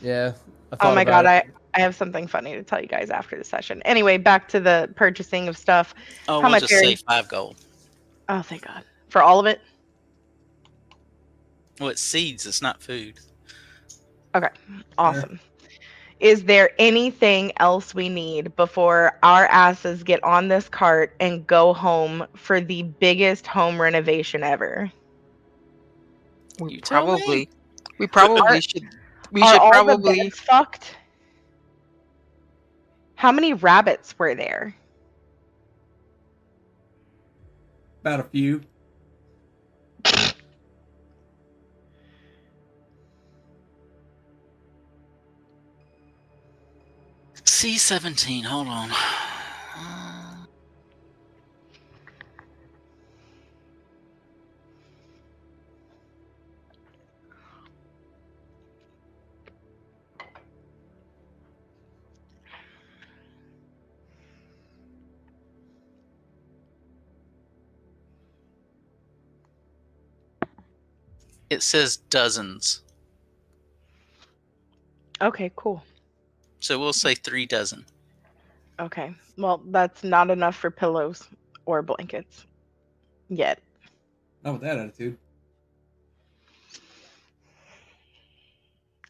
Yeah. Oh my god, I have something funny to tell you guys after the session. Anyway, back to the purchasing of stuff. Oh, How we'll much, just Airee? say 5 gold. Oh, thank God. For all of it? Well, it's seeds. It's not food. Okay, awesome. Is there anything else we need before our asses get on this cart and go home for the biggest home renovation ever? You tell me. We probably should. We Are should all the probably. beds fucked? How many rabbits were there? About a few. C17. Hold on. It says dozens. Okay, cool. So we'll say 3 dozen. Okay. Well, that's not enough for pillows or blankets. Yet. Not with that attitude.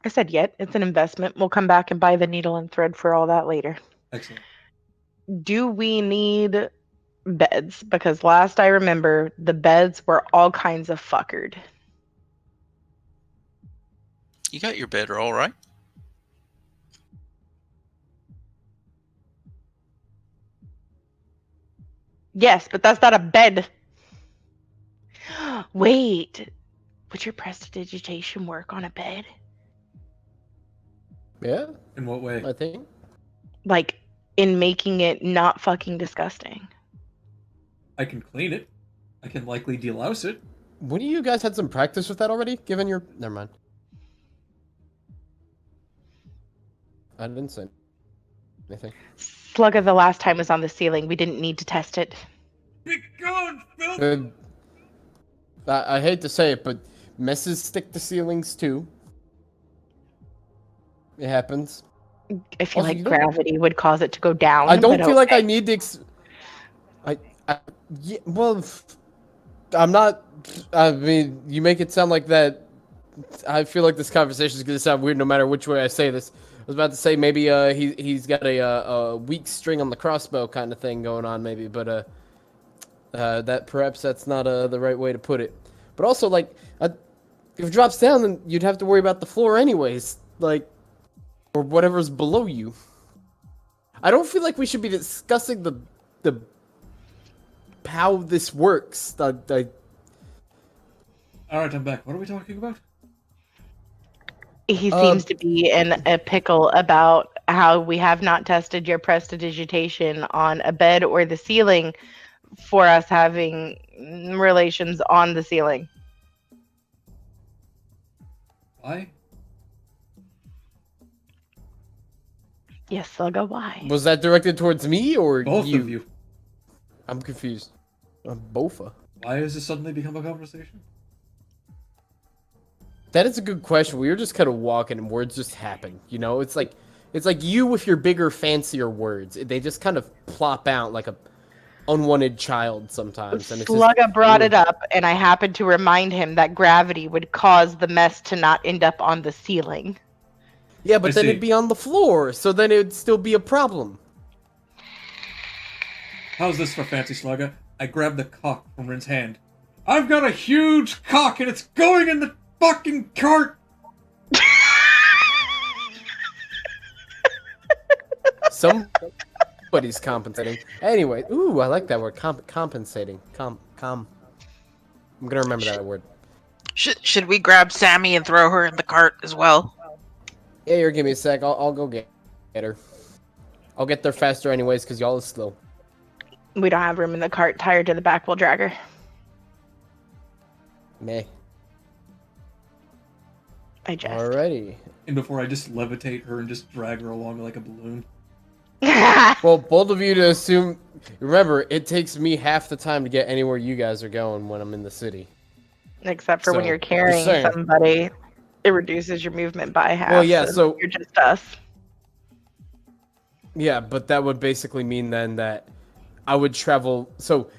I said yet. It's an investment. We'll come back and buy the needle and thread for all that later. Excellent. Do we need beds? Because last I remember, the beds were all kinds of fuckered. You got your bed roll, right? Yes, but that's not a bed. Wait. Would your prestidigitation work on a bed? Yeah, In what way? I think. Like, in making it not fucking disgusting. I can clean it. I can likely delouse it. Wouldn't you guys had some practice with that already? Given your... Never mind. I didn't say anything. Slugga the last time was on the ceiling. We didn't need to test it. Be gone, filth! I hate to say it, but messes stick to ceilings too. It happens. I feel Also, like you don't- gravity would cause it to go down. I don't but feel like I okay. need to. Yeah, well, I'm not. I mean, you make it sound like that. I feel like this conversation is going to sound weird no matter which way I say this. I was about to say maybe he's got a weak string on the crossbow kind of thing going on maybe, but that perhaps that's not the right way to put it. But also like if it drops down, then you'd have to worry about the floor anyways, like or whatever's below you. I don't feel like we should be discussing the how this works. All right, I'm back. What are we talking about? He seems to be in a pickle about how we have not tested your prestidigitation on a bed or the ceiling for us having relations on the ceiling. Why? Yes, Slugga, why? Was that directed towards me or Both you? of you. I'm confused. Bofa. Why has this suddenly become a conversation? That is a good question. We were just kind of walking and words just happen. You know, it's like you with your bigger, fancier words. They just kind of plop out like a unwanted child sometimes. And it's just, Slugga brought it up, and I happened to remind him that gravity would cause the mess to not end up on the ceiling. yeah, but I then see. it'd be on the floor, so then it'd still be a problem. How's this for fancy, Slugga? I grabbed the cock from Rin's hand. I've got a huge cock and it's going in the fucking cart! Somebody's compensating. Anyway, ooh, I like that word. Compensating. I'm gonna remember that word. Should we grab Sammy and throw her in the cart as well? Yeah, here, give me a sec. I'll go get her. I'll get there faster anyways, because y'all is slow. We don't have room in the cart. Tired to the back. We'll drag her. Meh. I jest. Alrighty. And before I just levitate her and just drag her along like a balloon. Well, both of you to assume. Remember, it takes me half the time to get anywhere you guys are going when I'm in the city. Except for when So, you're just carrying saying. somebody, it reduces your movement by half. Well, yeah, so- you're just us. Yeah, but that would basically mean then that I would travel. So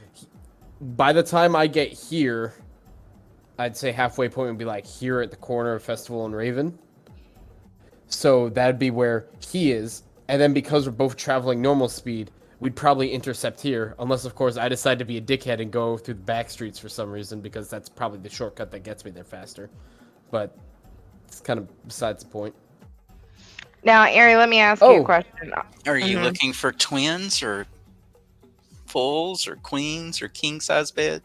by the time I get here, I'd say halfway point would be like here at the corner of Festival and Raven. So that'd be where he is. And then because we're both traveling normal speed, we'd probably intercept here. Unless, of course, I decide to be a dickhead and go through the back streets for some reason, because that's probably the shortcut that gets me there faster. But it's kind of besides the point. Now, Airee, let me ask you a question. Are you Mhm. looking for twins or fulls or queens or king size bed?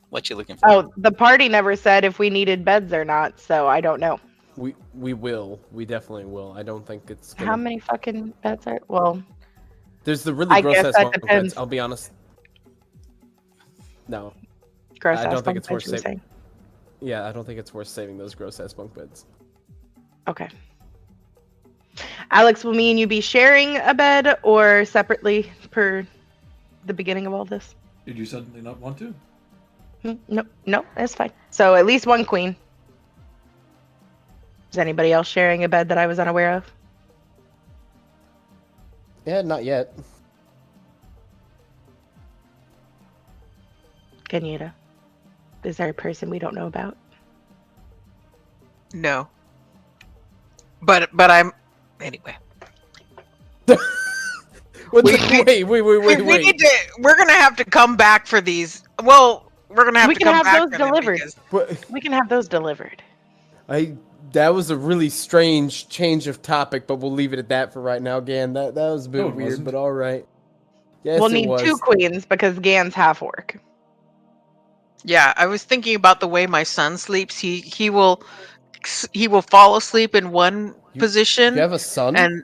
What you looking for? Oh, the party never said if we needed beds or not, so I don't know. We will. We definitely will. I don't think it's gonna... How many fucking beds are? Well, There's the really I gross guess ass that bunk depends. beds. I'll be honest. No. gross I ass don't think bunk it's beds, worth you were saving. saying. Yeah, I don't think it's worth saving those gross ass bunk beds. Okay. Alex, will me and you be sharing a bed or separately per the beginning of all this? Did you suddenly not want to? No, that's fine. So at least one queen. Is anybody else sharing a bed that I was unaware of? Yeah, not yet. Kenyatta, is there a person we don't know about? No. But I'm anyway. What's We- wait. We need to. We're gonna have to come back for these. Well, we're gonna have We to can come have back those for them delivered. because- What? We can have those delivered. That was a really strange change of topic, but we'll leave it at that for right now, Gan. That was a bit No, it weird, wasn't. but all right. Yes, We'll it need was. 2 queens because Gan's half orc. Yeah, I was thinking about the way my son sleeps. He will fall asleep in one position. You have a son, and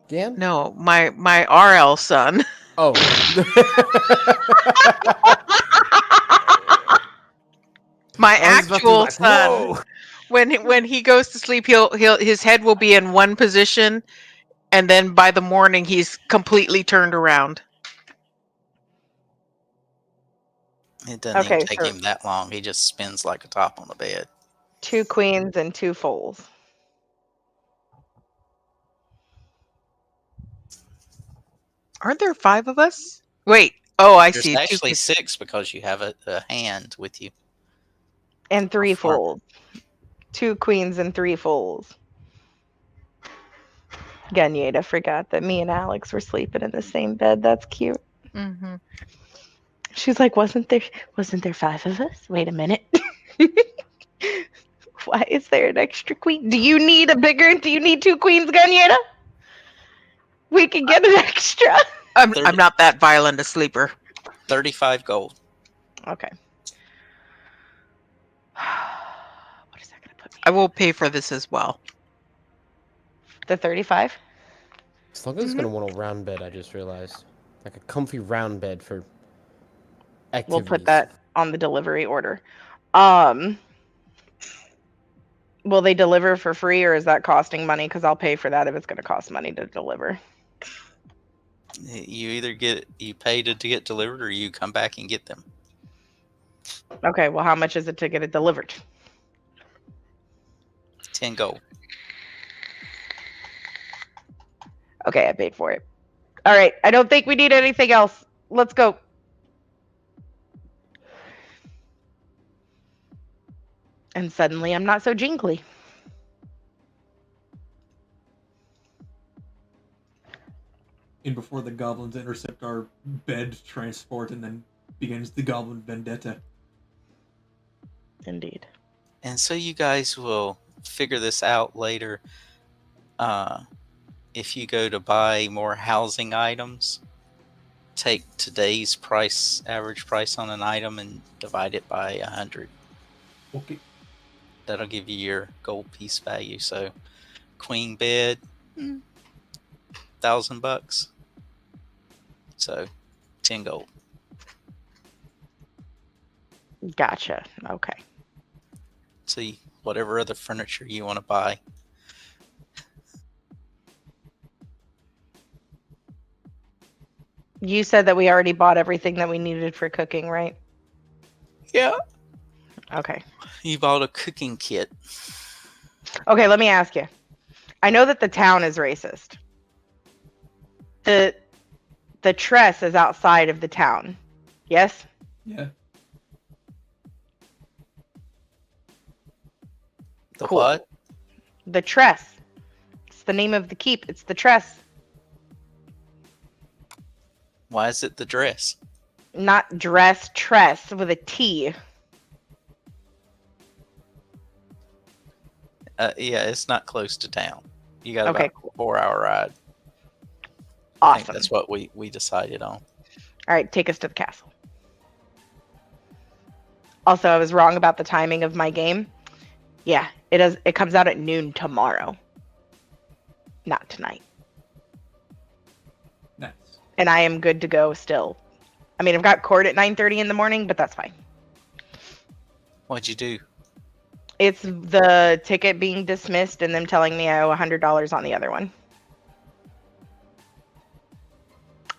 Gan? no, my RL son. Oh. My I was about to be actual like, son. whoa. When he goes to sleep, he'll his head will be in one position, and then by the morning he's completely turned around. It doesn't Okay, even take so- him that long. He just spins like a top on the bed. 2 queens and 2 foals. Aren't there 5 of us? Wait. Oh, I There's see. actually 6 because you have a hand with you. And 3 farm. fools. 2 queens and 3 fools. Ganyeda forgot that me and Alex were sleeping in the same bed. That's cute. Mm-hmm. She's like, wasn't there 5 of us? Wait a minute. Why is there an extra queen? Do you need 2 queens, Ganyeda? We can get an extra. I'm 30 not that violent a sleeper. 35 gold. Okay. What is that gonna put me? I will pay for this as well. The 35? Slugga's gonna want a round bed, I just realized. Like a comfy round bed for activities. We'll put that on the delivery order. Will they deliver for free, or is that costing money? Because I'll pay for that if it's going to cost money to deliver. You either pay to get delivered, or you come back and get them. Okay, well, how much is it to get it delivered? 10 gold. Okay, I paid for it. All right, I don't think we need anything else. Let's go. And suddenly I'm not so jingly. And before the goblins intercept our bed transport, and then begins the goblin vendetta. Indeed. And so you guys will figure this out later. If you go to buy more housing items, take today's average price on an item, and divide it by 100. Okay. That'll give you your gold piece value. So, queen bed, $1,000. So, 10 gold. Gotcha. Okay. See, whatever other furniture you want to buy. You said that we already bought everything that we needed for cooking, right? Yeah. Okay. You bought a cooking kit. Okay, let me ask you. I know that the town is racist. The tress is outside of the town. Yes? Yeah. The Cool. what? The tress. It's the name of the keep. It's the tress. Why is it the dress? Not dress, tress with a T. Yeah, it's not close to town. You got Okay, about a 4-hour ride. I think Awesome. that's what we decided on. All right, take us to the castle. Also, I was wrong about the timing of my game. Yeah, it comes out at noon tomorrow. Not tonight. Nice. And I am good to go still. I mean, I've got court at 9:30 in the morning, but that's fine. What'd you do? It's the ticket being dismissed and them telling me I owe $100 on the other one.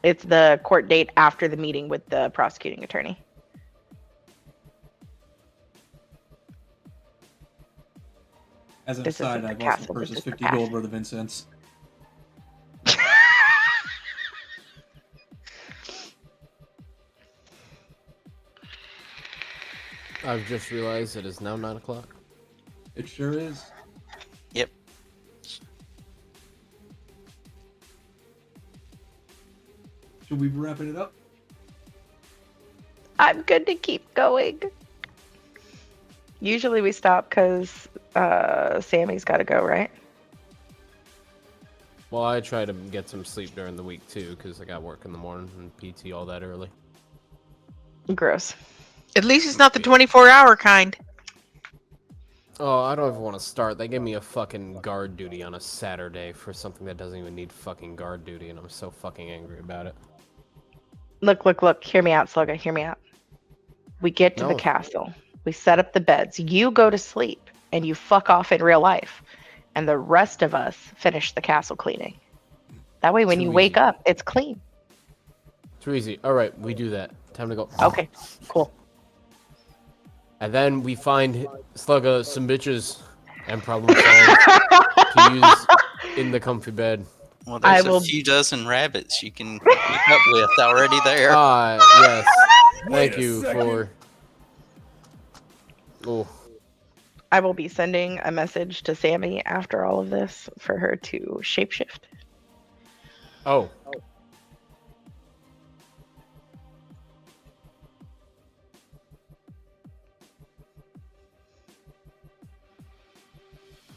It's the court date after the meeting with the prosecuting attorney. As an This isn't aside, the I've also castle, this purchased is the 50 gold castle. worth of incense. I've just realized it is now 9 o'clock. It sure is. Yep. Should we be wrapping it up? I'm good to keep going. Usually we stop because Sammy's got to go, right? Well, I try to get some sleep during the week too, because I got work in the morning and PT all that early. Gross. At least it's not the 24-hour kind. Oh, I don't even want to start. They gave me a fucking guard duty on a Saturday for something that doesn't even need fucking guard duty, and I'm so fucking angry about it. Look. Hear me out, Slugga. Hear me out. We get to the No. castle. We set up the beds. You go to sleep, and you fuck off in real life. And the rest of us finish the castle cleaning. That way, when Too you wake easy. up, it's clean. Too easy. All right, we do that. Time to go. Okay, cool. And then we find Slugga some bitches and problem solve to use in the comfy bed. Well, I there's a will- few dozen rabbits you can keep up with already there. Yes. Wait Thank a you second. for. Oh, I will be sending a message to Sammy after all of this for her to shapeshift. oh.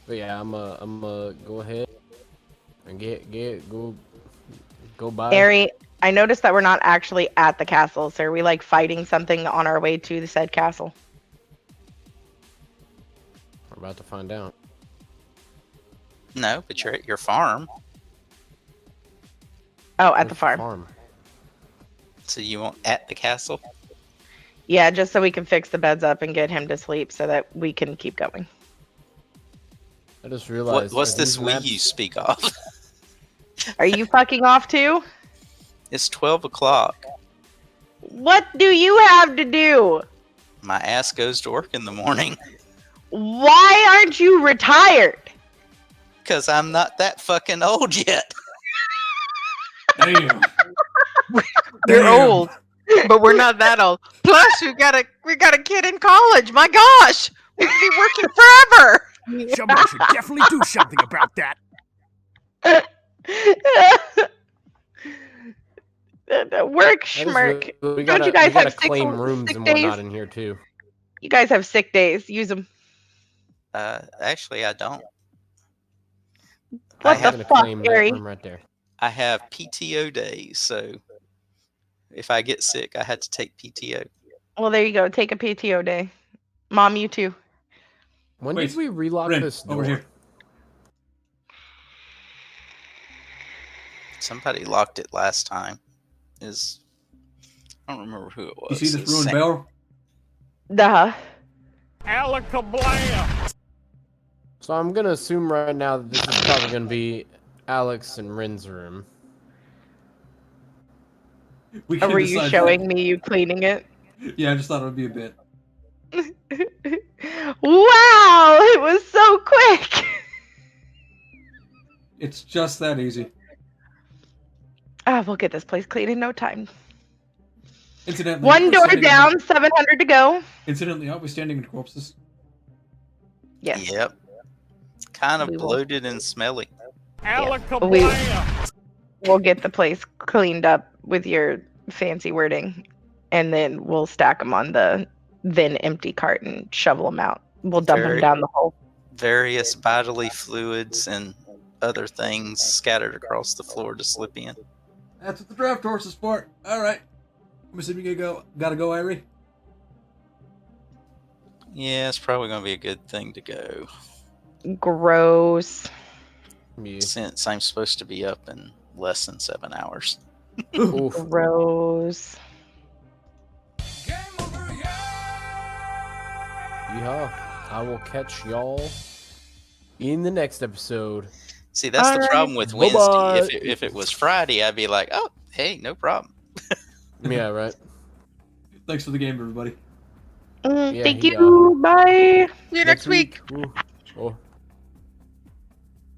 But yeah, I'm go ahead and go by. Airee, I noticed that we're not actually at the castle, so are we like fighting something on our way to the said castle? We're about to find out. No, but you're at your farm, Oh, at Where's the farm. so you want at the castle. Yeah, just so we can fix the beds up and get him to sleep so that we can keep going. I just realized. What's are this these we maps- you speak of? Are you fucking off too? It's 12 o'clock. What do you have to do? My ass goes to work in the morning Why aren't you retired? because I'm not that fucking old yet. Damn. You're Damn. old, but we're not that old. Plus, we got a kid in college. My gosh, we'll be working forever. Somebody should definitely do something about that. Work That is schmirk. really- we Don't gotta, you guys we gotta have sick- claim rooms sick and whatnot days? in here too. You guys have sick days. Use them. Actually, I don't. What I the have, I'm gonna fuck, claim that Airee? room right there. I have PTO days, so if I get sick, I had to take PTO. Well, there you go. Take a PTO day. Mom, you too. When Wait, did we relock Ren, this door? over here. Somebody locked it last time. I don't remember who it was. You see It this was ruined Sam- bell? Duh. Alakablam! So I'm gonna assume right now that this is probably gonna be Alex and Rin's room. We Or can were you decide showing me you cleaning it? that. Yeah, I just thought it would be a bit. Wow, it was so quick. It's just that easy. We'll get this place clean in no time. Incidentally, One door notwithstanding- down, 700 to go. Incidentally, notwithstanding the corpses. Yes. Yep. Kind of We will. bloated and smelly. Alakablam! We'll get the place cleaned up with your fancy wording, and then we'll stack them on the then empty cart and shovel them out. We'll dump them Very- down the hole. Various bodily fluids and other things scattered across the floor to slip in. That's what the draft horse is for. All right. I'm assuming you gotta go, Airee. Yeah, it's probably going to be a good thing to go Gross. Yeah. since I'm supposed to be up in less than 7 hours. Oof. Gross. Yeehaw. I will catch y'all in the next episode. See, that's the Alright. problem with Bye-bye. Wednesday. If it was Friday, I'd be like, oh, hey, no problem. Yeah, right. Thanks for the game, everybody. Yeah, Thank he, you. Bye. See you next week. Ooh. Oh.